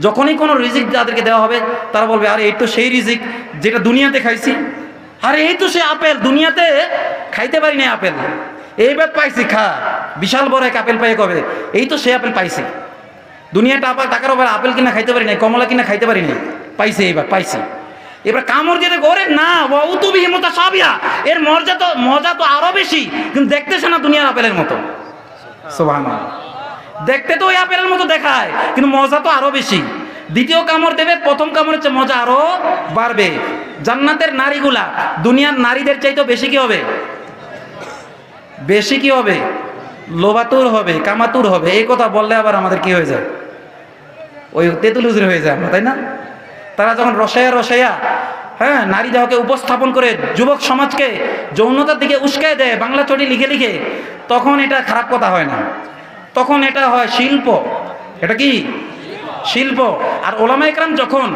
যখনই কোনো রিজিক তাদেরকে দেওয়া হবে তারা বলবে আরে এই তো সেই রিজিক যেটা দুনিয়াতে খাইছি, আরে এই তো সে আপেল, দুনিয়াতে খাইতে পারি না আপেল, এইবার পাইছি, খা। বিশাল বড় এক আপেল পাই কবে? এই তো সে আপেল পাইছি, দুনিয়াটা টাকার ওপর আপেল কিনা খাইতে পারি নাই, কমলা কিনা খাইতে পারি নাই, পাইছি, এইবার পাইছি। এবার কামড় দিয়ে ওরে না ওয়াউতুবিহি মুতাশাবিহা, এর মজা তো আরো বেশি, কিন্তু দেখতেছে না দুনিয়ার আপেলের মতো। সুবহানাল্লাহ, দেখতে তো ওই আপেলের মতো দেখায়, কিন্তু মজা তো আরো বেশি। দ্বিতীয় কামড় দেবে, প্রথম কামড়ের চেয়ে মজা আরো বাড়বে। জান্নাতের নারীগুলা দুনিয়ার নারীদের চাইতে বেশি কি হবে? বেশি কি হবে? লোভাতুর হবে, কামাতুর হবে। এই কথা বললে আবার আমাদের কি হয়ে যায়? ওই তেঁতুল হুজুর হয়ে যায় আমরা, তাই না? তারা যখন রসায়া হ্যাঁ নারী দেহকে উপস্থাপন করে যুবক সমাজকে যৌনতার দিকে উস্কায় দেয় বাংলা চটি লিখে লিখে, তখন এটা খারাপ কথা হয় না, তখন এটা হয় শিল্প। এটা কি শিল্প? আর ওলামায়ে কেরাম যখন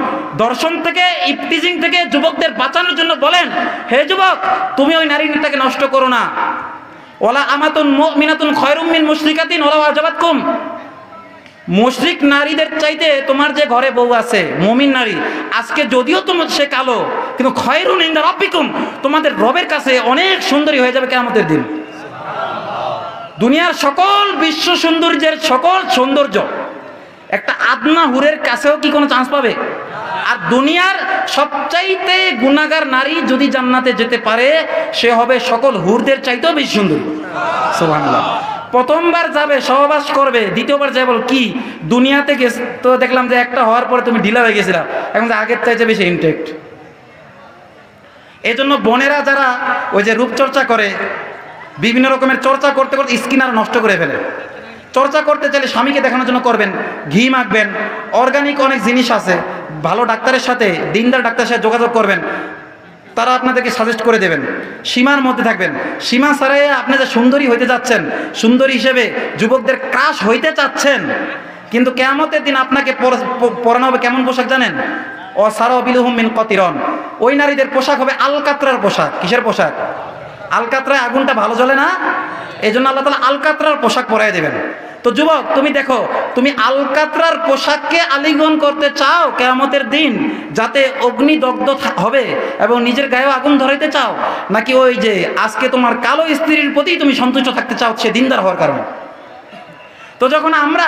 দর্শন থেকে ইফতিজিং থেকে যুবকদের বাঁচানোর জন্য বলেন, হে যুবক তুমি ওই নারীটাকে নষ্ট করো না, ওলা আমাতুন মুমিনাতুন খায়রুম মিন মুশরিকাতিন ওয়ালাউ আজাবাতকুম, মুশরিক নারীদের চাইতে তোমার যে ঘরে বউ আছে মুমিন নারী, আজকে যদিও তোমার সে কালো, কিন্তু খায়রুন ইনদা রাব্বিকুম, তোমাদের রবের কাছে অনেক সুন্দরী হয়ে যাবে কিয়ামতের দিন। দুনিয়ার সকল বিশ্ব সৌন্দর্যের সকল সৌন্দর্য একটা আদনা হুরের কাছেও কি কোনো চান্স পাবে? আর দুনিয়ার সবচাইতে গুনাহগার নারী যদি জান্নাতে যেতে পারে, সে হবে সকল হুরদের চাইতেও বেশি সুন্দরী। সুবহানাল্লাহ। প্রথমবার যাবে সহবাস করবে, দ্বিতীয়বার যাবে বল কি দুনিয়াতে গেছে তো দেখলাম যে একটা হওয়ার পরে তুমি ঢিলা হয়ে গেছিলা, এখন আগের চাইতে বেশি ইনটেক্ট। এই জন্য বোনেরা যারা ওই যে রূপচর্চা করে, বিভিন্ন রকমের চর্চা করতে করতে স্কিন আর নষ্ট করে ফেলে। চর্চা করতে চাইলে স্বামীকে দেখানোর জন্য করবেন, ঘি মাখবেন, অর্গানিক অনেক জিনিস আছে, ভালো ডাক্তারের সাথে, দিনদার ডাক্তারের সাথে যোগাযোগ করবেন, তারা আপনাদেরকে সাজেস্ট করে দেবেন। সীমার মধ্যে থাকবেন, সীমা ছাড়াই আপনি যে সুন্দরী হইতে যাচ্ছেন, সুন্দরী হিসেবে যুবকদের ক্রাশ হইতে চাচ্ছেন, কিন্তু কিয়ামতের দিন আপনাকে পরানো হবে কেমন পোশাক জানেন? অসারবিলুহুম মিন কতিরন, ওই নারীদের পোশাক হবে আলকাতরার পোশাক। কিসের পোশাক? আলকাতরায় আগুনটা ভালো জ্বলে না, এই জন্য আল্লাহ তাআলা আলকাতরার পোশাক পরাই দেবেন। তো যুবক, তুমি দেখো, তুমি আলকাতরার পোশাককে আলিঙ্গন করতে চাও কিয়ামতের দিন, যাতে অগ্নিদগ্ধ হবে এবং নিজের গায়েও আগুন ধরাইতে চাও, নাকি ওই যে আজকে তোমার কালো স্ত্রীর প্রতি তুমি সন্তুষ্ট থাকতে চাও সে দিনদার হওয়ার কারণে? তো যখন আমরা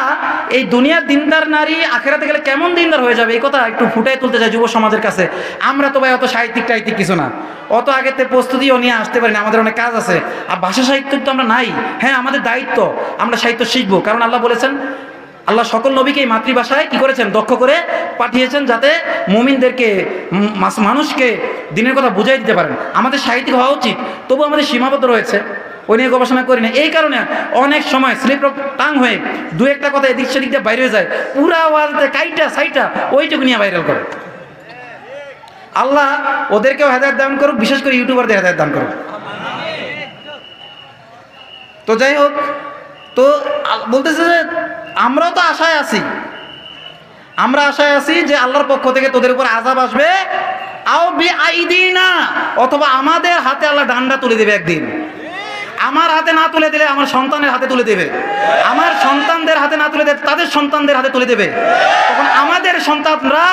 এই দুনিয়ার দিনদার নারী আখেরাতে গেলে কেমন দিনদার হয়ে যাবে, এই কথা একটু ফুটাই তুলতে চাই যুব সমাজের কাছে। আমরা তো ভাই অত সাহিত্যিক টাহিত্যিক কিছু না, অত আগেতে প্রস্তুতিও নিয়ে আসতে পারি না, আমাদের অনেক কাজ আছে। আর ভাষা সাহিত্য তো আমরা নাই। হ্যাঁ, আমাদের দায়িত্ব, আমরা সাহিত্য শিখবো, কারণ আল্লাহ বলেছেন, আল্লাহ সকল নবীকে এই মাতৃভাষায় কি করেছেন? দক্ষ করে পাঠিয়েছেন, যাতে মুমিনদেরকে, মানুষকে দিনের কথা বুঝাই দিতে পারেন। আমাদের সাহিত্যিক হওয়া উচিত, তবু আমাদের সীমাবদ্ধ রয়েছে, ওই নিয়ে গবেষণা করি না। এই কারণে অনেক সময় স্লিপ অফ টাং হয়ে দু একটা কথা এদিক সেদিক দিয়ে বাইরে হয়ে যায়, পুরা ওয়াজতে কাইটা সাইটা ওইটুকু নিয়ে ভাইরাল করে। আল্লাহ ওদেরকেও হেদায়েত দান করুক, বিশেষ করে ইউটিউবারদের হেদায়েত দান করুক। তো যাই হোক, তো বলতেছে যে আমরাও তো আশায় আছি, আমরা আশায় আছি যে আল্লাহর পক্ষ থেকে তোদের উপর আযাব আসবে, আও বিআইদিনা, অথবা আমাদের হাতে আল্লাহ ডান্ডা তুলে দেবে একদিন। আমার হাতে না তুলে দিলে আমার সন্তানের হাতে তুলে দেবে, আমার সন্তানদের হাতে না তুলে দেবে তাদের সন্তানদের হাতে তুলে দেবে। তখন আমাদের সন্তানরা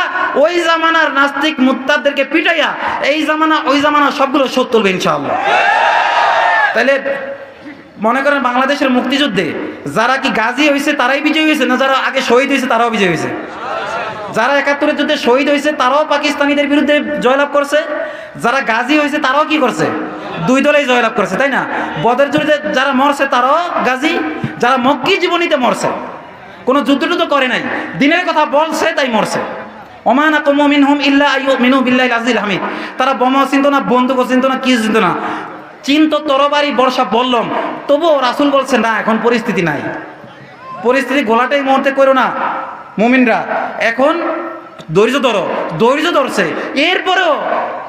ওই জামানার নাস্তিক মুত্তাদদেরকে পিটাইয়া এই জামানা ওই জামানা সবগুলো শোধ তুলবে ইনশাআল্লাহ। তাহলে মনে করেন বাংলাদেশের মুক্তিযুদ্ধে যারা কি গাজী হয়েছে তারাই বিজয়ী হয়েছে, না যারা আগে শহীদ হয়েছে তারাও বিজয়ী হয়েছে? যারা ৭১ যুদ্ধে শহীদ হয়েছে তারাও পাকিস্তানিদের বিরুদ্ধে জয়লাভ করছে, যারা গাজী হয়েছে তারাও কি করছে? দুই দলেই জয়লাভ করেছে, তাই না? বদর যুদ্ধে যারা মরছে তারাও গাজী, যারা মক্কি জীবনীতে মরছে, কোনো যুদ্ধ টুদ্ধ করে নাই, দিনের কথা বলছে তাই মরছে। ওমা নাকুমু মিনহুম ইল্লা আইয়ুমিনু বিল্লাহিল আজিল হামিদ। তারা বোমা চিনত না, বন্দুকও চিনত না, কিছু চিনত না, চিন্ত তরবারি বর্ষা বললাম, তবুও রাসূল বলছে না, এখন পরিস্থিতি নাই, পরিস্থিতি গোলাটাই মুহূর্তে করো না মুমিনরা, এখন ধৈর্য ধরো। ধৈর্য ধরছে, এরপরেও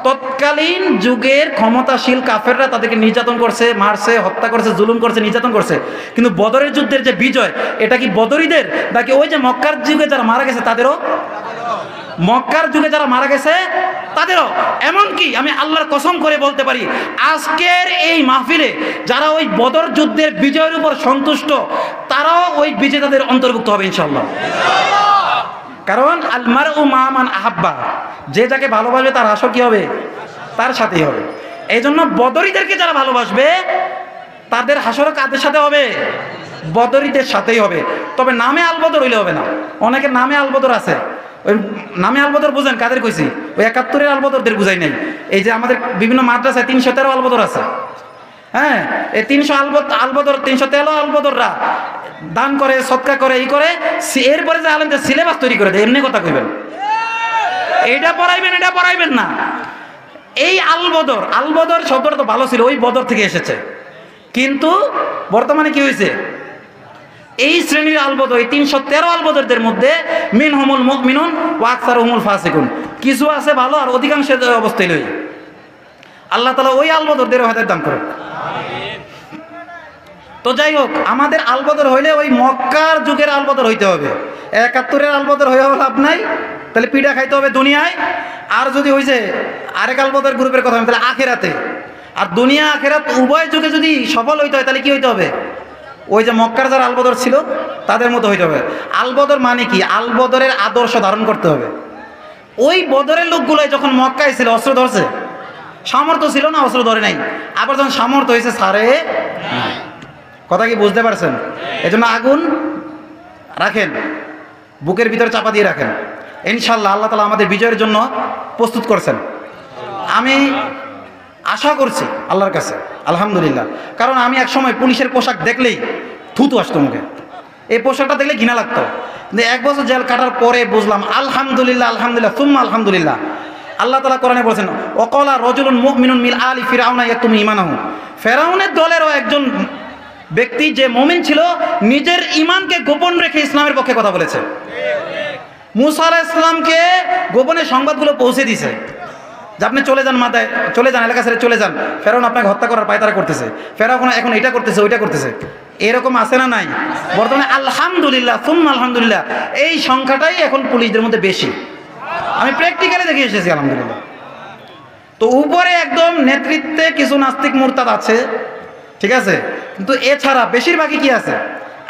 তৎকালীন যুগের ক্ষমতাশীল কাফেররা তাদেরকে নির্যাতন করছে, মারছে, হত্যা করছে, জুলুম করছে, নির্যাতন করছে। কিন্তু বদরের যুদ্ধের যে বিজয়, এটা কি বদরীদের নাকি ওই যে মক্কার যুগে যারা মারা গেছে তাদেরও? মক্কার যুগে যারা মারা গেছে তাদেরও। এমনকি আমি আল্লাহর কসম করে বলতে পারি, আজকের এই মাহফিলে যারা ওই বদর যুদ্ধের বিজয়ের উপর সন্তুষ্ট, তারাও ওই বিজেতাদের অন্তর্ভুক্ত হবে ইনশাআল্লাহ। কারণ আল মারউ মা মান আহাব্বা, যে যাকে ভালোবাসবে তার হাসর কি হবে? তার সাথেই হবে। এই জন্য বদরীদেরকে যারা ভালোবাসবে তাদের হাসরও কাদের সাথে হবে? বদরীদের সাথেই হবে। তবে নামে আলবদর হইলে হবে না। অনেকের নামে আলবদর আছে, ওই নামে আলবদর বুঝেন কাদের কইছি? ওই ৭১-এর আলবদরদের বুঝাই নাই। এই যে আমাদের বিভিন্ন মাদ্রাসায় ৩১৩ আলবদর আছে, হ্যাঁ, এই ৩০০ আলবদর ৩১৩ আলবদররা দান করে, সদকা করে, এই করে, এরপরে যে আলেমদের সিলেবাস তৈরি করে দেয়, এমনি কথা কইবেন এইটা পড়াইবেন এটা পড়াইবেন না। এই আলবদর, আলবদর শব্দটা তো ভালো ছিল, ওই বদর থেকে এসেছে, কিন্তু বর্তমানে কি হয়েছে? এই শ্রেণীর আলবদর, এই ৩১৩ আলবদরদের মধ্যে মিনহুমুল মুমিনুন ওয়া আকসারুহুমুল ফাসিকুন, কিছু আছে ভালো আর অধিকাংশের অবস্থায় লই। আল্লাহ তাআলা ওই আলবদরদেরও হেদায়েত দান করুক। তো যাই হোক, আমাদের আলবদর হইলে ওই মক্কার যুগের আলবদর হইতে হবে। ৭১-এর আলবদর হয়ে লাভ নাই, তাহলে পিঠা খাইতে হবে দুনিয়ায়। আর যদি হয়েছে আরেক আলবদর গ্রুপের কথা, তাহলে আখেরাতে। আর দুনিয়া আখেরাত উভয় যুগে যদি সফল হইতে হয়, তাহলে কি হইতে হবে? ওই যে মক্কার যারা আলবদর ছিল তাদের মতো হইতে হবে। আলবদর মানে কি? আলবদরের আদর্শ ধারণ করতে হবে। ওই বদরের লোকগুলোই যখন মক্কায় ছিল অস্ত্র ধরছে, সামর্থ্য ছিল না, অস্ত্র ধরে নাই। আবার যখন সামর্থ্য হয়েছে সারে, কথা কি বুঝতে পারছেন? এজন্য আগুন রাখেন, বুকের ভিতরে চাপা দিয়ে রাখেন। ইনশাআল্লাহ আল্লাহ তাআলা আমাদের বিজয়ের জন্য প্রস্তুত করছেন। আমি আশা করছি আল্লাহর কাছে, আলহামদুলিল্লাহ। কারণ আমি এক সময় পুলিশের পোশাক দেখলেই থুতু আসতো মুখে, এই পোশাকটা দেখলে ঘৃণা লাগতো। ১ বছর জেল কাটার পরে বুঝলাম আলহামদুলিল্লাহ, আলহামদুলিল্লাহ, সুম্মা আলহামদুলিল্লাহ। আল্লাহ তাআলা কোরআনে বলেছেন ওয়াকালা রাজুলুন মুমিনুন মিন আলি ফিরআউনা ইয়াকতুমু ঈমানাহু, ফেরাউনের দলেরও একজন ব্যক্তি যে মুমিন ছিল নিজের ঈমানকে গোপন রেখে ইসলামের পক্ষে কথা বলেছে। মুসা আলাইহিস সালামকে গোপনে সংবাদগুলো পৌঁছে দিয়েছে যে আপনি চলে যান, মাথায় চলে যান, এলাকা ছেড়ে চলে যান, ফেরাউন আপনাকে হত্যা করার পায়তারা করতেছে, ফেরাউন এখন এটা করতেছে ওইটা করতেছে। এরকম আছে না নাই? বর্তমানে আলহামদুলিল্লাহ সুম্মা আলহামদুলিল্লাহ এই সংখ্যাটাই এখন পুলিশদের মধ্যে বেশি। আমি প্র্যাকটিক্যালি দেখে এসেছি আলহামদুলিল্লাহ। তো উপরে একদম নেতৃত্বে কিছু নাস্তিক মুরতাদ আছে, ঠিক আছে, কিন্তু এছাড়া বেশিরভাগই কি আছে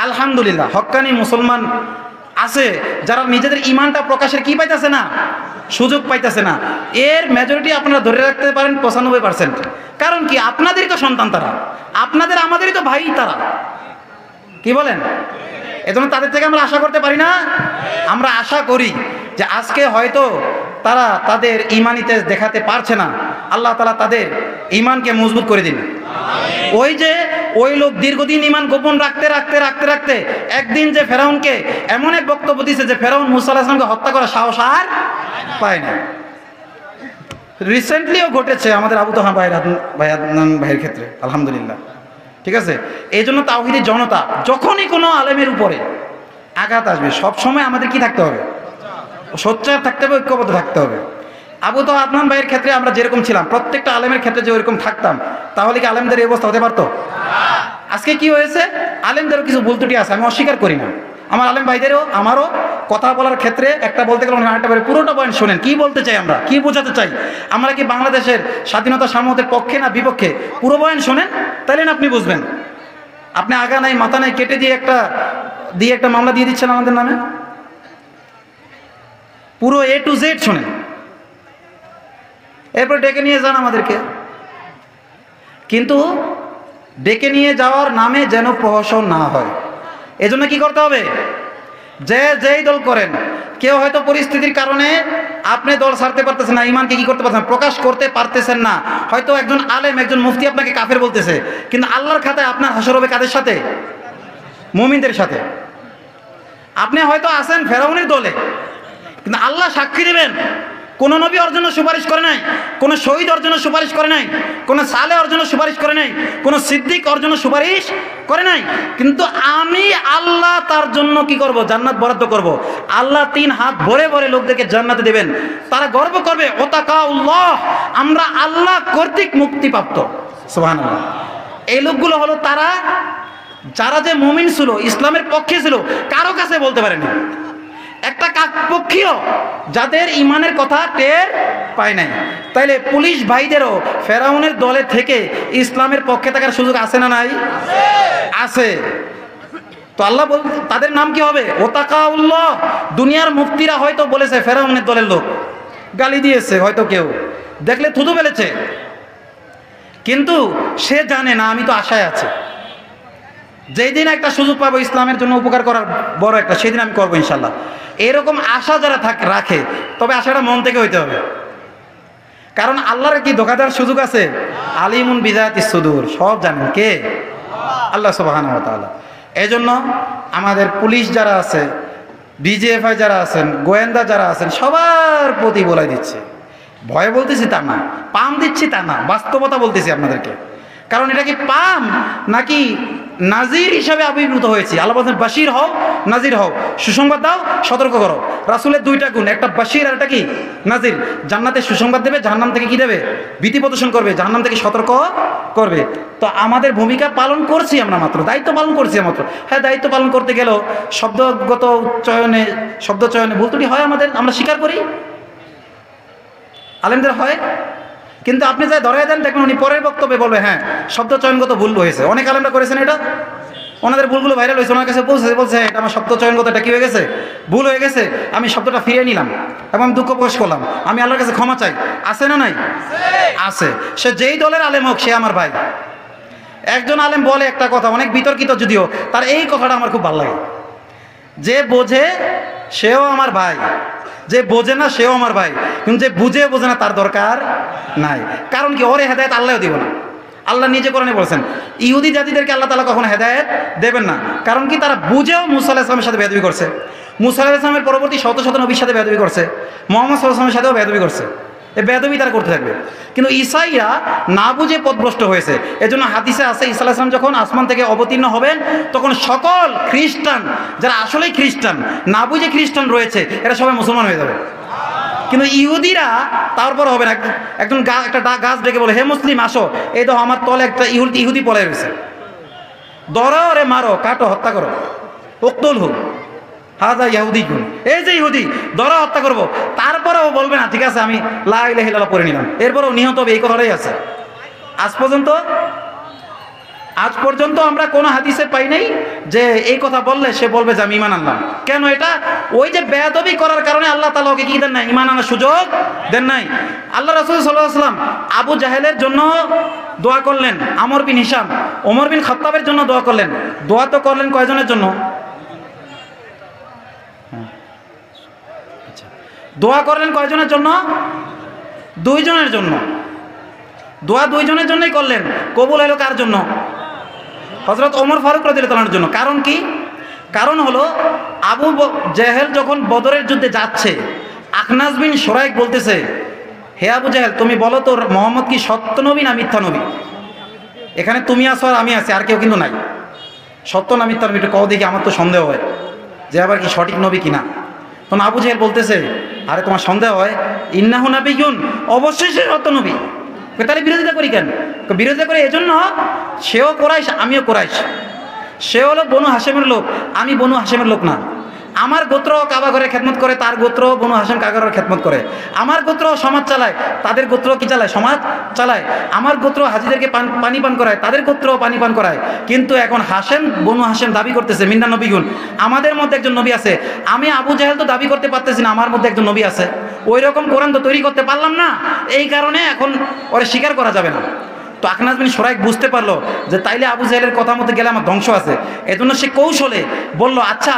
আলহামদুলিল্লাহ হক্কানি মুসলমান আছে যারা নিজেদের ইমানটা প্রকাশের কি পাইতেছে না, সুযোগ পাইতেছে না। এর মেজরিটি আপনারা ধরে রাখতে পারেন 95%। কারণ কি আপনাদেরই তো সন্তান তারা, আপনাদের আমাদেরই তো ভাই তারা, কি বলেন? এজন্য তাদের থেকে আমরা আশা করতে পারি না? আমরা আশা করি যে আজকে হয়তো তারা তাদের ঈমানি তেজ দেখাতে পারছে না, আল্লাহ তাআলা তাদের ঈমানকে মজবুত করে দিন। ওই যে ওই লোক দীর্ঘদিন ঈমান গোপন রাখতে রাখতে রাখতে রাখতে একদিন যে ফেরাউনকে এমন এক বক্তব্য দিয়েছে যে ফেরাউন মুসা আলাইহিস সালামকে হত্যা করার সাহস আর পায় না। রিসেন্টলিও ঘটেছে আমাদের আবু তাহা ভাইয়ের ক্ষেত্রে আলহামদুলিল্লাহ, ঠিক আছে। এই জন্য তাওহীদি জনতা যখনই কোনো আলেমের উপরে আঘাত আসবে সব সময় আমাদের কি থাকতে হবে, সোচ্চার থাকতে হবে, ঐক্যবদ্ধ থাকতে হবে। আবু তো আদনান ভাইয়ের ক্ষেত্রে আমরা যেরকম ছিলাম প্রত্যেকটা আলেমের ক্ষেত্রে যে ওইরকম থাকতাম তাহলে কি আলেমদের এই অবস্থা হতে পারতো? আজকে কি হয়েছে, আলেমদেরও কিছু ভুল ত্রুটি আছে, আমি অস্বীকার করি না। আমার আলেম ভাইদেরও আমারও কথা বলার ক্ষেত্রে একটা বলতে গেলে আরেকটা বলে পুরোটা পয়েন্ট শোনেন, কি বলতে চাই আমরা, কি বোঝাতে চাই, আমরা কি বাংলাদেশের স্বাধীনতা সার্বভৌমত্বের পক্ষে না বিপক্ষে, পুরো পয়েন্ট শোনেন তাইলে না আপনি বুঝবেন। আপনি আগা নাই মাথা নাই কেটে দিয়ে একটা মামলা দিয়ে দিচ্ছেন আমাদের নামে। পুরো A to Z শোনেন, এরপর ডেকে নিয়ে যান আমাদেরকে। কিন্তু ডেকে নিয়ে যাওয়ার নামে যেন প্রহসন না হয়, এজন্য কি করতে হবে, যেই দল করেন, কেউ হয়তো পরিস্থিতির কারণে আপনি দল ছাড়তে পারতেছেন না, ইমানকে কি করতে পারছেন, প্রকাশ করতে পারতেছেন না। হয়তো একজন আলেম একজন মুফতি আপনাকে কাফের বলতেছে, কিন্তু আল্লাহর খাতায় আপনার হাসর হবে কাদের সাথে, মুমিনদের সাথে। আপনি হয়তো আছেন ফেরাউনের দলে, কিন্তু আল্লাহ সাক্ষী দেবেন কোনো নবী ওর জন্য সুপারিশ করে নাই, কোনো শহীদ ওর জন্য সুপারিশ করে নাই, কোনো সালে ওর জন্য সুপারিশ করে নাই, কোনো সিদ্দিক ওর জন্য সুপারিশ করে নাই, কিন্তু আমি আল্লাহ তার জন্য কি করব, জান্নাত বরাদ্দ করব। আল্লাহ 3 হাত ভরে ভরে লোকদেরকে জান্নাতে দেবেন, তারা গর্ব করবে ওতাকাউল্লাহ, আমরা আল্লাহ কর্তৃক মুক্তিপ্রাপ্ত। সুবহানাল্লাহ। এই লোকগুলো হলো তারা যারা যে মুমিন ছিল, ইসলামের পক্ষে ছিল, কারো কাছে বলতে পারেনি। একটা কাকপক্ষীয় যাদের ইমানের কথা টের পায় নাই। তাইলে পুলিশ ভাইদেরও ফেরাউনের দলে থেকে ইসলামের পক্ষে থাকার সুযোগ আছে না নাই? আছে। তো আল্লাহ তাদের নাম কি হবে, ওতাকাউল্লাহ। দুনিয়ার মুফতিরা হয়তো বলেছে ফেরাউনের দলের লোক, গালি দিয়েছে, হয়তো কেউ দেখলে থুতু ফেলেছে, কিন্তু সে জানে না আমি তো আশায় আছি, যেই দিন একটা সুযোগ পাবো ইসলামের জন্য উপকার করার বড় একটা, সেদিন আমি করবো ইনশাল্লাহ। এরকম আশা যারা রাখে, তবে আশাটা মন থেকে হইতে হবে। কারণ আল্লাহর কি ধোঁকা দেওয়ার সুযোগ আছে? আলিমুন বিযাতিস সুদূর, সব জানেন কে? আল্লাহ সুবহানাহু ওয়া তাআলা। এই জন্য আমাদের পুলিশ যারা আছে, ডিজিএফআই যারা আছেন, গোয়েন্দা যারা আছেন, সবার প্রতি বলে দিচ্ছে, ভয় বলতেছি তা না, পাম দিচ্ছি তা না, বাস্তবতা বলতেছি আপনাদেরকে। কারণ এটা কি পাম নাকি নাজির হিসাবে আবির্ভূত হয়েছে। আল্লাহ বলছেন বাশির হও নাজির হও, সুসংবাদ দাও, সতর্ক করো। রাসূলের 2টা গুণ, একটা বাশির আর একটা কি নাজির। জান্নাতে সুসংবাদ দেবে, জাহান্নাম থেকে কি দেবে, ভীতি প্রদর্শন করবে, জাহান্নাম থেকে সতর্ক করবে। তো আমাদের ভূমিকা পালন করছি আমরা, মাত্র দায়িত্ব পালন করছি মাত্র। হ্যাঁ, দায়িত্ব পালন করতে গেলেও শব্দগত শব্দ চয়নে ভুল ত্রুটি হয় আমাদের, আমরা স্বীকার করি, আলেমদের হয়। কিন্তু আপনি যাই ধরে দেন, দেখবেন উনি পরের বক্তব্যে বলবে হ্যাঁ শব্দ চয়নগত ভুল হয়েছে। অনেক আলেমরা করেছেন এটা, ওনাদের ভুলগুলো ভাইরাল হয়েছে, ওনার কাছে বলছে এটা আমার শব্দ চয়নগত এটা কি হয়ে গেছে, ভুল হয়ে গেছে, আমি শব্দটা ফিরিয়ে নিলাম এবং আমি দুঃখ প্রকাশ করলাম, আমি আল্লাহর কাছে ক্ষমা চাই। আছে না নাই? আছে। সে যেই দলের আলেম হোক, সে আমার ভাই। একজন আলেম বলে একটা কথা, অনেক বিতর্কিত যদিও, তার এই কথাটা আমার খুব ভালো লাগে, যে বোঝে সেও আমার ভাই, যে বোঝে না সেও আমার ভাই, কিন্তু যে বুঝে বোঝে না তার দরকার নাই। কারণ কি, ওরে হেদায়েত আল্লাহও দিব না। আল্লাহ নিজে কোরআনে বলেছেন ইহুদি জাতিদেরকে আল্লাহ তাআলা কখনো হেদায়েত দেবেন না। কারণ কি, তারা বুঝেও মুসা আলাইহিস সালামের সাথে বেয়াদবি করছে, মুসা আলাইহিস সালামের পরবর্তী শত শত নবীর সাথে বেয়াদবি করছে, মুহাম্মদ সাল্লাল্লাহু আলাইহি ওয়াসাল্লামের সাথেও বেয়াদবি করছে। এ বেয়াদবি তারা করতে থাকবে। কিন্তু ঈসাইরা না বুঝে পথভ্রষ্ট হয়েছে। এজন্য হাদিসে আছে ঈসা আলাইহিস সালাম যখন আসমান থেকে অবতীর্ণ হবেন তখন সকল খ্রিস্টান যারা আসলেই খ্রিস্টান না বুঝে খ্রিস্টান রয়েছে এরা সবাই মুসলমান হয়ে যাবে। কিন্তু ইহুদিরা তারপর হবে না। একজন একটা গাছ ডেকে বলে, হে মুসলিম আসো, এই তো আমার তলে একটা ইহুদি পলে রয়েছে, ধরো রে, মারো, কাটো, হত্যা করো, উক্তুল হোক হাজা ইহুদি গুণ, এই যে ইহুদি ধরো, হত্যা করবো। তারপরেও বলবে না ঠিক আছে আমি লা ইলাহা ইল্লাল্লাহ পড়ে নিলাম, এরপরেও নিহত হবে, এই কথাটাই আছে। আজ পর্যন্ত আমরা কোনো হাদিসে পাই নাই যে এই কথা বললে সে বলবে যে আমি ঈমান আনলাম। কেন? এটা ওই যে বেয়াদবি করার কারণে আল্লাহ তাআলা ওকে কি দেন নাই? ঈমান আনার সুযোগ দেন নাই। আল্লাহ রাসূল সাল্লাল্লাহু আলাইহি ওয়াসাল্লাম আবু জাহেলের জন্য দোয়া করলেন, আমর বিন হিশাম, ওমর বিন খাত্তাবের জন্য দোয়া করলেন। দোয়া তো করলেন কয়জনের জন্য? দোয়া করলেন কয়জনের জন্য? 2 জনের জন্য। দোয়া 2 জনের জন্যই করলেন। কবুল হলো কার জন্য? হযরত ওমর ফারুক রাদিয়াল্লাহু তাআলার জন্য। কারণ কি? কারণ হলো আবু জেহেল যখন বদরের যুদ্ধে যাচ্ছে, আখনাস বিন শুরাইক বলতেছে, হে আবু জেহেল তুমি বলো তো মুহাম্মদ কি সত্য নবী না মিথ্যা নবী? এখানে তুমি আছো আর আমি আছি, আর কেউ কিন্তু নাই। সত্য না মিথ্যা নবী একটু কও দেখি, আমার তো সন্দেহ হয় যে আবার কি সঠিক নবী কিনা। তখন আবু জেহেল বলতেছে, আরে তোমার সন্দেহ হয়? ইন্নাহু নাবিয়্যুন, অবশ্যই সে সত্য নবী। তাহলে বিরোধিতা করি কেন? বিরোধিতা করে এজন্য সেও কোরাইশ আমিও কোরাইশ, সে হলো বনু হাশেমের লোক, আমি বনু হাশেমের লোক না। আমার গোত্র কাবা ঘরে খেদমত করে, তার গোত্র বনু হাশেম কাবা ঘরে খেদমত করে। আমার গোত্র সমাজ চালায়, তাদের গোত্র কি চালায়? সমাজ চালায়। আমার গোত্র হাজিদেরকে পানি পান করায়, তাদের গোত্র পানি পান করায়। কিন্তু এখন হাশেম বনু হাশেম দাবি করতেছে মিন্না নবী গুণ, আমাদের মধ্যে একজন নবী আছে। আমি আবু জাহেল তো দাবি করতে পারতেছি না আমার মধ্যে একজন নবী আছে। ওই রকম কোরআন তো তৈরি করতে পারলাম না, এই কারণে এখন ওরা স্বীকার করা যাবে না। তো আখনাস বিন শুরাইক বুঝতে পারলো যে তাইলে আবু জাহেলের কথা মতো গেলে আমার ধ্বংস আছে। এজন্য সে কৌশলে বলল, আচ্ছা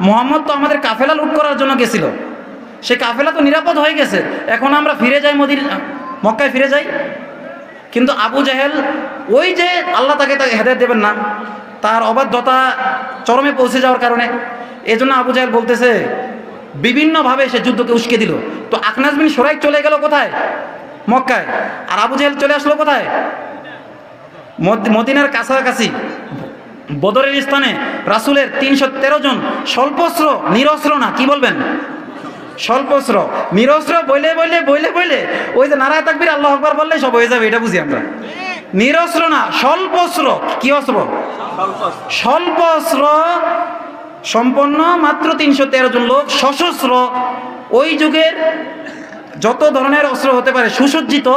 মুহাম্মদ তো আমাদের কাফেলা লুট করার জন্য গেছিল, সে কাফেলা তো নিরাপদ হয়ে গেছে, এখন আমরা ফিরে যাই মক্কায় ফিরে যাই। কিন্তু আবু জাহেল ওই যে আল্লাহ তাকে হেদায়েত দেবেন না, তার অবাধ্যতা চরমে পৌঁছে যাওয়ার কারণে, এজন্য আবু জাহেল বলতেছে বিভিন্নভাবে সে যুদ্ধকে উস্কে দিল। তো আখনাস বিন শুরাইক চলে গেল কোথায়? মক্কায়। আর আবু জাহেল চলে আসলো কোথায়? মদিনার কাছাকাছি বদরের স্থানে রাসূলের 313 জন স্বল্পস্ত্র, নিরস্ত্র না, কি বলবেন? স্বল্পস্ত্র, নিরস্ত্র বইলে ওই যে নারায়ে তাকবীর আল্লাহু আকবার বললে সব হয়ে যাবে, এটা বুঝি আমরা। নিরস্ত্র না, স্বল্পস্ত্র। কি অস্ত্র? স্বল্পস্ত্র সম্পন্ন মাত্র 313 জন লোক, সশস্ত্র। ওই যুগের যত ধরনের অস্ত্র হতে পারে সুসজ্জিত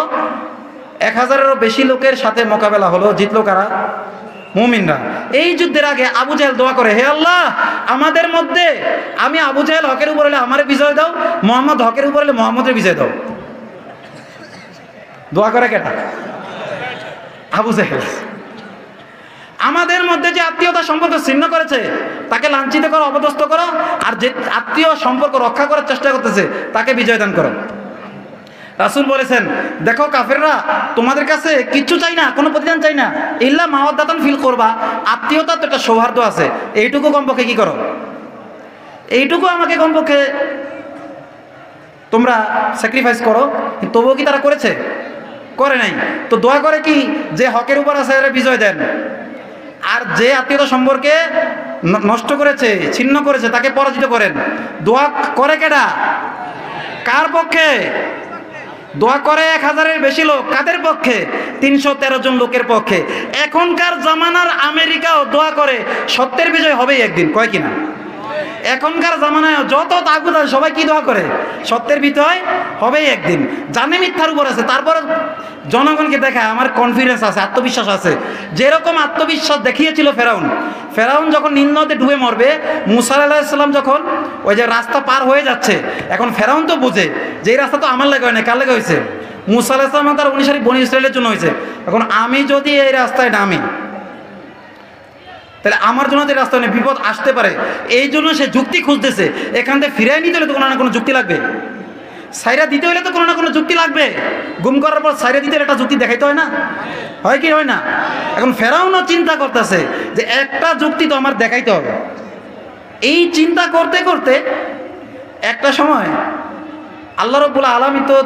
1000-এরও বেশি লোকের সাথে মোকাবেলা হলো। জিতলো কারা? মুমিনরা। এই যুদ্ধের আগে আবু জাহেল দোয়া করে, হে আল্লাহ আমাদের মধ্যে আমি আবু জাহেল হকের উপর হলে আমারে বিজয় দাও, মুহাম্মদ হকের উপর হলে মুহাম্মদের বিজয় দাও। দোয়া করে কেটা? আবু জাহেল। আমাদের মধ্যে যে আত্মীয়তা সম্পর্ক ছিন্ন করেছে তাকে লাঞ্ছিত করো, অপদস্থ করো, আর যে আত্মীয় সম্পর্ক রক্ষা করার চেষ্টা করতেছে তাকে বিজয় দান করো। রাসূল বলেছেন, দেখো কাফেররা তোমাদের কাছে কিচ্ছু চাই না, কোনো প্রতিদান চাই না, ইল্লা মাওয়াদ্দাতান ফিল করবা, আত্মীয়তা তো একটা সৌহার্দ্য আছে, এইটুকু কমপক্ষে কি করো, এইটুকু আমাকে কমপক্ষে তোমরা স্যাক্রিফাইস করো। তবুও কি তারা করেছে? করে নাই। তো দোয়া করে কি, যে হকের উপর আছে এরা বিজয় দেন, আর যে আত্মীয়তা সম্পর্কে নষ্ট করেছে, ছিন্ন করেছে তাকে পরাজিত করেন। দোয়া করে কেডা? কার পক্ষে? দোয়া করে 1000-এর বেশি লোক। কাদের পক্ষে? 313 জন লোকের পক্ষে। এখনকার জামানার আমেরিকাও দোয়া করে সত্যের বিজয় হবেই একদিন, কয় কিনা? এখনকার জামানায় যত তাগুত আছে সবাই কি দোয়া করে? সত্যের বিজয় হবেই একদিন। জানে মিথ্যার উপর আছে, তারপর জনগণকে দেখায় আমার কনফিডেন্স আছে, আত্মবিশ্বাস আছে। যেরকম আত্মবিশ্বাস দেখিয়েছিল ফেরাউন যখন নীল নদে ডুবে মরবে, মুসা আলাইহিস সালাম যখন ওই যে রাস্তা পার হয়ে যাচ্ছে, এখন ফেরাউন তো বোঝে যে এই রাস্তা তো আমার লাগে হয় না, কার লাগে হয়েছে? মুসা আলাইহিস সালাম তার অনুসারী বনী ইসরায়েলের জন্য হয়েছে। এখন আমি যদি এই রাস্তায় নামি তাহলে আমার জন্য যে রাস্তা নেই, বিপদ আসতে পারে। এই জন্য সে যুক্তি খুঁজতেছে। এখান থেকে ফিরিয়ে নিতে হলে তো কোনো না কোনো যুক্তি লাগবে, সাইরা দিতে হলে তো কোনো না কোনো যুক্তি লাগবে। গুম করার পর সাইরা দিতে একটা যুক্তি দেখাইতে হয় না? হয় কি হয় না? এখন ফেরাউনও চিন্তা করতেছে যে একটা যুক্তি তো আমার দেখাইতে হবে। এই চিন্তা করতে করতে একটা সময় আল্লাহ রাব্বুল আলামিন তো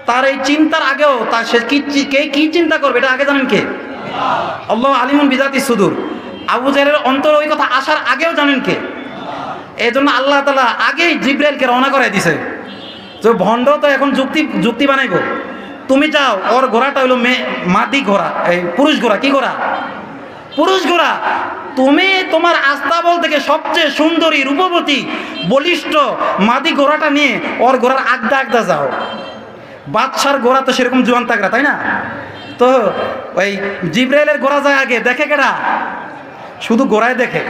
তার এই চিন্তার আগেও তার সে কি চিন্তা করবে এটা আগে জানেন কে? আল্লাহ আলিমুন বিজাতি সুদূর। আবু জাহেলের অন্তর ওই কথা আসার আগেও জানেন কে? এই জন্য আল্লাহ তাআলা আগেই জিবরাইলকে রওনা করে দিছে যে ভণ্ড তো এখন যুক্তি বানাইব, তুমি যাও ওর ঘোড়াটা হইলো মাদি ঘোড়া, এই পুরুষ ঘোড়া। কি ঘোড়া? পুরুষ ঘোড়া। তুমি তোমার আস্তাবল থেকে সবচেয়ে সুন্দরী, রূপবতী, বলিষ্ঠ মাদি ঘোড়াটা নিয়ে ওর ঘোড়ার আগদা যাও। বাদশার ঘোড়া তো সেরকম জোয়ান তাগড়া, তাই না? তো ওই জিবরাইলের ঘোড়া যায় আগে, দেখে কেডা? শুধু ঘোড়ায় দেখে,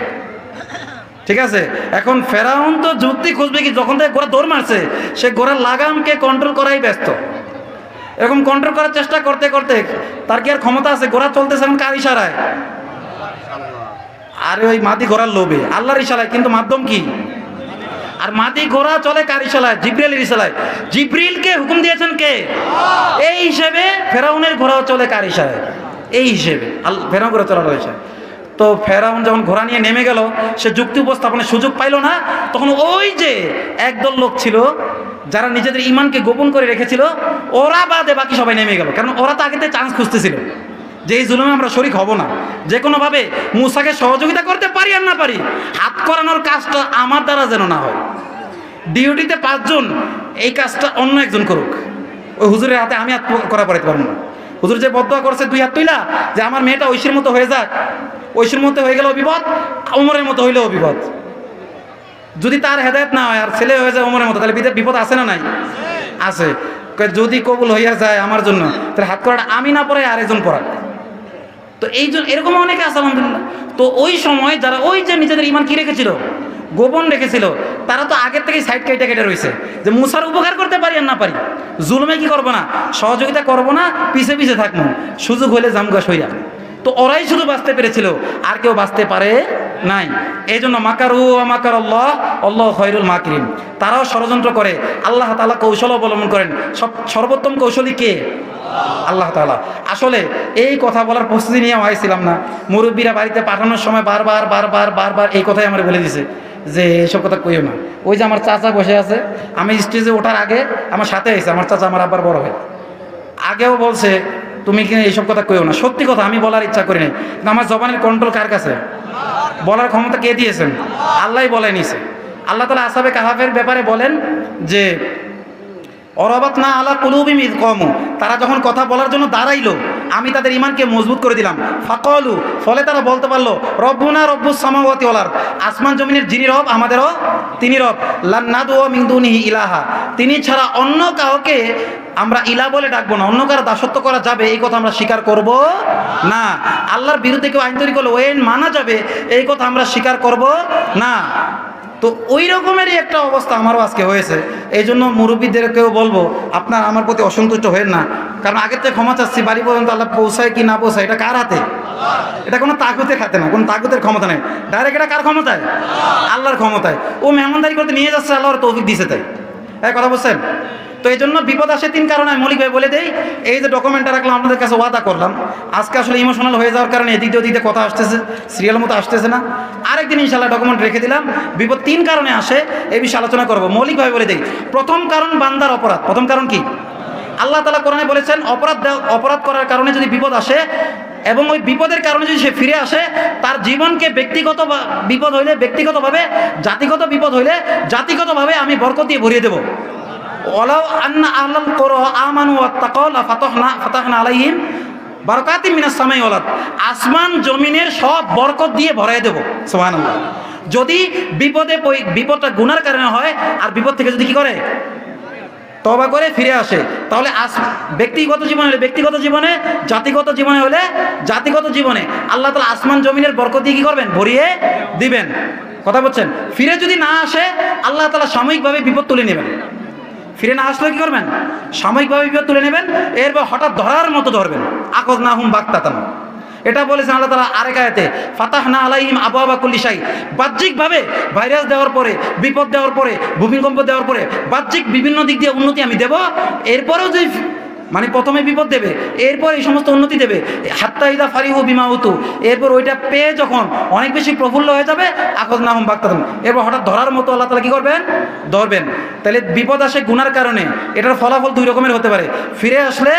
ঠিক আছে? এখন ফেরাউন তো যুক্তি খুঁজবে কি, যখন থেকে ঘোড়া দৌড় মারছে সে ঘোড়ার লাগামকে কন্ট্রোল করাই ব্যস্ত। এরকম কন্ট্রোল করার চেষ্টা করতে করতে তার কি আর ক্ষমতা আছে? ঘোড়া চলতেছে এখন কার ইশারায়? আরে ওই মাদি ঘোড়ার লোভে, আল্লাহর ইশারায়। কিন্তু মাধ্যম কি? আর মাদি ঘোড়া চলে কার ইশারায়? জিবরিলের ইশারায়। জিবরিলকে হুকুম দিয়েছেন কে? এই হিসেবে ফেরাউনের ঘোড়াও চলে কার ইশারায়? এই হিসেবে ফেরাউন ঘোড়া চলা রয়েছে। তো ফেরাউন যখন ঘোড়া নিয়ে নেমে গেল, সে যুক্তি উপস্থাপনের সুযোগ পাইল না। তখন ওই যে একদল লোক ছিল যারা নিজেদের ইমানকে গোপন করে রেখেছিল, ওরা বাদে বাকি সবাই নেমে গেল। কারণ ওরা তো আগেতে চান্স খুঁজতেছিল যে এই জুলুমে আমরা শরিক হব না, যে কোনোভাবে মুসাকে সহযোগিতা করতে পারি আর না পারি, হাত করানোর কাজটা আমার দ্বারা যেন না হয়। ডিউটিতে 5 জন, এই কাজটা অন্য একজন করুক। ওই হুজুরের হাতে আমি হাত করা পড়াইতে পারবো না। হুজুর যে বদদোয়া করছে 2 হাত তুইলা যে আমার মেয়েটা ঐশীর মতো হয়ে যাক, ঐশীর মতো হয়ে গেলেও বিপদ, ওমরের মতো হইলেও বিপদ। যদি তার হেদায়েত না হয় আর ছেলে হয়ে যায় ওমরের মতো, তাহলে বিপদ আছে না নাই? আছে। যদি কবুল হইয়া যায় আমার জন্য, তাহলে হাত করাটা আমি না পড়াই আরেকজন পড়াক। তো এই জন্য এরকম অনেকে আছে আলহামদুলিল্লাহ। তো ওই সময় যারা ওই যে নিজেদের ইমান কি রেখেছিল, গোপন রেখেছিল, তারা তো আগের থেকেই সাইড কেটে রয়েছে যে মুসার উপকার করতে পারি আর না পারি, জুলুমে কি করবো না, সহযোগিতা করবো না, পিছে পিছে থাকবো, সুযোগ হলে জামগা সইয়া। তো ওরাই শুধু বাঁচতে পেরেছিল, আর কেউ বাঁচতে পারে নাই। এই জন্য মাকারু মাকার আল্লাহ, আল্লাহ খায়রুল মাকিরিন। তারাও ষড়যন্ত্র করে, আল্লাহ তাআলা কৌশল অবলম্বন করেন। সর্বোত্তম কৌশলী কে? আল্লাহ তাআলা। আসলে এই কথা বলার প্রস্তুতি নিয়ে হয়েছিলাম না। মুরব্বীরা বাড়িতে পাঠানোর সময় বারবার এই কথাই আমার বলে দিছে যে এসব কথা কইও না। ওই যে আমার চাচা বসে আছে, আমি স্টেজে ওঠার আগে আমার সাথে হয়েছে, আমার চাচা আমার আব্বার বড় ভাই, আগেও বলছে তুমি কি এইসব কথা কইও না। সত্যি কথা, আমি বলার ইচ্ছা করি নাই, কিন্তু আমার জবানের কন্ট্রোল কার কাছে? বলার ক্ষমতা কে দিয়েছেন? আল্লাহই বলে নিছে। আল্লাহ তাআলা আসহাবে কাহাফের ব্যাপারে বলেন যে অরাবাতনা আলা কুলুবিহিম ইয কামু, তারা যখন কথা বলার জন্য দাঁড়াইলো আমি তাদের ইমানকে মজবুত করে দিলাম। ফাকালু, ফলে তারা বলতে পারলো রব্বুনা রব্বুস সামাওয়াতি ওয়াল আরদ, আসমান জমিনের যিনি রব আমাদেরও তিনি রব। লান নাদু মিন দুনিহি ইলাহা, তিনি ছাড়া অন্য কাউকে আমরা ইলা বলে ডাকবো না, অন্য কারো দাসত্ব করা যাবে এই কথা আমরা স্বীকার করব না। আল্লাহর বিরুদ্ধে কেউ আইন তৈরি করলে ওয়াইন মানা যাবে এই কথা আমরা স্বীকার করব না। তো ওই রকমেরই একটা অবস্থা আমারও আজকে হয়েছে। এই জন্য মুরব্বীদেরকেও বলবো, আপনার আমার প্রতি অসন্তুষ্ট হয়েন না, কারণ আগের থেকে ক্ষমা চাচ্ছি, বাড়ি পর্যন্ত আল্লাহ পৌঁছায় কি না পৌঁছায় এটা কার হাতে? এটা কোনো তাগুতের হাতে না, কোনো তাগুতের ক্ষমতা নেই। ডাইরেক্ট এটা কার ক্ষমতায়? আল্লাহর ক্ষমতায়। ও মেহমানদারি করতে নিয়ে যাচ্ছে, আল্লাহর তৌফিক দিছে তাই। এই কথা বলছেন? তো এই জন্য বিপদ আসে 3 কারণে আমি মৌলিকভাবে বলে দেই। এই যে ডকুমেন্টটা রাখলাম আপনাদের কাছে ওয়াদা করলাম, আজকে আসলে ইমোশনাল হয়ে যাওয়ার কারণে এদিক দিয়ে কথা আসতেছে, সিরিয়াল মতো আসতেছে না। আরেকদিন ইনশাআল্লাহ ডকুমেন্ট রেখে দিলাম। বিপদ 3 কারণে আসে, এই বিষয়ে আলোচনা করব। মৌলিকভাবে বলে দেই। প্রথম কারণ বান্দার অপরাধ। প্রথম কারণ কি? আল্লাহ তাআলা কোরআনে বলেছেন অপরাধ করার কারণে যদি বিপদ আসে এবং ওই বিপদের কারণে যদি সে ফিরে আসে, তার জীবনকে ব্যক্তিগত বিপদ হইলে ব্যক্তিগতভাবে, জাতিগত বিপদ হইলে জাতিগতভাবে আমি বরকত দিয়ে ভরিয়ে দেবো। ওয়ালাউ আন্না আহলাল কুরা আমানু ওয়াত্তাকাউ লাফাতাহনা আলাইহিম বারাকাতিম মিনাস সামাই ওয়াল আরদ, আসমান জমিনের সব বরকত দিয়ে ভরাই দেব। সুবহানাল্লাহ। যদি বিপদটা গুনার কারণে হয় আর বিপদ থেকে যদি কি করে, তওবা করে ফিরে আসে, তাহলে ব্যক্তিগত জীবনে হলে ব্যক্তিগত জীবনে, জাতিগত জীবনে হলে জাতিগত জীবনে আল্লাহ তাআলা আসমান জমিনের বরকত দিয়ে কি করবেন? ভরিয়ে দিবেন। কথা বলছেন? ফিরে যদি না আসে আল্লাহ তাআলা সাময়িকভাবে বিপদ তুলে নেবেন। ফিরে না আসলে কি করবেন? সাময়িকভাবে বিপদ তুলে নেবেন, এরপর হঠাৎ ধরার মতো ধরবেন। আখাযনাহুম বাগতাতান, এটা বলেছেন আল্লাহ তাআলা আরেক আয়াতে, ফাতাহনা আলাইহিম আবওয়াবা কুল্লি শাই। বাহ্যিকভাবে ভাইরাস দেওয়ার পরে, বিপদ দেওয়ার পরে, ভূমিকম্প দেওয়ার পরে বাহ্যিক বিভিন্ন দিক দিয়ে উন্নতি আমি দেব। এরপরেও যদি মানে প্রথমে বিপদ দেবে, এরপর এই সমস্ত উন্নতি দেবে, হাত্তা ইদা ফারিহু বিমা উতু, এরপর ওইটা পেয়ে যখন অনেক বেশি প্রফুল্ল হয়ে যাবে, আখাযনাহুম বাগতাতান, এরপর হঠাৎ ধরার মতো আল্লাহ তাআলা কি করবেন? ধরবেন। তাহলে বিপদ আসে গুনার কারণে, এটার ফলাফল দুই রকমের হতে পারে। ফিরে আসলে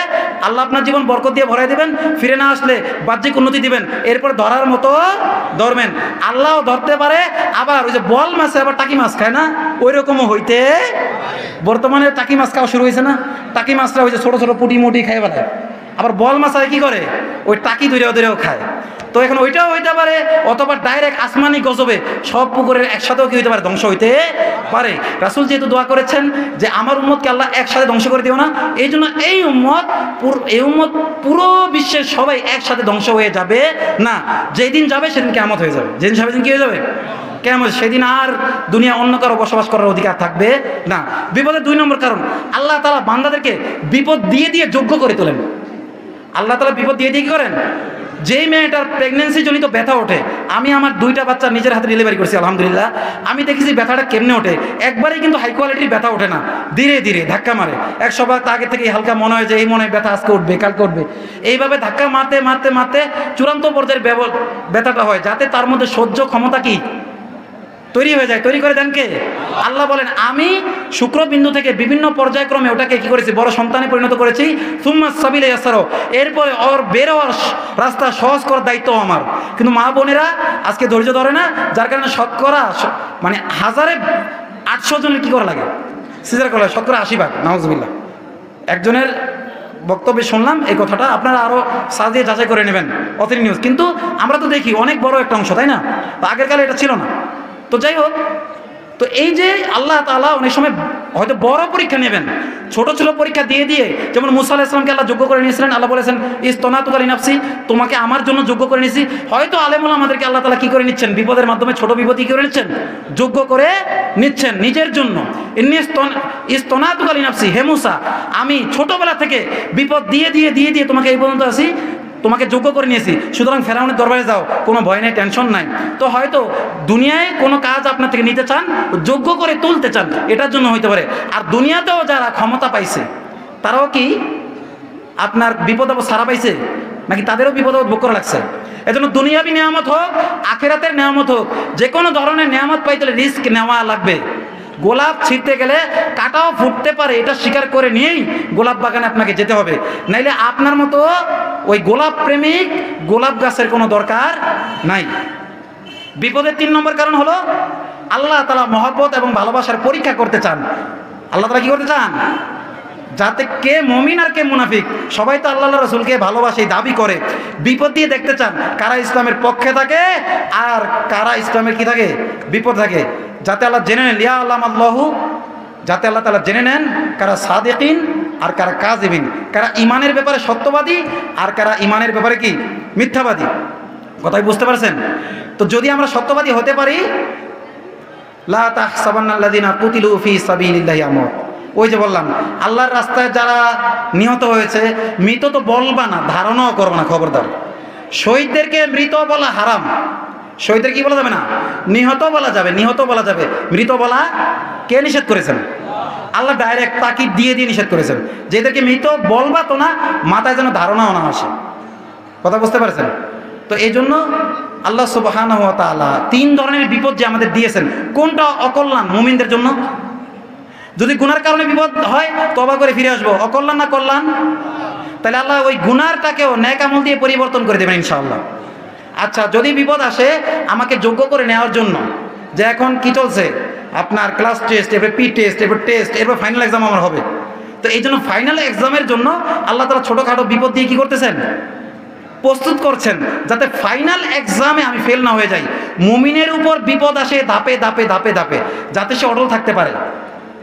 আল্লাহ আপনার জীবন বরকত দিয়ে ভরাই দেবেন, ফিরে না আসলে বাহ্যিক উন্নতি দিবেন, এরপর ধরার মতো ধরবেন। আল্লাহও ধরতে পারে, আবার ওই যে বল মাছে আবার টাকি মাছ খায় না, ওই রকমও হইতে, বর্তমানে টাকি মাছ খাওয়া শুরু হয়েছে না, টাকি মাছরা ওই যে ছোটো ছোটো পুটি মুটি খায় বেড়ায়, আবার বল মাছ কি করে ওই টাকি ধরেও খায়। তো এখন ওইটাও হইতে পারে, অথবা ডাইরেক্ট আসমানি গজবে সব পুকুরের একসাথেও কি হইতে পারে? ধ্বংস হইতে পারে। রাসূল যেহেতু দোয়া করেছেন যে আমার উম্মতকে আল্লাহ একসাথে ধ্বংস করে দিও না, এই জন্য এই উম্মত পুরো বিশ্বের সবাই একসাথে ধ্বংস হয়ে যাবে না। যেদিন যাবে সেদিন কিয়ামত হয়ে যাবে, যেদিন যাবে সেদিন কি হয়ে যাবে? কেমন? সেদিন আর দুনিয়া অন্য কারো বসবাস করার অধিকার থাকবে না। বিপদের 2 নম্বর কারণ, আল্লাহ তাআলা বান্দাদেরকে বিপদ দিয়ে দিয়ে যোগ্য করে তোলেন। আল্লাহ তাআলা বিপদ দিয়ে দিয়ে কি করেন? যেই মেয়েটার প্রেগনেন্সি জনিত ব্যথা ওঠে, আমি আমার 2টা বাচ্চা নিজের হাতে ডেলিভারি করছি আলহামদুলিল্লাহ, আমি দেখেছি ব্যথাটা কেমনে ওঠে। একবারেই কিন্তু হাই কোয়ালিটির ব্যথা ওঠে না, ধীরে ধীরে ধাক্কা মারে। 1 সপ্তাহ আগে থেকে হালকা মনে হয় যে এই মনে হয় ব্যথা আজকে উঠবে কালকে উঠবে, এইভাবে ধাক্কা মারতে মারতে মারতে চূড়ান্ত পর্যায়ের ব্যথাটা হয়, যাতে তার মধ্যে সহ্য ক্ষমতা কি তৈরি হয়ে যায়। তৈরি করে দেন কে? আল্লাহ বলেন আমি শুক্রবিন্দু থেকে বিভিন্ন পর্যায়ক্রমে ওটাকে কি করেছি? বড় সন্তানে পরিণত করেছি। সুম্মা সাবিলা ইয়াসসারু, এরপরে ওর বের হওয়ার রাস্তা সহজ করার দায়িত্ব আমার। কিন্তু মা বোনেরা আজকে ধৈর্য ধরে না, যার কারণে শতকরা মানে 1800 জনের কি করা লাগে? সিজার করা লাগে, শতকরা 80 ভাগ। নাউজুবিল্লাহ। একজনের বক্তব্যে শুনলাম এই কথাটা, আপনারা আরও সাজিয়ে যাচাই করে নেবেন, অথেন্টিক নিউজ। কিন্তু আমরা তো দেখি অনেক বড় একটা অংশ, তাই না? আগের কালে এটা ছিল না। তো যাই হোক, তো এই যে আল্লাহ তাআলা অনেক সময় হয়তো বড় পরীক্ষা নেবেন, ছোট ছোট পরীক্ষা দিয়ে দিয়ে, যেমন মুসা আলাইহিস সালামকে আল্লাহ যোগ্য করে নিয়েছিলেন। আল্লাহ বলেছেন ইসতনাতুকা লিনাফসি, তোমাকে আমার জন্য যোগ্য করে নিয়েছি। হয়তো আলেমুল আমাদেরকে আল্লাহ তাআলা কি করে নিচ্ছেন? বিপদের মাধ্যমে, ছোট বিপদ কি করে নিচ্ছেন? যোগ্য করে নিচ্ছেন নিজের জন্য। ইসতনাতুকা লিনাফসি, হে মুসা, আমি ছোটবেলা থেকে বিপদ দিয়ে দিয়ে দিয়ে দিয়ে তোমাকে এই পর্যন্ত আসি, তোমাকে যোগ্য করে নিয়েছি, সুতরাং ফেরাউনের দরবারে যাও, কোনো ভয় নেই, টেনশন নাই। তো হয়তো দুনিয়ায় কোনো কাজ আপনার থেকে নিতে চান, যোগ্য করে তুলতে চান, এটার জন্য হইতে পারে। আর দুনিয়াতেও যারা ক্ষমতা পাইছে তারাও কি আপনার বিপদ আপদ সারা পাইছে, নাকি তাদেরও বিপদ আপদ ভোগ করা লাগছে? এজন্য দুনিয়াবি নেয়ামত হোক, আখিরাতের নেয়ামত হোক, যে কোনো ধরনের নেয়ামত পাইতে রিস্ক নেওয়া লাগবে। গোলাপ ছিঁড়তে গেলে কাঁটাও ফুটতে পারে, এটা স্বীকার করে নিয়েই গোলাপ বাগানে আপনাকে যেতে হবে, নাইলে আপনার মতো ওই গোলাপ প্রেমিক গোলাপ গাছের কোনো দরকার নাই। বিপদের 3 নম্বর কারণ হলো আল্লাহ তাআলা মহব্বত এবং ভালোবাসার পরীক্ষা করতে চান। আল্লাহ তাআলা কি করতে চান? যাতে কে মুমিন আর কে মুনাফিক, সবাই তো আল্লাহ রাসূলকে ভালোবাসে, দাবি করে। বিপদ দিয়ে দেখতে চান কারা ইসলামের পক্ষে থাকে আর কারা ইসলামের কি থাকে? বিপদ থাকে। যাতে আল্লাহ জেনে নেন, লিয়া আল্লাহ আল্লাহু, যাতে আল্লাহ তাআলা জেনে নেন কারা সাদিকিন আর কারা কাযিবিন, কারা ইমানের ব্যাপারে সত্যবাদী আর কারা ইমানের ব্যাপারে কি মিথ্যাবাদী। কথাই বুঝতে পারছেন? তো যদি আমরা সত্যবাদী হতে পারি, লা তাহসাবান্নাল্লাযিনা কুতিলু ফি সাবিলিল্লাহি আমওয়াত, ওই যে বললাম আল্লাহর রাস্তায় যারা নিহত হয়েছে, মৃত তো বলবা না, ধারণাও করবো না, খবরদার। শহীদদেরকে মৃত বলা হারাম, শহীদের কি বলা যাবে না? নিহত বলা যাবে, নিহত বলা যাবে, মৃত বলা কে নিষেধ করেছেন? আল্লাহ ডাইরেক্ট তাকিদ দিয়ে দিয়ে নিষেধ করেছেন যে এদেরকে মৃত বলবা তো না, মাথায় যেন ধারণাও না আসে। কথা বুঝতে পারছেন? তো এই জন্য আল্লাহ সুবহানাহু ওয়া তাআলা 3 ধরনের বিপদ যে আমাদের দিয়েছেন, কোনটা অকল্যাণ মুমিনদের জন্য? যদি গুনার কারণে বিপদ হয়, তওবা করে ফিরে আসবো, অকল্যাণ না কল্যাণ? তাহলে আল্লাহ ওই গুনারটাকেও নেক আমল দিয়ে পরিবর্তন করে দেবেন ইনশাআল্লাহ। আচ্ছা, যদি বিপদ আসে আমাকে যোগ্য করে নেওয়ার জন্য, যে এখন কি চলছে আপনার ক্লাস টেস্ট, এরপর পি টেস্ট, এরপর টেস্ট, এরপর ফাইনাল এক্সাম আমার হবে। তো এই জন্য ফাইনাল এক্সামের জন্য আল্লাহ তাআলা ছোটোখাটো বিপদ দিয়ে কি করতেছেন? প্রস্তুত করছেন, যাতে ফাইনাল এক্সামে আমি ফেল না হয়ে যাই। মুমিনের উপর বিপদ আসে ধাপে ধাপে ধাপে ধাপে, যাতে সে অটল থাকতে পারে।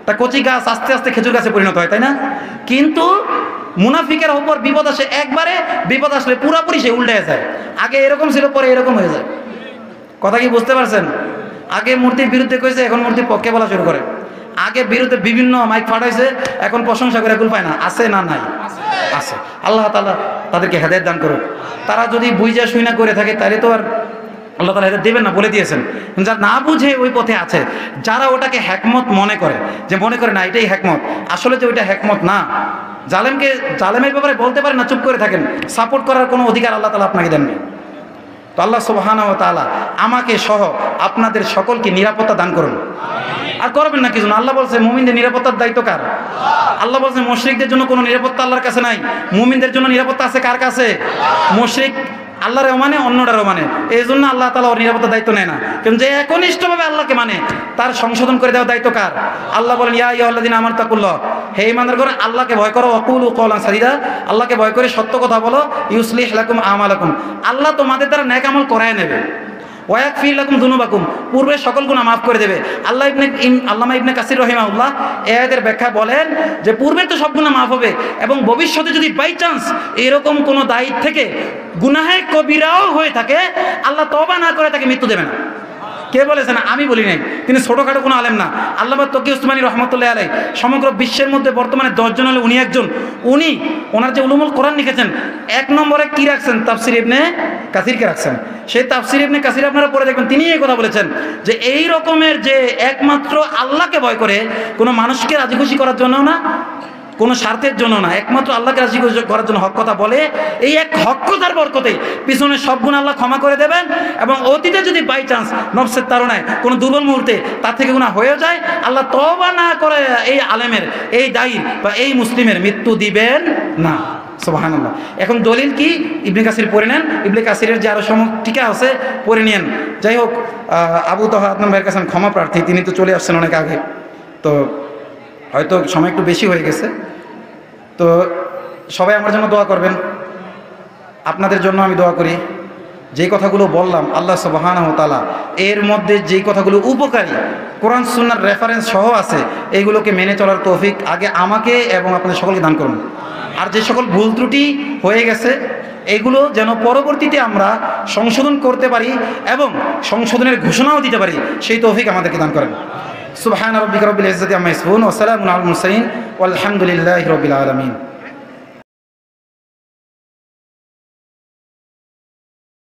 তা কচি গাছ আস্তে আস্তে খেজুর গাছে পরিণত হয়, তাই না? কিন্তু মুনাফিকের উপর বিপদ আসে একবারে, বিপদ আসলে পুরাপুরি সে উল্টে যায়। আগে এরকম ছিল, পরে এরকম হয়ে যায়। কথা কি বুঝতে পারছেন? আগে মূর্তির বিরুদ্ধে কইছে, এখন মূর্তির পক্ষে বলা শুরু করে। আগে বিরুদ্ধে বিভিন্ন মাইক ফাটাইছে, এখন প্রশংসা করে কুল পায় না। আছে না নাই? আছে। আল্লাহ তাআলা তাদেরকে হেদায়েত দান করুক। তারা যদি বুঝা শুইনা করে থাকে তাহলে তো আর আল্লাহ তাআলা হেদায়েত দেবেন না, বলে দিয়েছেন। যারা না বুঝে ওই পথে আছে, যারা ওটাকে হিকমত মনে করে, যে মনে করে না এটাই হিকমত, আসলে যে ওইটা হিকমত না, জালেমের ব্যাপারে বলতে পারেন না, চুপ করে থাকেন, সাপোর্ট করার কোনো অধিকার আল্লাহ তাআলা আপনাকে দেননি। তো আল্লাহ সুবহানাহু ওয়া তাআলা আমাকে সহ আপনাদের সকলকে নিরাপত্তা দান করুন। আর করবেন না কি জন্য? আল্লাহ বলছে মুমিনদের নিরাপত্তার দায়িত্ব কার? আল্লাহ বলছে মুশরিকদের জন্য কোনো নিরাপত্তা আল্লাহর কাছে নাই, মুমিনদের জন্য নিরাপত্তা আছে কার কাছে? মুশরিক আল্লাহরেও মানে, অন্যটারও মানে, এই জন্য আল্লাহ তাআলা ওর নিরাপত্তার দায়িত্ব নেয় না। কিন্তু যে একনিষ্ঠভাবে আল্লাহকে মানে তার সংশোধন করে দেওয়ার দায়িত্ব কার? আল্লাহ বলেন ইয়া আইয়ুহাল্লাযীনা আমানু তাকুল্লাহ, হে ঈমানদারগণ আল্লাহকে ভয় করো, ওয়াকুলু কওলান সাদীদা, আল্লাহকে ভয় করে সত্য কথা বলো, ইউসলিহ লাকুম আমালাকুম, আল্লাহ তোমাদের দ্বারা নেক আমল করায় নেবে, ওয়ায়াগফির লাকুম যুনুবাকুম, পূর্বের সকল গুনাহ মাফ করে দেবে। আল্লামা ইবনে কাসির রাহিমাহুল্লাহ এই আয়াতের ব্যাখ্যা বলেন যে পূর্বের তো সব গুনাহ মাফ হবে এবং ভবিষ্যতে যদি বাই চান্স এরকম কোনো দায়িত্ব থেকে গুনাহে কবিরাও হয়ে থাকে, আল্লাহ তওবা না করে তাকে মৃত্যু দেবে না। কে বলেছেন? আমি বলি নাই, তিনি ছোটোখাটো কোনো আলেম না। আল্লামা তকি উসমানী রহমতুল্লাহ আলাই সমগ্র বিশ্বের মধ্যে বর্তমানে 10 জন হলে উনি একজন। উনি ওনার যে উলুমুল কোরআন লিখেছেন, 1 নম্বরে কি রাখছেন? তাফসির ইবনে কাসিরকে রাখছেন। সেই তাফসির ইবনে কাসির আপনারা পড়ে দেখবেন, তিনি এই কথা বলেছেন যে এই রকমের যে একমাত্র আল্লাহকে ভয় করে, কোনো মানুষকে রাজি খুশি করার জন্য না, কোনো স্বার্থের জন্য না, একমাত্র আল্লাহকে রাজি করার জন্য হক কথা বলে, এই এক হক কথার বরকতে পিছনে সব গুণ আল্লাহ ক্ষমা করে দেবেন। এবং অতীতে যদি বাই চান্স নফসের তাড়নায় কোনো দুর্বল মুহূর্তে তার থেকে গুনাহ হয়ে যায়, আল্লাহ তওবা না করে এই আলেমের, এই দায়ীর বা এই মুসলিমের মৃত্যু দিবেন না। সুবহানাল্লাহ। এখন দলিল কি? ইবনে কাসির পড়ে নেন, ইবনে কাসিরের যে আরো টিকা আছে পড়ে নেন। যাই হোক, আবু তাহা আদনান ভাইয়ের কাছে ক্ষমা প্রার্থী, তিনি তো চলে আসছেন অনেক আগে, তো হয়তো সময় একটু বেশি হয়ে গেছে। তো সবাই আমার জন্য দোয়া করবেন, আপনাদের জন্য আমি দোয়া করি। যেই কথাগুলো বললাম আল্লাহ সুবহানাহু ওয়া তাআলা এর মধ্যে যেই কথাগুলো উপকারী, কোরআন সুন্নাহর রেফারেন্স সহ আছে, এইগুলোকে মেনে চলার তৌফিক আগে আমাকে এবং আপনাদের সকলকে দান করুন। আর যে সকল ভুল ত্রুটি হয়ে গেছে এগুলো যেন পরবর্তীতে আমরা সংশোধন করতে পারি এবং সংশোধনের ঘোষণাও দিতে পারি, সেই তৌফিক আমাদেরকে দান করেন। সুবহান রাব্বিকা রাব্বিল ইজ্জাতি আম্মা ইয়াসিফুন ওয়া সালামুন আলাল মুরসালিন ওয়ালহামদুলিল্লাহি রাব্বিল আলামিন।